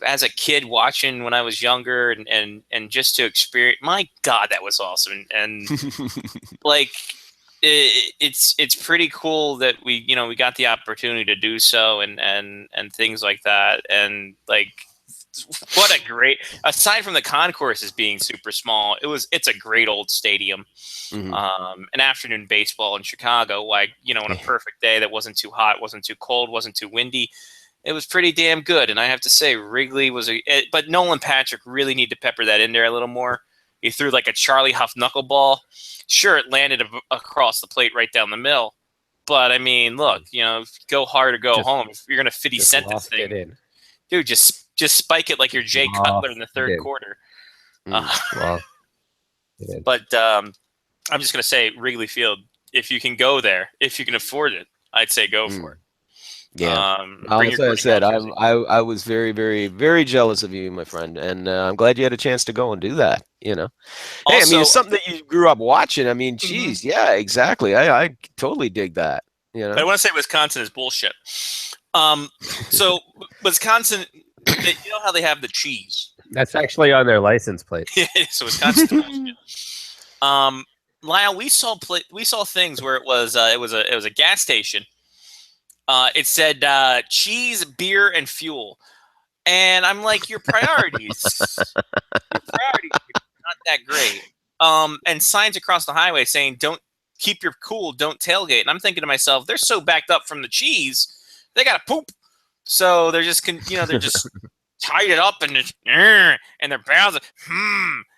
as a kid watching when I was younger, and just to experience. My God, that was awesome, and like it's pretty cool that we got the opportunity to do so, and things like that, and like. What a great, aside from the concourses being super small, it's a great old stadium. Mm-hmm. An afternoon baseball in Chicago, like, on a perfect day that wasn't too hot, wasn't too cold, wasn't too windy. It was pretty damn good. And I have to say, Wrigley but Nolan Patrick really need to pepper that in there a little more. He threw like a Charlie Huff knuckleball. Sure, it landed across the plate right down the middle. But I mean, look, go hard or go home. If you're going to 50 cent this thing, dude, just spike it like you're Jay Cutler in the third quarter. But I'm just going to say, Wrigley Field, if you can go there, if you can afford it, I'd say go for it. Yeah. As I said, I was very, very, very jealous of you, my friend, and I'm glad you had a chance to go and do that. Also, hey, I mean, it's something that you grew up watching. I mean, geez, yeah, exactly. I totally dig that. But I want to say Wisconsin is bullshit. So Wisconsin, you know how they have the cheese? That's actually on their license plate. Yeah, so Wisconsin. Lyle, we saw things where it was a gas station. It said cheese, beer, and fuel, and I'm like, your priorities are not that great. And signs across the highway saying, "Don't keep your cool, don't tailgate." And I'm thinking to myself, they're so backed up from the cheese, they gotta poop. So they're just, they're just tied it up and their barrels.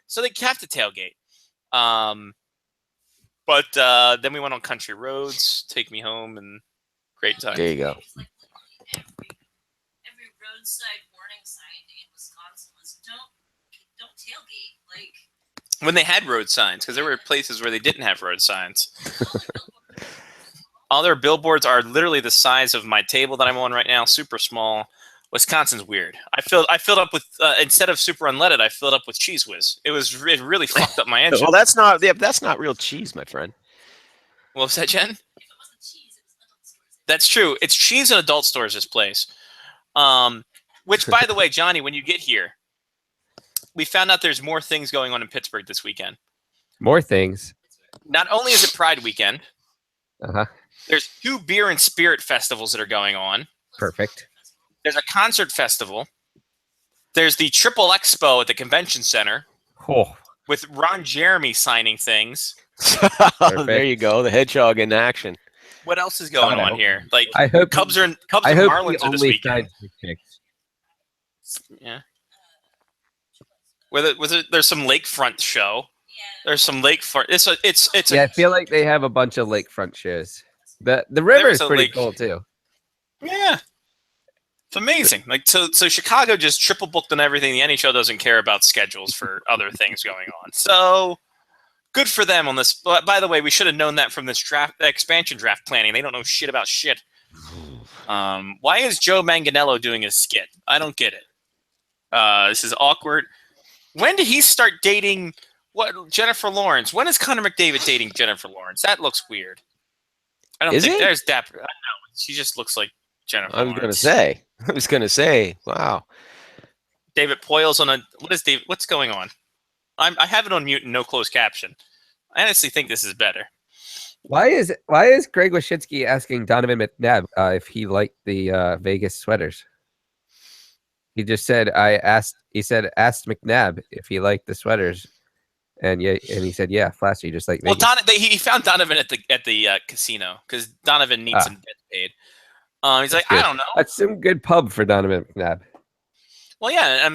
So they have to tailgate. But then we went on country roads, take me home, and great time. There you go. Every roadside warning sign in Wisconsin was don't tailgate. Like when they had road signs, because there were places where they didn't have road signs. All their billboards are literally the size of my table that I'm on right now, super small. Wisconsin's weird. I filled up with instead of super unleaded, I filled up with Cheese Whiz. It really fucked up my engine. Well, that's not real cheese, my friend. What was that, Jen? That's true. It's cheese in adult stores, this place. Which, by the way, Johnny, when you get here, we found out there's more things going on in Pittsburgh this weekend. More things. Not only is it Pride weekend, uh-huh. There's 2 beer and spirit festivals that are going on. Perfect. There's a concert festival. There's the Triple Expo at the Convention Center. Oh. With Ron Jeremy signing things. There you go. The hedgehog in action. What else is going on here? Like I hope Cubs and I hope he Marlins are this only weekend. signs picks. Yeah. There's some lakefront show. Yeah. There's some lakefront. It's Yeah, I feel like they have a bunch of lakefront shows. The river There's is a pretty lake- cool too. yeah. It's amazing. Like so Chicago just triple booked on everything. The NHL doesn't care about schedules for other things going on. So good for them on this. But by the way, we should have known that from this expansion draft planning. They don't know shit about shit. Why is Joe Manganiello doing a skit? I don't get it. This is awkward. When did he start dating Jennifer Lawrence? When is Connor McDavid dating Jennifer Lawrence? That looks weird. I don't Is think it? there's Dapper. I don't know. She just looks like Jennifer I was gonna Lawrence. say. Wow. David Poyle's on a what's going on? I have it on mute and no closed caption. I honestly think this is better. Why is Greg Wyshynski asking Donovan McNabb if he liked the Vegas sweaters? He just said asked McNabb if he liked the sweaters, and he said yeah, flashy, just like Well, Vegas. he found Donovan at the casino because Donovan needs some bets paid. He's like, good. I don't know. That's some good pub for Donovan McNabb. Well, yeah,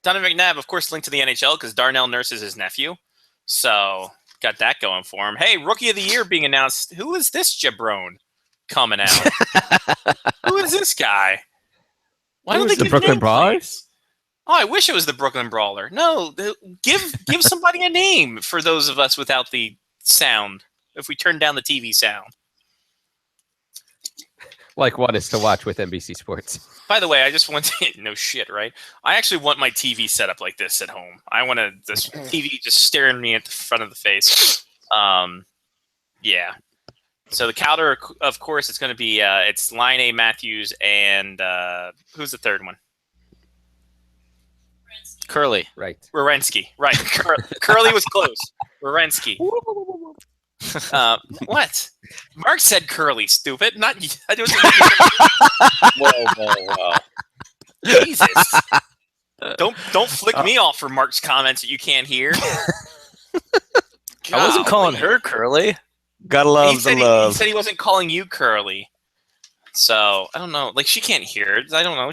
Donovan McNabb, of course, linked to the NHL because Darnell Nurse is his nephew, so got that going for him. Hey, Rookie of the Year being announced. Who is this jabron coming out? Who is this guy? Why don't they the give Brooklyn name Brawlers? plates? Oh, I wish it was the Brooklyn Brawler. No, give somebody a name for those of us without the sound. If we turn down the TV sound. Like what is to watch with NBC Sports. By the way, I just want to no shit, right? I actually want my TV set up like this at home. I want this TV just staring me at the front of the face. Yeah. So the counter, of course, it's going to be it's Line A Matthews and who's the third one? Curly. Right. Werenski. Right. Curly was close. Werenski. What? Mark said Curly, stupid. Not you. Whoa. Jesus. Don't flick me off for Mark's comments that you can't hear. I wasn't calling her Curly. Gotta love He said the love. he said he wasn't calling you Curly. So I don't know. Like she can't hear it. I don't know.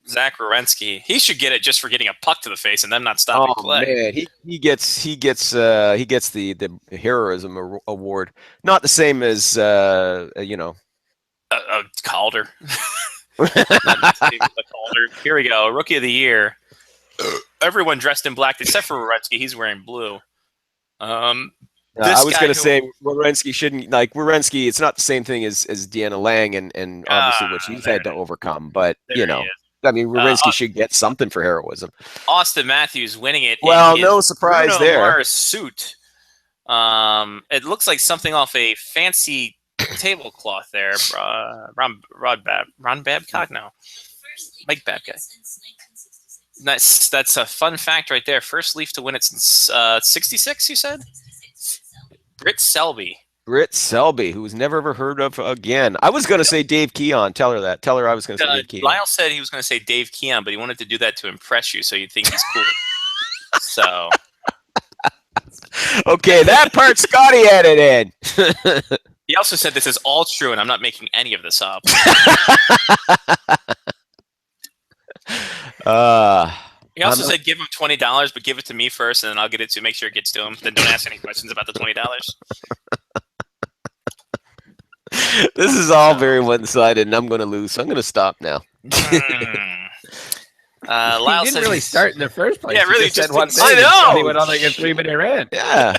Zach Werenski. He should get it just for getting a puck to the face and them not stopping play. Man, he gets the heroism award. Not the same as Calder. Not the same as Calder. Here we go. Rookie of the Year. Everyone dressed in black except for Werenski. He's wearing blue. I was going to say Werenski shouldn't Werenski. It's not the same thing as Deanna Lang and obviously what she's had to overcome. But Werenski should get something for heroism. Austin Matthews winning it. Well, in no his surprise Bruno there. Mars suit. It looks like something off a fancy tablecloth there. Ron Babcock? No, Mike Babcock. That's a fun fact right there. First Leaf to win it since 66, you said? Britt Selby. Britt Selby, who was never ever heard of again. I was going to say Dave Keon. Tell her that. Tell her I was going to say Dave Keon. Lyle said he was going to say Dave Keon, but he wanted to do that to impress you, so you'd think he's cool. So. Okay, that part Scotty added in. He also said this is all true, and I'm not making any of this up. He also said give him $20, but give it to me first, and then I'll get it to make sure it gets to him. Then don't ask any questions about the $20. This is all very one-sided, and I'm going to lose, so I'm going to stop now. Lyle he didn't says really start in the first place. Yeah, He really, just said just one didn't- thing. I know! and He went on like a 3-minute rant. Yeah.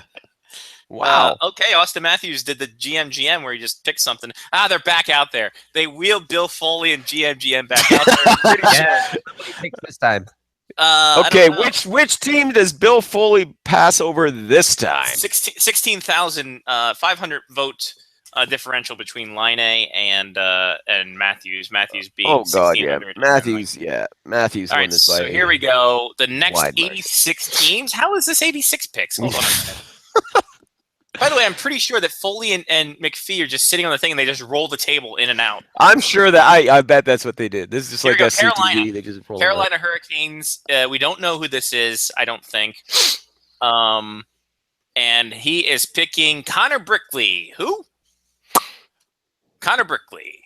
Wow. Okay, Austin Matthews did the GM where he just picked something. They're back out there. They wheeled Bill Foley and GM back out there. Pretty Yeah, nobody picked this time. Okay, which team does Bill Foley pass over this time? 16,500 vote differential between Line A and Matthews. Matthews being Oh God, yeah, 1,600. Matthews All won right, this so by here we go. The next wide margin. 86 teams. How is this 86 picks? Hold on a minute. By the way, I'm pretty sure that Foley and McPhee are just sitting on the thing and they just roll the table in and out. I'm sure that I bet that's what they did. This is just Here like we go, SCTV. Carolina. They just roll Carolina Hurricanes. We don't know who this is. I don't think. And he is picking Connor Brickley. Who? Connor Brickley.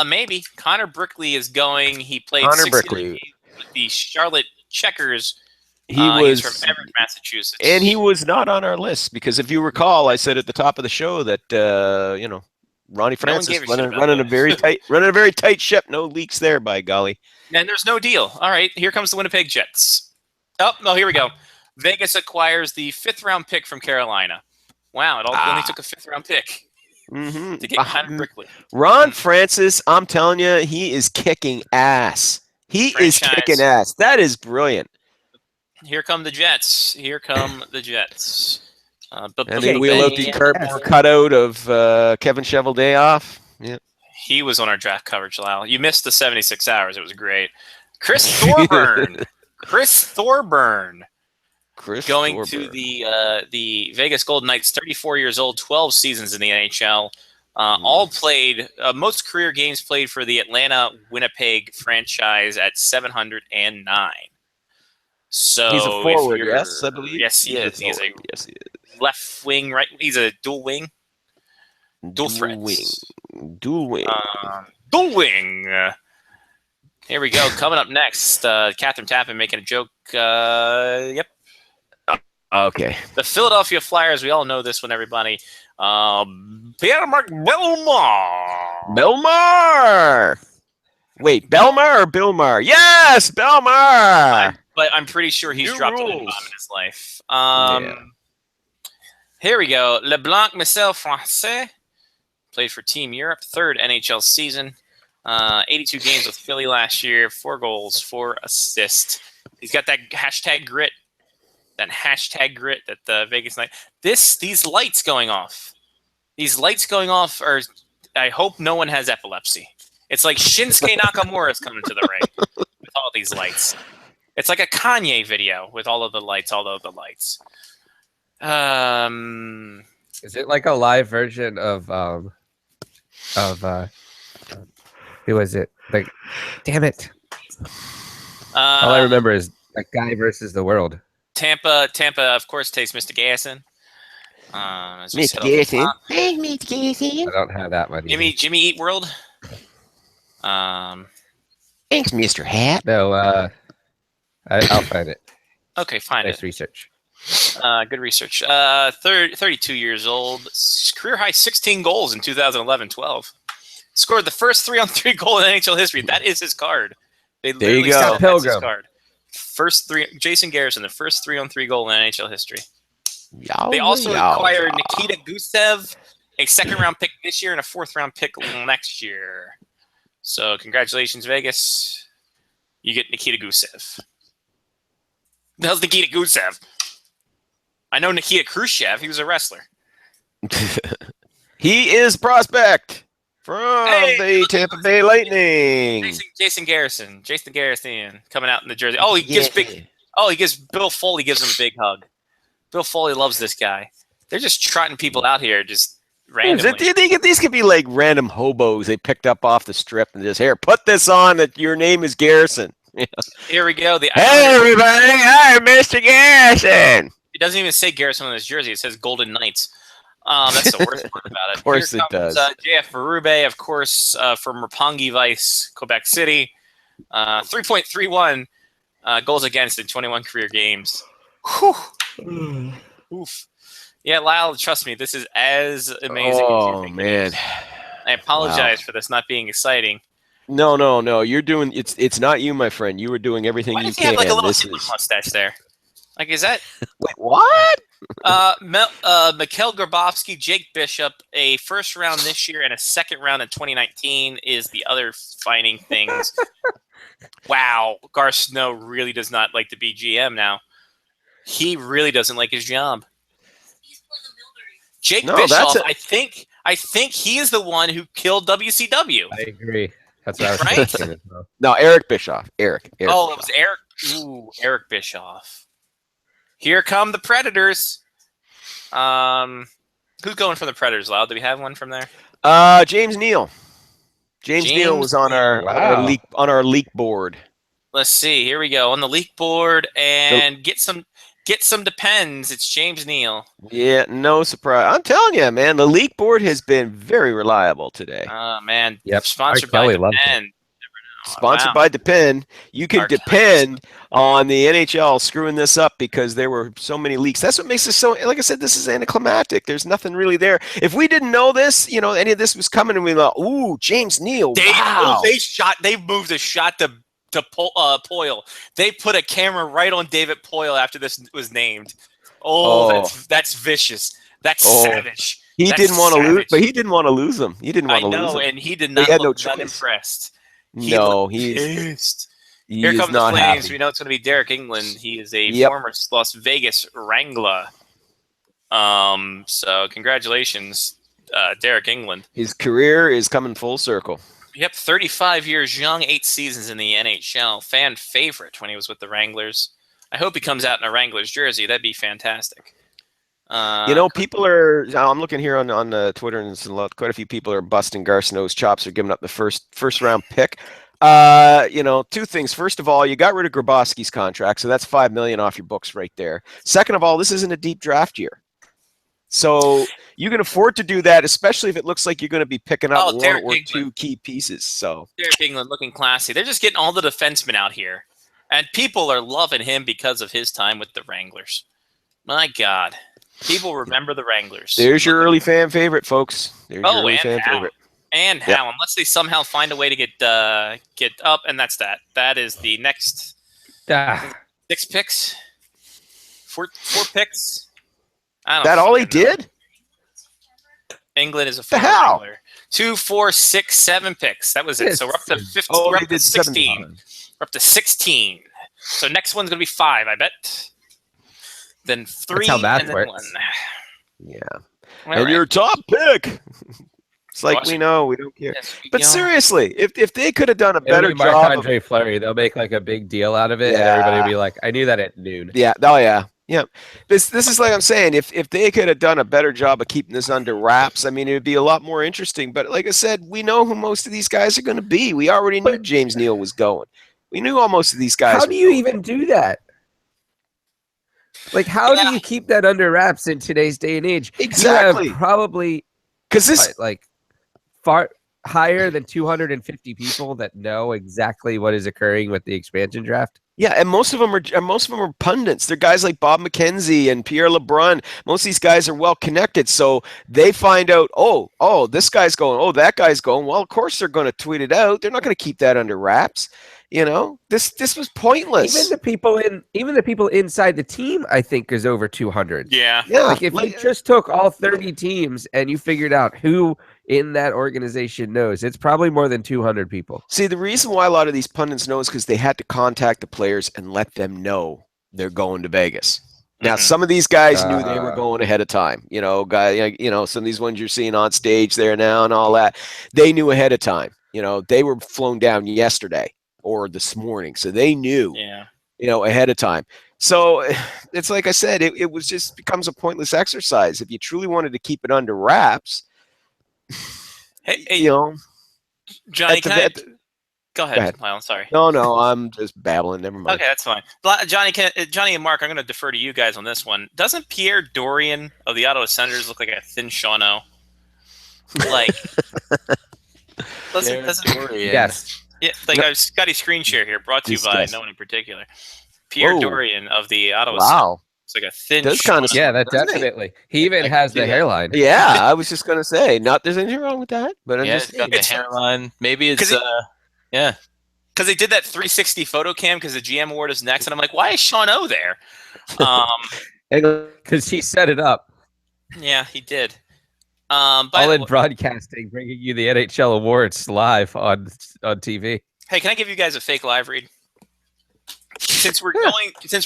Maybe Connor Brickley is going. He played Connor 60 Brickley. games with the Charlotte Checkers. He's He's from Everett, Massachusetts. and he was not on our list because if you recall, I said at the top of the show that Ronnie Francis gave a shit about running a that. very tight ship. No leaks there, by golly. And there's no deal. All right, here comes the Winnipeg Jets. Oh, no, here we go. Vegas acquires the 5th round pick from Carolina. Wow, it only took a 5th round pick Mm-hmm. to get Connor Brickley. Ron Francis, I'm telling you, he is kicking ass. He is Franchise. kicking ass. That is brilliant. Here come the Jets. Here come the Jets. And they wheel out the yes. cardboard cutout of Kevin Cheveldayoff. Yeah. He was on our draft coverage, Lyle. You missed the 76 hours. It was great. Chris Thorburn. Chris Thorburn. Going to the Vegas Golden Knights, 34 years old, 12 seasons in the NHL. All played, most career games played for the Atlanta Winnipeg franchise at 709. So He's a forward, if you're- yes, I believe. Yes, he is. He is a Yes, he is. left wing, right? He's a dual wing. Dual threats. Dual wing. Dual wing. Here we go. Coming up next, Catherine Tappan making a joke. Yep. Okay. The Philadelphia Flyers. We all know this one, everybody. Pierre-Marc Bellemare. Belmar. Wait, Belmar or Bilmar? Yes, Belmar. But I'm pretty sure he's New dropped it in rules. his life. Yeah. Here we go. LeBlanc Michel Francais played for Team Europe, 3rd NHL season. 82 games with Philly last year, 4 goals, 4 assists. He's got that hashtag grit that the Vegas night. These lights going off. These lights going off are. I hope no one has epilepsy. It's like Shinsuke Nakamura is coming to the ring with all these lights. It's like a Kanye video with all of the lights. Is it like a live version of who was it? Like, damn it! All I remember is that guy versus the world. Tampa, of course, takes Mr. Gasson. As we Mr. said off the Garrison. top. Hey, Mr. Garrison. I don't have that one. either. Jimmy Eat World. Thanks, Mr. Hat. No, I'll find it. Okay, find Nice it. research. Good research. 32 years old. Career high 16 goals in 2011-12. Scored the first 3-on-3 goal in NHL history. That is his card. They There you literally go. said that's his Pilgrim. card. Jason Garrison, the first 3-on-3 goal in NHL history. Yow, They also yow, acquired yow. Nikita Gusev, a 2nd-round pick this year and a 4th-round pick next year. So congratulations, Vegas. You get Nikita Gusev. The hell's Nikita Gusev? I know Nikita Khrushchev. He was a wrestler. He is prospect from the Tampa Bay Lightning. Jason Garrison coming out in the jersey. Oh, he gives Bill Foley gives him a big hug. Bill Foley loves this guy. They're just trotting people out here just randomly. These could be like random hobos they picked up off the strip and just, here, put this on that your name is Garrison. Here we go. Hey, everybody. I'm Mr. Garrison. It doesn't even say Garrison on his jersey. It says Golden Knights. That's the worst part about it. Of course Here it comes, does. JF Berube, of course, from Roppongi Vice, Quebec City. 3.31 goals against in 21 career games. Whew. Oof. Yeah, Lyle, trust me, this is as amazing as you Oh, think. man. I apologize for this not being exciting. No. You're doing it's not you, my friend. You were doing everything Why you does he can. have like a little This Hitler is mustache there? Like, is that Wait, what? Mikhail Grabovski, Jake Bishop, a 1st round this year and a 2nd round in 2019 is the other finding things. Wow, Gar Snow really does not like to be GM now. He really doesn't like his job. Jake No, that's Bischoff, I think he is the one who killed WCW. I agree. That's what I was Right? thinking as well. No, Eric Bischoff. Eric Oh, it Bischoff. was Eric. Ooh, Eric Bischoff. Here come the Predators. Who's going for the Predators, Loud? Do we have one from there? James Neal. James Neal was on our, Wow. on our leak board. Let's see. Here we go on the leak board, and get some depends. It's James Neal. Yeah, no surprise. I'm telling you, man, the leak board has been very reliable today. Oh man. Yep. Sponsored Kelly by loved it. Depend. Sponsored Wow. by Depend. You can Our depend on the NHL screwing this up because there were so many leaks. That's what makes this so, like I said, this is anticlimactic. There's nothing really there. If we didn't know this, any of this was coming and we thought, ooh, James Neal, wow. They moved a shot to Poyle. They put a camera right on David Poyle after this was named. Oh. That's vicious. That's Oh. savage. He That's didn't want to lose, savage. but he didn't want to lose him. He didn't I want to lose know, him. and he did He not had no look that choice. impressed. No, He he's pissed. he Here is comes the not Flames. happy. We know it's going to be Derek England. He is a Yep. former Las Vegas Wrangler. So congratulations, Derek England. His career is coming full circle. Yep, 35 years young, 8 seasons in the NHL. Fan favorite when he was with the Wranglers. I hope he comes out in a Wranglers jersey. That'd be fantastic. People are. I'm looking here on Twitter, and quite a few people are busting Garceau's chops or giving up the first round pick. Two things. First of all, you got rid of Grabowski's contract, so that's $5 million off your books right there. Second of all, this isn't a deep draft year, so you can afford to do that, especially if it looks like you're going to be picking up one Derek or England. two key pieces. So Derek England looking classy. They're just getting all the defensemen out here, and people are loving him because of his time with the Wranglers. My God. People remember the Wranglers. there's your early fan favorite, folks. There's your early and fan how. favorite. And Yep. how, unless they somehow find a way to get up, and that's that. That is the next Ah, 6 picks. Four picks. I don't That all he fucking know. did? England is a The former hell? Wrangler. 2, 4, 6, 7 picks. That was it. So we're up to 15. Oh, we're they up to did 7 16. times. We're up to 16. So next one's gonna be 5, I bet. Then 3 how math and then works. 1. Yeah. All And right. your top pick. It's like Awesome. we know, we don't care. Yes, But you know, seriously, if they could have done a it'll better be job, Marc-Andre Fleury. They'll make like a big deal out of it, and everybody will Yeah. be like, "I knew that at noon." yeah, oh yeah, yeah. This is like I'm saying, if they could have done a better job of keeping this under wraps, I mean, it would be a lot more interesting. But like I said, we know who most of these guys are going to be. We already knew James Neal was going. We knew all most of these guys. How were do you going. even do that? Like, how do you keep that under wraps in today's day and age? Exactly. You have probably Because this, like far higher than 250 people that know exactly what is occurring with the expansion draft. yeah, and most of them are pundits. They're guys like Bob McKenzie and Pierre LeBrun. Most of these guys are well connected, so they find out, oh, this guy's going, oh, that guy's going. Well, of course they're going to tweet it out. They're not going to keep that under wraps. This was pointless. Even the people inside the team, I think, is over 200. Yeah. yeah, Like if you just took all 30 teams and you figured out who in that organization knows, it's probably more than 200 people. see, the reason why a lot of these pundits know is because they had to contact the players and let them know they're going to Vegas. Now, Mhm. some of these guys knew they were going ahead of time. Some of these ones you're seeing on stage there now and all that, they knew ahead of time. They were flown down yesterday or this morning, so they knew, Yeah. ahead of time. So it's like I said, it was just becomes a pointless exercise. If you truly wanted to keep it under wraps, Hey, Johnny, at the- can I, at the- go ahead. go ahead. Lyle, sorry. no, I'm just babbling. Never mind. Okay, that's fine. Johnny and Mark, I'm going to defer to you guys on this one. Doesn't Pierre Dorian of the Ottawa Senators look like a thin Shauno? Like, doesn't Yes. yeah, like I've got a screen share here, brought to you by Discuss. no one in particular. Pierre Whoa. Dorian of the Ottawa Senators. Wow. It's like a thin. Does kinda Shauno. Yeah, that Doesn't it? definitely. He even has the hairline. Yeah, I was just gonna say, not there's anything wrong with that, but I'm Yeah, just it's got the It's- hairline. Maybe it's 'Cause it- yeah. Because they did that 360 photo cam because the GM award is next, and I'm like, why is Sean O there? Because he set it up. Yeah, he did. By All the in way- broadcasting, bringing you the NHL awards live on TV. hey, can I give you guys a fake live read? Since we're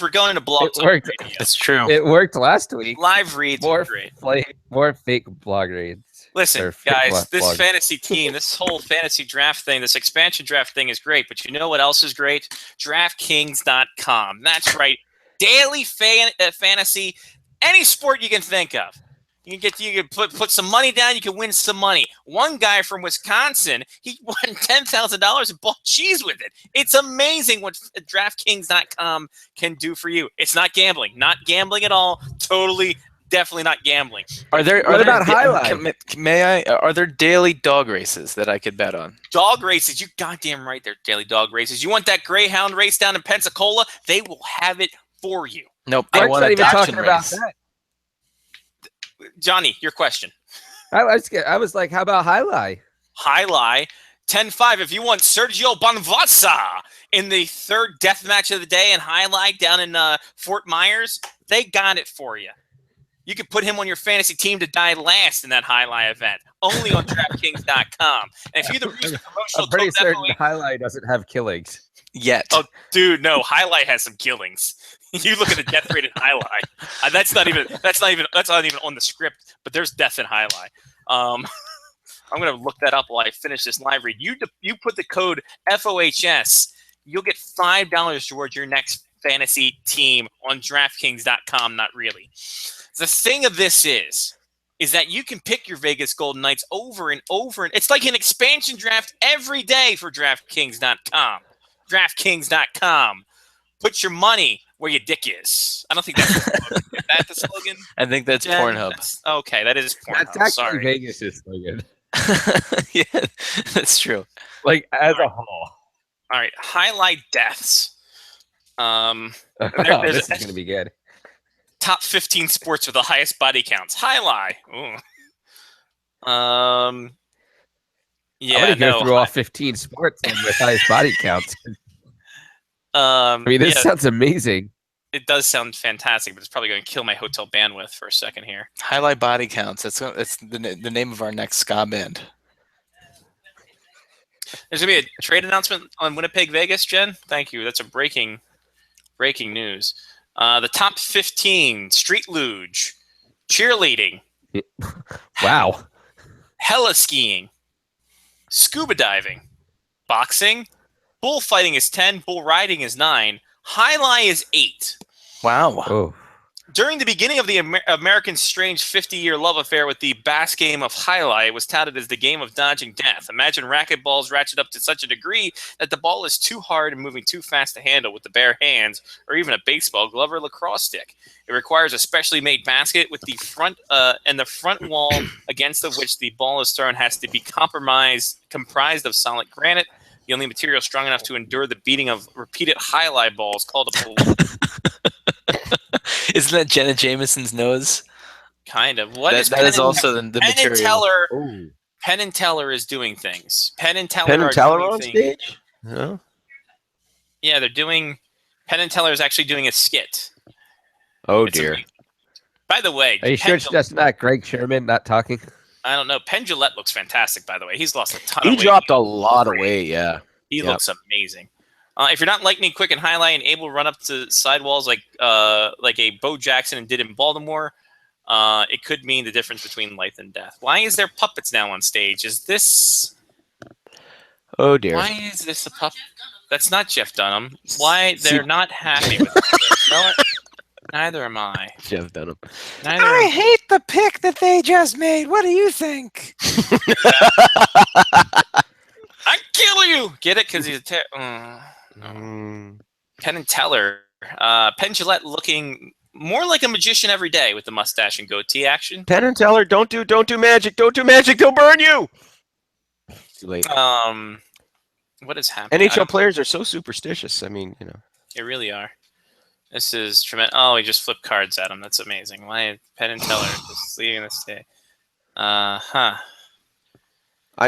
going to blog It talk worked. radio, That's true. It worked last week. live reads More are great. more fake blog reads. Listen, Or fake guys, this blog. fantasy team, this whole fantasy draft thing, this expansion draft thing is great, but you know what else is great? DraftKings.com. That's right. Daily fantasy Any sport you can think of. You can put some money down. You can win some money. One guy from Wisconsin, he won $10,000 and bought cheese with it. It's amazing what DraftKings.com can do for you. It's not gambling, not gambling at all. Totally, definitely not gambling. What about Highlight? May I? Are there daily dog races that I could bet on? Dog races, you goddamn right. They're daily dog races. You want that Greyhound race down in Pensacola? They will have it for you. Nope. I Mark's want not a even talking dachshund about race. that. Johnny, your question. I was like, how about Highlight? Highlight 10-5. If you want Sergio Bonvasa in the third death match of the day and Highlight down in Fort Myers, they got it for you. You could put him on your fantasy team to die last in that Highlight event. Only on DraftKings.com. And if you use the promotional I'm pretty code certain FOA Highlight doesn't have killings. Yet. Oh, dude, no. Highlight has some killings. You look at the death rate in Highlight. That's not even on the script. But there's death in Highlight. I'm gonna look that up while I finish this live read. You put the code FOHS. You'll get $5 towards your next fantasy team on DraftKings.com. Not really. The thing of this is that you can pick your Vegas Golden Knights over and over, and it's like an expansion draft every day for DraftKings.com. DraftKings.com. Put your money where your dick is. I don't think that's the slogan. Is that the slogan? I think that's Jen? Pornhub. Okay, that is Pornhub. That's actually Sorry. Vegas' slogan. Yeah, that's true. Like as a whole. All right, Highlight deaths. This is going to be good. Top 15 sports with the highest body counts. Highlight. Ooh. Yeah, I'm going to go no. through all 15 sports with highest body counts. I mean, this Yeah, sounds amazing. it does sound fantastic, but it's probably going to kill my hotel bandwidth for a second here. Highlight body counts. That's the name of our next ska band. There's going to be a trade announcement on Winnipeg, Vegas, Jen. Thank you. That's a breaking news. The top 15, street luge, cheerleading, Wow. hella skiing, scuba diving, boxing, bullfighting is 10, bull riding is 9, highlight is 8. Wow. Oh. During the beginning of the American strange 50-year love affair with the bass game of highlight, it was touted as the game of dodging death. Imagine racquetballs ratchet up to such a degree that the ball is too hard and moving too fast to handle with the bare hands, or even a baseball glove or lacrosse stick. It requires a specially made basket with the front and the front wall against of which the ball is thrown has to be comprised of solid granite. The only material strong enough to endure the beating of repeated highlight balls called a pull. Isn't that Jenna Jameson's nose? Kind of. What is That is also the Penn material. and Teller? Ooh. Penn and Teller is doing things. Penn and Teller Penn are and Teller doing on things. stage? No. Yeah, they're doing. Penn and Teller is actually doing a skit. Oh It's dear. amazing. By the way, Are you sure it's just not Greg Sherman not talking? I don't know. Penn Jillette looks fantastic. By the way, he's lost a ton He of weight. dropped a lot of weight. Yeah. He Yep. looks amazing. If you're not lightning quick and highlight and able to run up to sidewalls like a Bo Jackson did in Baltimore, it could mean the difference between life and death. Why is there puppets now on stage? Is this? Oh dear. Why is this a puppet? That's not Jeff Dunham. Why they're not happy with this? No, neither am I. Jeff Dunham. Neither. Am hate the pick that they just made. What do you think? I kill you. Get it? Because he's a Mm. Penn and Teller. Penn Jillette looking more like a magician every day with the mustache and goatee action. Penn and Teller, don't do magic. Don't do magic. They'll burn you. Too late. What is happening? NHL players are so superstitious. I mean, you know. They really are. This is tremendous. Oh, he just flipped cards at him. That's amazing. Why Penn and Teller just leaving this day?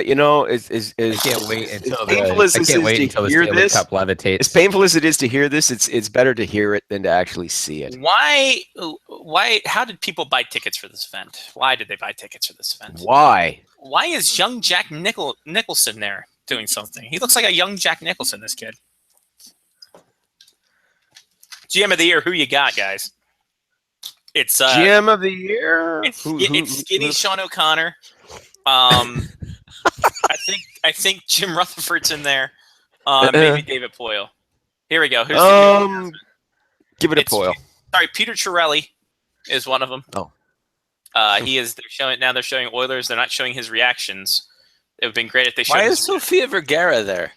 You know, I can't wait until the painful as I this can't is wait to until the hear Stanley this, Cup levitates. as painful as it is to hear this, it's better to hear it than to actually see it. Why? How did people buy tickets for this event? Why did they buy tickets for this event? Why? Why is young Jack Nicholson there doing something? He looks like a young Jack Nicholson, this kid. GM of the year, who you got, guys? It's GM of the year. It's skinny Sean O'Connor. I think Jim Rutherford's in there. Maybe David Poyle. Here we go. Here's the give it a Poyle. Sorry, Peter Chiarelli. is one of them. Oh. He is. They're showing Oilers. They're not showing his reactions. It would have been great if they showed. Why his is Sofia Vergara there?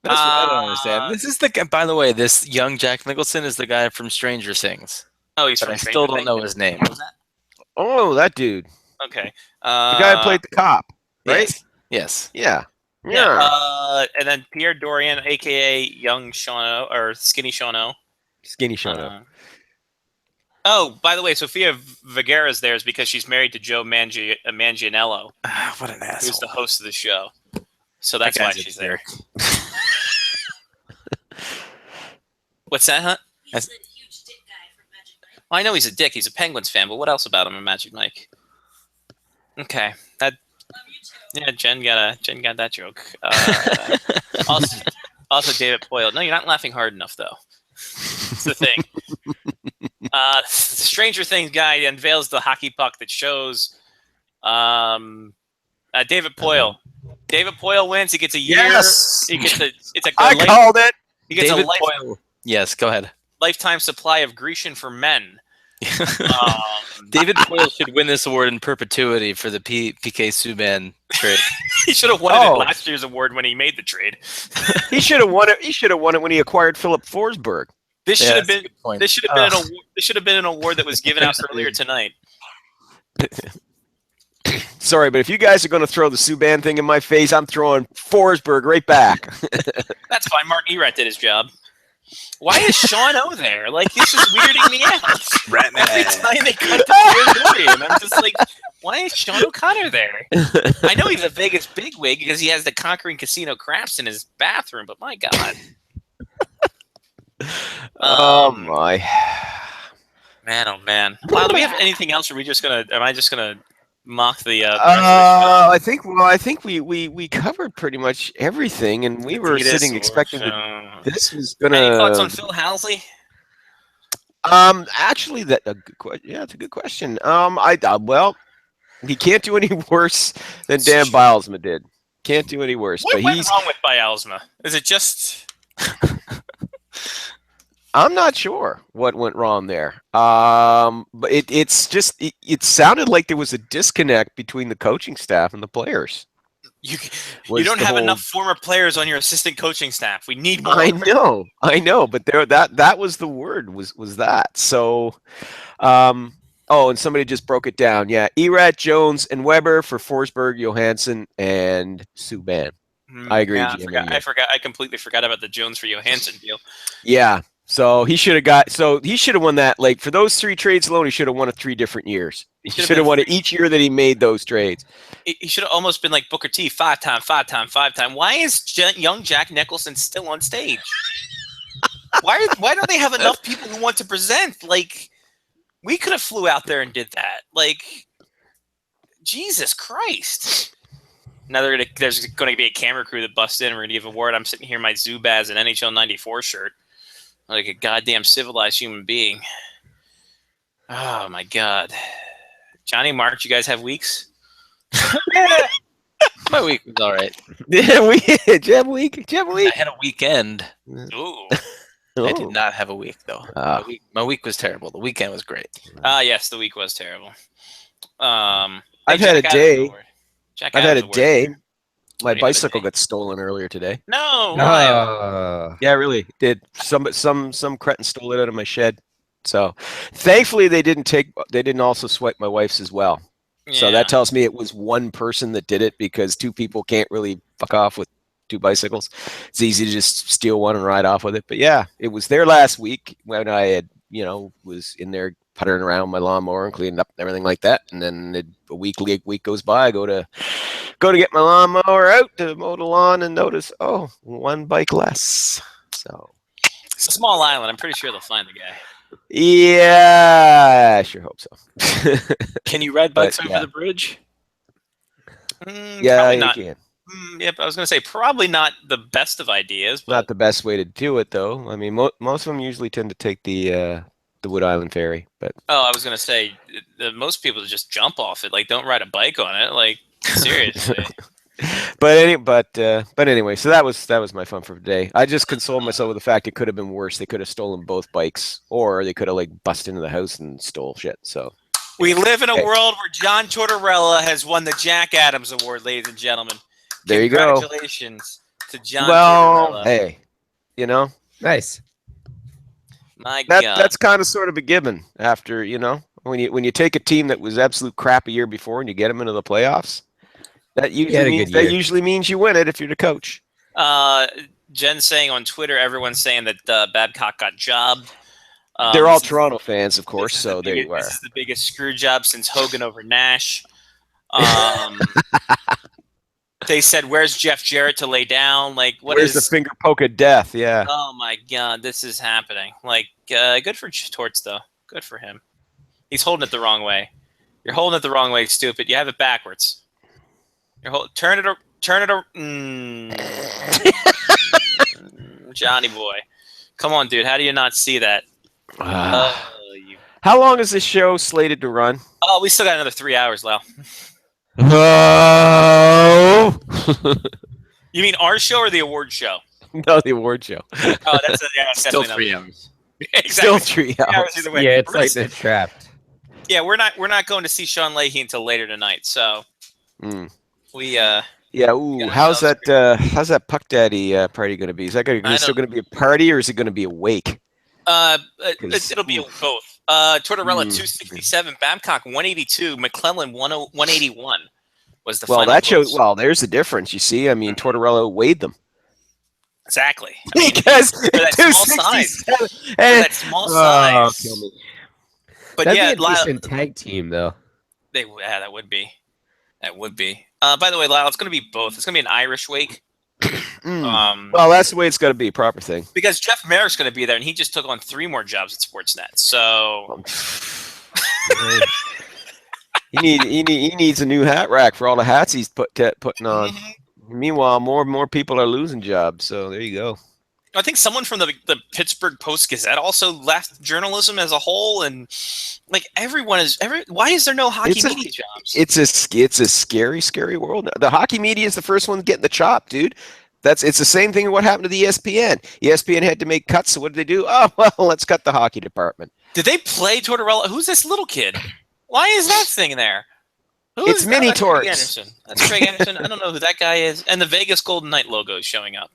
That's what I don't understand. This is the guy, by the way, this young Jack Nicholson is the guy from Stranger Things. Oh, he's But from I Stranger still don't Things? know his name. What was that? Oh, that dude. Okay. The guy who played the cop, right? Yes. Yeah. Yeah. And then Pierre Dorian, aka Young Shauno or Skinny Shauno. Skinny Shauno. Oh, by the way, Sofia Vergara's there is because she's married to Joe Manganiello, What an asshole. who's the host of the show. So that's That why guy's a she's there. jerk. What's that, huh? He's the huge dick guy from Magic Mike. Well, I know he's a dick. He's a Penguins fan, but what else about him in Magic Mike? Okay, Love you too. yeah, Jen got that joke. Also, David Poyle. No, you're not laughing hard enough, though. It's the thing. Stranger Things guy unveils the hockey puck that shows David Poyle. David Poyle wins. He gets a year. Yes! He gets a. It's a. I called it. He gets David a Poyle. Yes, go ahead. lifetime supply of Grecian for men. David Poyle should win this award in perpetuity for the PK Subban trade. He should have won it in last year's award when he made the trade. He should have won it. He should have won it when he acquired Philip Forsberg. This should have that's a been. good point. This should have been an award. This should have been an award that was given out earlier tonight. Sorry, but if you guys are going to throw the Subban thing in my face, I'm throwing Forsberg right back. That's fine. Mark Erat did his job. Why is Sean O there? Like, this is weirding me out. Every time they cut to Pierre I'm just like, why is Sean O'Connor there? I know he's a Vegas bigwig because he has the Conquering Casino craps in his bathroom, but my God. Oh my. Man, oh man. Wow, do we have anything else, or am I just gonna mock the rest of the show? I think we covered pretty much everything, and we were sitting expecting that this was gonna. Any thoughts on Phil Housley? Actually, it's a good question. Well, he can't do any worse than Dan Bilesma did. Can't do any worse. What but went wrong with Bialsma? Is it just? I'm not sure what went wrong there. But it sounded like there was a disconnect between the coaching staff and the players. You don't have enough former players on your assistant coaching staff. We need more. I know, but that was the word was that. So, and somebody just broke it down. Yeah, Erat, Jones, and Weber for Forsberg, Johansson, and Subban. I agree. Yeah, with you, I forgot. I completely forgot about the Jones for Johansson deal. Yeah. So he should have won that. Like, for those 3 trades alone, he should have won it 3 different years. He should have won it each year that he made those trades. He should have almost been like Booker T, 5-time. Why is young Jack Nicholson still on stage? Why don't they have enough people who want to present? Like, we could have flew out there and did that. Like, Jesus Christ. Now there's going to be a camera crew that busts in and we're going to give an award. I'm sitting here in my Zubaz and NHL 94 shirt. Like a goddamn civilized human being. Oh, my God. Johnny, Mark, you guys have weeks? My week was all right. Yeah, did you have a week? I had a weekend. Ooh. I did not have a week, though. My week was terrible. The weekend was great. Yes, the week was terrible. I've had a day. Jack I've had a Adams day. award. My What do you have a bicycle day? got stolen earlier today. No. why? Yeah, really did. Some cretin stole it out of my shed. So, thankfully, they didn't also swipe my wife's as well. So Yeah. that tells me it was one person that did it, because 2 people can't really fuck off with 2 bicycles. It's easy to just steal one and ride off with it. But yeah, it was there last week when I had, was in there puttering around my lawnmower and cleaning up and everything like that. And then a week goes by, I go to get my lawnmower out to mow the lawn and notice, 1 bike less. So It's a small island. I'm pretty sure they'll find the guy. yeah, I sure hope so. Can you ride bikes But, over yeah. the bridge? Yeah, probably you not. can. Yep, I was going to say probably not the best of ideas. But Not the best way to do it, though. I mean, most of them usually tend to take the Wood Island ferry, but I was going to say most people just jump off it. Like, don't ride a bike on it. Like, seriously. But anyway, so that was my fun for today. I just consoled myself with the fact it could have been worse. They could have stolen both bikes, or they could have like busted into the house and stole shit. So We live in a Okay. world where John Tortorella has won the Jack Adams Award, ladies and gentlemen. there you go. Congratulations to John Well, Tortorella. hey, you know Nice. My that God. that's kind of sort of a given after when you take a team that was absolute crap a year before and you get them into the playoffs. That had usually a means good year. that usually means you win it if you're the coach. Jen saying on Twitter, everyone's saying that Babcock got jobbed. They're all this is- Toronto fans, of course, this is so the there biggest- you are. This is the biggest screw job since Hogan over Nash. They said, "Where's Jeff Jarrett to lay down?" Like, what Where's is? the finger poke of death? Yeah. Oh my God, this is happening. Like, good for Torts though. Good for him. He's holding it the wrong way. You're holding it the wrong way, stupid. You have it backwards. Turn it. Johnny boy, come on, dude. How do you not see that? How long is this show slated to run? Oh, we still got another 3 hours, Lau. Oh, You mean our show or the award show? no, the award show. Oh, that's Still definitely 3 not. hours. Exactly. Still 3 3 hours. hours either way. Yeah, it's We're like gonna- they're trapped. Yeah, we're not going to see Sean Leahy until later tonight. So Mm. we Yeah. Ooh, Yeah, how's that how's that Puck Daddy party going to be? Is that I still going to be a party or is it going to be a wake? it'll be both. Tortorella Mm. 267, Babcock 182, McClellan 181 was the Well, final that shows. votes. Well, there's the difference. You see, I mean, Tortorella weighed them Exactly. I mean, because for that small size. 267 for and- that small Oh, size. kill me. But That'd yeah, be a decent tag team, though. that would be. That would be. By the way, Lyle, it's going to be both. It's going to be an Irish wake. Mm. Well, that's the way it's got to be. Proper thing. Because Jeff Merrick's going to be there, and he just took on 3 more jobs at Sportsnet. So He needs a new hat rack for all the hats he's putting on. Meanwhile, more and more people are losing jobs. So there you go. I think someone from the Pittsburgh Post Gazette also left journalism as a whole, and like why is there no hockey media jobs? It's a scary world. The hockey media is the first one getting the chop, dude. It's the same thing. What happened to the ESPN? ESPN had to make cuts. So what did they do? Oh well, let's cut the hockey department. Did they play Tortorella? Who's this little kid? Why is that thing there? Who It's is that? Mini That's Craig Torts. Anderson. That's Craig Anderson. I don't know who that guy is. And the Vegas Golden Knight logo is showing up.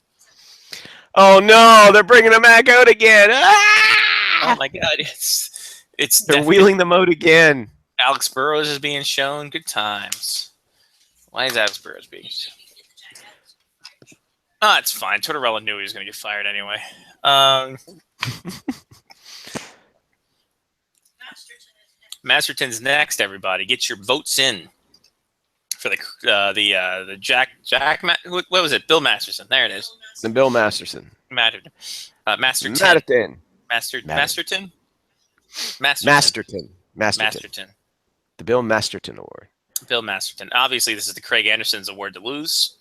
Oh no, they're bringing them back out again. Ah! Oh my God, it's They're definitely- wheeling them out again. Alex Burrows is being shown. Good times. Why is Alex Burrows being shown? Oh, it's fine. Tortorella knew he was going to get fired anyway. Masterton's next. Everybody, get your votes in for the Jack. What was it? Bill Masterson. There it is. And Bill Masterson. Masterton. Masterton. Masterton. Masterton. The Bill Masterton Award. Bill Masterton. Obviously, this is the Craig Anderson's award to lose.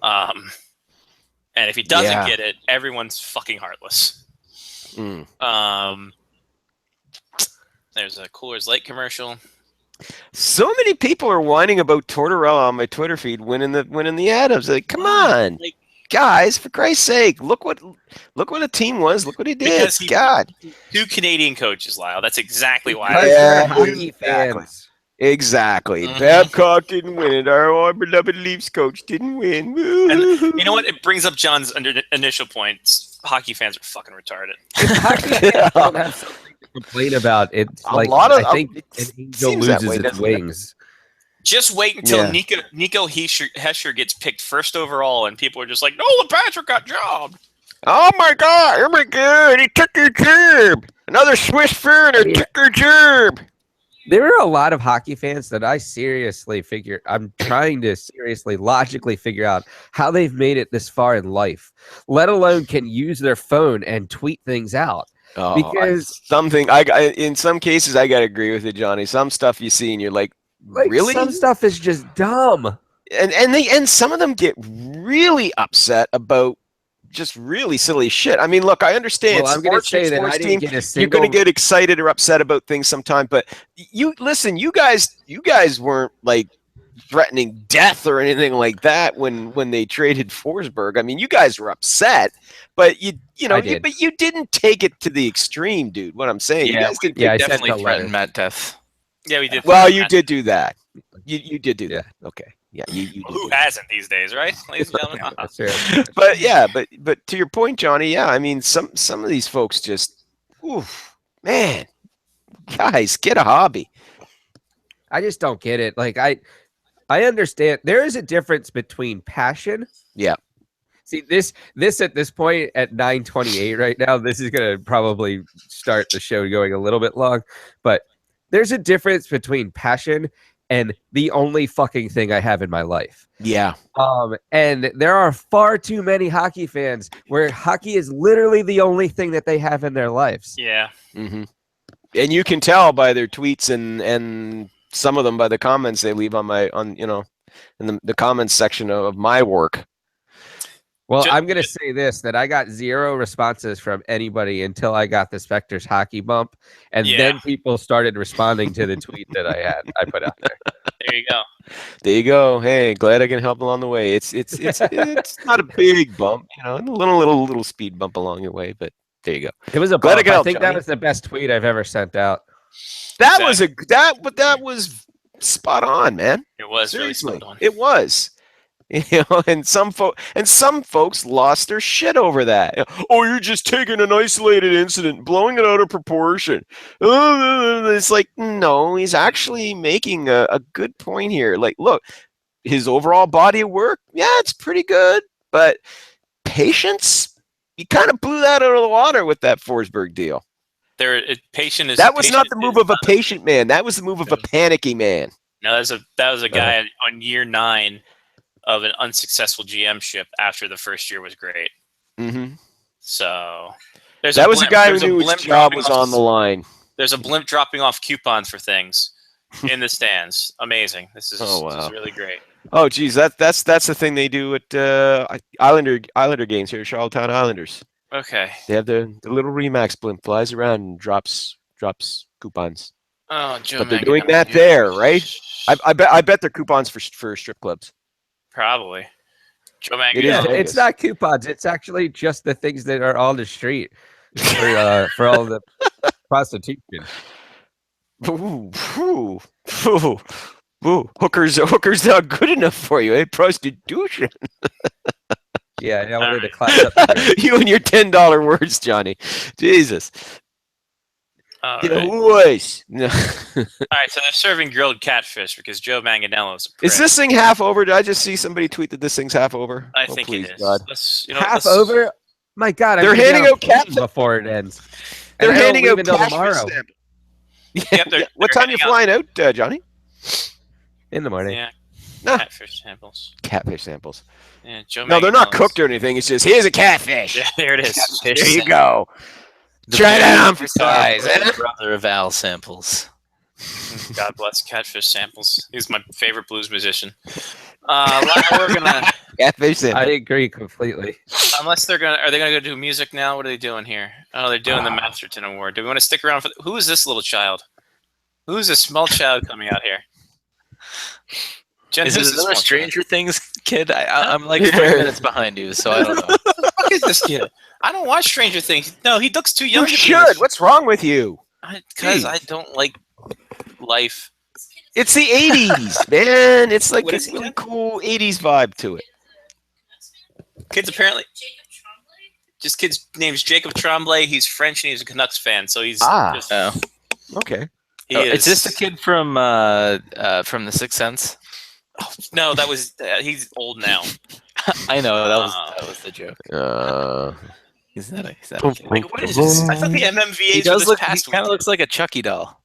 And if he doesn't Yeah. get it, everyone's fucking heartless. Mm. There's a Coors Light commercial. So many people are whining about Tortorella on my Twitter feed winning the Adams. Like, come on, Like, guys! For Christ's sake, look what a team was. Look what he did. Because he- God, 2 Canadian coaches, Lyle. That's exactly why. Because Yeah, they're hockey exactly. fans. exactly. Mhm. Babcock didn't win it. Our beloved Leafs coach didn't win. And you know what? It brings up John's initial points. Hockey fans are fucking retarded. Hockey fans don't have something to complain about. It's A like lot of- I think it an angel seems that loses way, its doesn't it? wings. Just wait until Yeah. Nico Hesher gets picked first overall, and people are just like, "No, Patrick got jobbed." Oh my God! He took your gerb. Another Swiss foreigner Yeah. took your gerb. There are a lot of hockey fans that I'm trying to seriously, logically figure out how they've made it this far in life, let alone can use their phone and tweet things out. Oh, Because- in some cases I gotta agree with you, Johnny. Some stuff you see and you're like, really? Some stuff is just dumb. And some of them get really upset about just really silly shit. I mean, look, I understand. Well, I'm going to sports say that sports I team, didn't get a you're single. going to get excited or upset about things sometime, but you listen. You guys weren't like threatening death or anything like that when they traded Forsberg. I mean, you guys were upset, but you didn't take it to the extreme, dude. What I'm saying, you guys did. Yeah, I definitely sent a letter. threatened Matt death. Yeah, we did. Well, you did do that. You did do that. Okay. Yeah, you did Who do that. hasn't these days, right, ladies and gentlemen? That's right. But yeah, but to your point, Johnny, yeah, I mean, some of these folks just, oof, man, guys, get a hobby. I just don't get it. Like I understand there is a difference between passion. Yeah. See, this at this point at 9:28 right now, this is gonna probably start the show going a little bit long, but there's a difference between passion and the only fucking thing I have in my life. Yeah. And there are far too many hockey fans where hockey is literally the only thing that they have in their lives. Yeah. Mm-hmm. And you can tell by their tweets and some of them by the comments they leave in the comments section of my work. Well, I'm going to say this, that I got 0 responses from anybody until I got the Spectres hockey bump. And then people started responding to the tweet that I put out there. There you go. There you go. Hey, glad I can help along the way. It's not a big bump, a little speed bump along your way, but there you go. It was a Glad bump. I I think Johnny. that was the best tweet I've ever sent out. That was spot on, man. It was Seriously, really spot on. it was. And some folks lost their shit over that. Oh, you're just taking an isolated incident, blowing it out of proportion. It's like, no, he's actually making a good point here. Like, look, his overall body of work, yeah, it's pretty good, but patience, you kind of blew that out of the water with that Forsberg deal. That was not the move of a patient man. That was the move of a panicky man. No, that was a guy on year 9 of an unsuccessful GM-ship after the first year was great. Mm-hmm. So that was a guy who knew his job was on the line. There's a blimp dropping off coupons for things in the stands. Amazing. This is really great. Oh, geez, that's the thing they do at Islander games here, Charlottetown Islanders. Okay. They have the little Remax blimp flies around and drops coupons. Oh, Joe. But they're doing that there, right? I bet they're coupons for strip clubs. Probably. Joe It's not coupons. It's actually just the things that are on the street for all the prostitution. Ooh. Hookers not good enough for you, eh? Prostitution. Yeah, I wanted to class up. You and your $10 words, Johnny. Jesus. Boys. No. All right, so they're serving grilled catfish because Joe Manganiello's a prick. Is this thing half over? Did I just see somebody tweet that this thing's half over? I think it is. God. Half over? My God, they're handing out catfish before it ends. They're handing out until catfish tomorrow. Yep, what time are you flying out, Johnny? In the morning. Yeah. No. Catfish samples. Catfish samples. Yeah, Joe No, they're not Manganiello's. cooked or anything. It's just, here's a catfish. Yeah, there it is. There you go. Try that on for size. Brother of Al Samples. God bless Catfish Samples. He's my favorite blues musician. We're gonna Catfish samples. I agree completely. are they gonna go do music now? What are they doing here? Oh, they're doing the Masterton Award. Do we want to stick around for? Who is this little child? Who is this small child coming out here? Jen, Is who's it this another small Stranger Things kid? I'm like 3 minutes behind you, so I don't know. Look at this kid. I don't watch Stranger Things. No, he looks too young. You should. What's wrong with you? Because I don't like life. It's the 80s, man. It's like What this is he really doing? cool 80s vibe to it. Kids apparently. Jacob Tremblay? Just kid's name's Jacob Tremblay. He's French and he's a Canucks fan. So he's just, Oh. Okay. he Is this the kid from The Sixth Sense? No, that was he's old now. I know that was the joke. He's not a kid. Like, what is this? I thought the MMVAs He were does this look. He past kind of week. looks like a Chucky doll.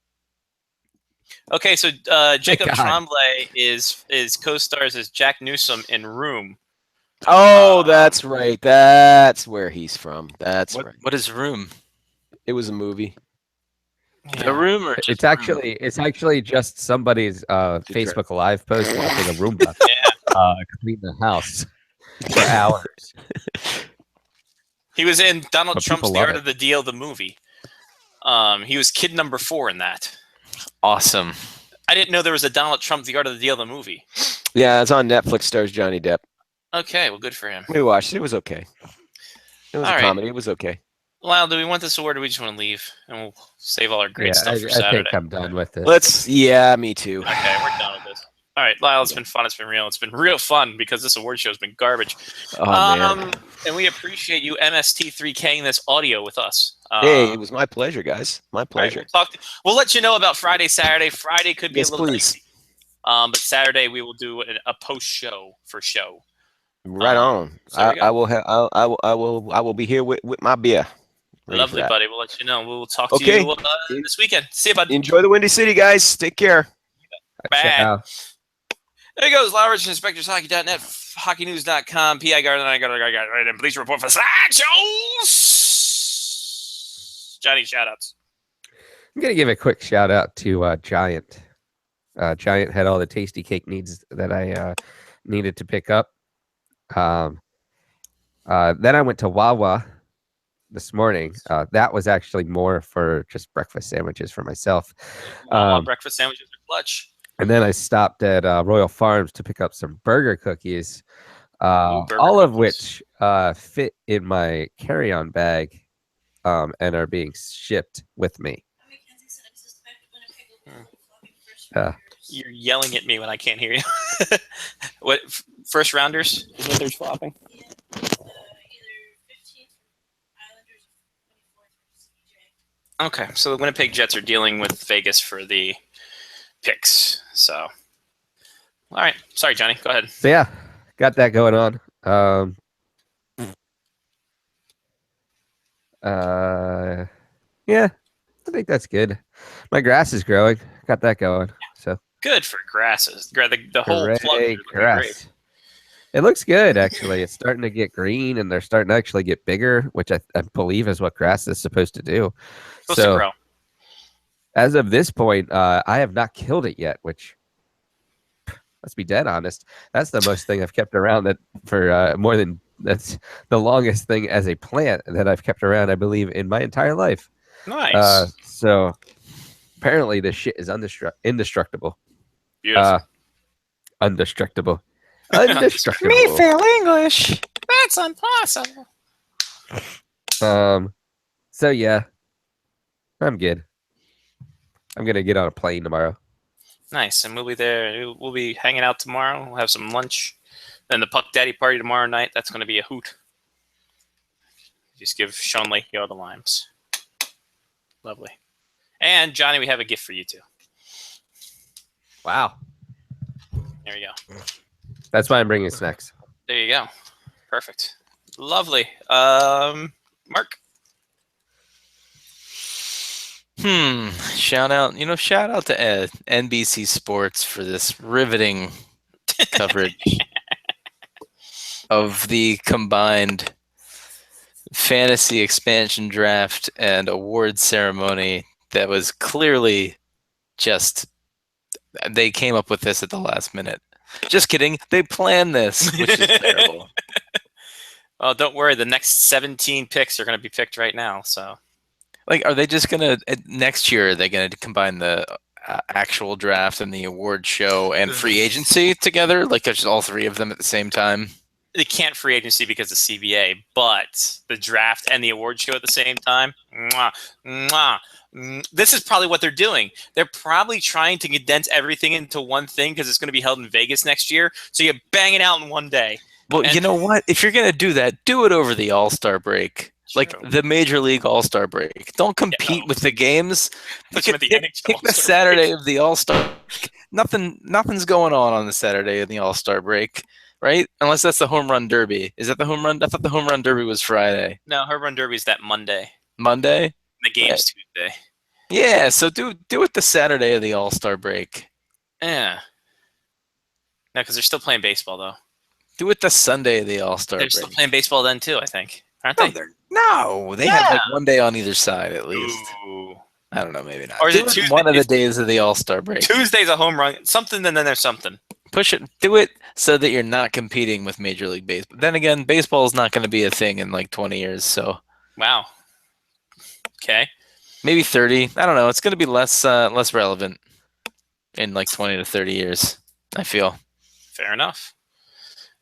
Okay, so Jacob God. Tremblay is co-stars as Jack Newsom in Room. Oh, that's right. That's where he's from. That's right. What is Room? It was a movie. The Room, or just It's actually just somebody's Facebook Live post watching a Roomba clean the house for hours. He was in Donald But Trump's people The love Art it. of the Deal, the movie. He was kid number 4 in that. awesome? I didn't know there was a Donald Trump: The Art of the Deal, the movie. Yeah, it's on Netflix. Stars Johnny Depp. Okay, well, good for him. We watched it. It was okay. It was All a right. comedy. It was okay. Lyle, do we want this award, or do we just want to leave and we'll save all our great stuff for I Saturday? think I'm done with this. Me too. Okay, we're done with this. All right, Lyle, it's been fun. It's been real. It's been real fun because this award show has been garbage. Oh, man. And we appreciate you MST3King this audio with us. Hey, it was my pleasure, guys. My pleasure. All right, we'll let you know about Friday, Saturday. Friday could be Yes, a little please. crazy. But Saturday we will do a post show for show. Right on. so there we go. I will have. I will be here with my beer. Ready for Lovely, that. buddy. We'll let you know. We'll talk Okay. to you this weekend. See you, bud. Enjoy the Windy City, guys. Take care. Bad. Ciao. There he goes. Lyle Richards, InspectorsHockey.net, HockeyNews.com, PI Gardner, and Police Report for Slideshows. Johnny, shoutouts. I'm gonna give a quick shout out to Giant. Giant had all the tasty cake needs that I needed to pick up. Then I went to Wawa this morning. That was actually more for just breakfast sandwiches for myself. Breakfast sandwiches are clutch. And then I stopped at Royal Farms to pick up some burger cookies, burger all of cookies. which fit in my carry-on bag and are being shipped with me. You're yelling at me when I can't hear you. What, first rounders? Is what they're flopping? Okay, so the Winnipeg Jets are dealing with Vegas for the picks. So, all right. Sorry, Johnny. Go ahead. So yeah, got that going on. Yeah, I think that's good. My grass is growing. Got that going. So Good for grasses. The whole hooray, plug is looking grass. great. It looks good actually. It's starting to get green and they're starting to actually get bigger, which I believe is what grass is supposed to do. Supposed to grow. As of this point, I have not killed it yet, which, let's be dead honest, that's the most thing I've kept around that for more than that's the longest thing as a plant that I've kept around, I believe, in my entire life. Nice. So apparently this shit is indestructible. Beautiful. Indestructible. Indestructible. Me fail English. That's impossible. So yeah, I'm good. I'm gonna get on a plane tomorrow. Nice. And we'll be there. We'll be hanging out tomorrow. We'll have some lunch. Then the Puck Daddy party tomorrow night. That's going to be a hoot. Just give Sean Lakey all the limes. Lovely. And Johnny, we have a gift for you too. Wow. There you go. That's why I'm bringing snacks. There you go. Perfect. Lovely. Mark. Shout out to NBC Sports for this riveting coverage of the combined fantasy expansion draft and award ceremony that was clearly just they came up with this at the last minute. Just kidding. They planned this, which is terrible. Well, don't worry. The next 17 picks are going to be picked right now. So, like, are they just going to next year? Are they going to combine the actual draft and the award show and free agency together? Like, there's all three of them at the same time. They can't free agency because of CBA, but the draft and the award show at the same time. Mwah, mwah. This is probably what they're doing. They're probably trying to condense everything into one thing because it's going to be held in Vegas next year. So you bang it out in one day. Well, you know what? If you're going to do that, do it over the All-Star break. True. Like the Major League All-Star break. Don't compete with the games. Put you at the NHL Pick the All-Star Saturday break. of the All-Star. Nothing's going on the Saturday of the All-Star break, right? Unless that's the Home Run Derby. Is that the Home Run? I thought the Home Run Derby was Friday. No, Home Run Derby is that Monday. Monday? The game's Tuesday. Yeah, so do it the Saturday of the All-Star break. Yeah. No, because they're still playing baseball, though. Do it the Sunday of the All-Star They're break. still playing baseball then, too, I think. Aren't No, they? they have like one day on either side at least. Ooh. I don't know, maybe not. Or is Do it it Tuesday? one of the days of the All-Star break. Tuesday's a home run. Something, and then there's something. Push it. Do it so that you're not competing with Major League Baseball. Then again, baseball is not going to be a thing in like 20 years, so Wow. Okay. maybe 30. I don't know. It's going to be less relevant. in like 20 to 30 years, I feel. Fair enough.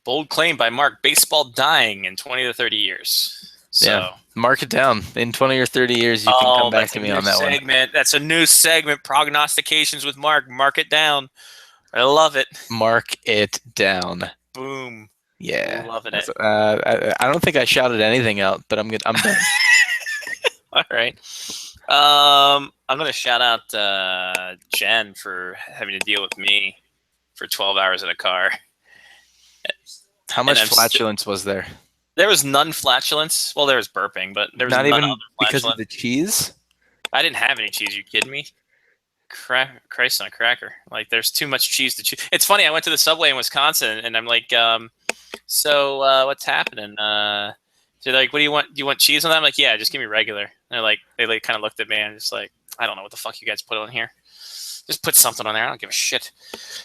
Bold claim by Mark. Baseball dying in 20 to 30 years. So. Yeah. Mark it down. In 20 or 30 years, you can come back to me on that segment. That's a new segment. Prognostications with Mark. Mark it down. I love it. Mark it down. Boom. Yeah. Loving it. I don't think I shouted anything out, but I'm good. I'm done. All right. I'm going to shout out Jen for having to deal with me for 12 hours in a car. How much flatulence was there? There was none flatulence. Well, there was burping, but there was not none even because of the cheese. I didn't have any cheese. You kidding me? Christ on a cracker. Like, there's too much cheese to chew. It's funny. I went to the Subway in Wisconsin, and I'm like, so what's happening? They're like, what do you want? Do you want cheese on that? I'm like, yeah, just give me regular. And they're like, they kind of looked at me and just like, I don't know what the fuck you guys put on here. Just put something on there. I don't give a shit.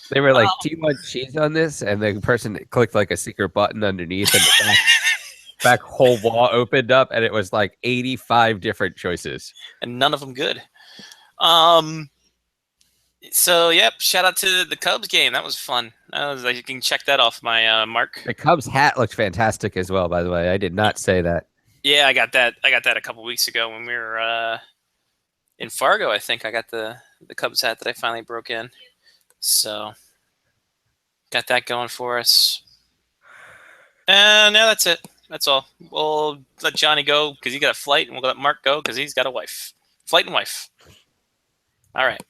They were like, do you want cheese on this? And the person clicked like a secret button underneath, and the back whole wall opened up, and it was like 85 different choices. And none of them good. So, yep, shout out to the Cubs game. That was fun. You can check that off my Mark. The Cubs hat looked fantastic as well, by the way. I did not say that. Yeah, I got that a couple weeks ago when we were in Fargo. I think I got the Cubs hat that I finally broke in. So, got that going for us. And now that's it. That's all. We'll let Johnny go because he got a flight, and we'll let Mark go because he's got a wife. Flight and wife. All right.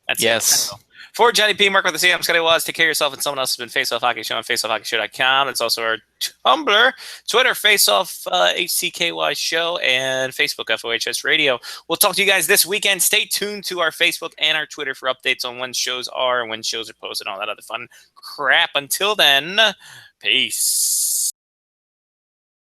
That's yes. It. For Johnny P, Mark with the C, I'm Scotty Waz. Take care of yourself, and someone else has been Face Off Hockey Show on faceoffhockeyshow.com. It's also our Tumblr, Twitter, Face Off HCKY Show, and Facebook, FOHS Radio. We'll talk to you guys this weekend. Stay tuned to our Facebook and our Twitter for updates on when shows are and when shows are posted and all that other fun crap. Until then, peace.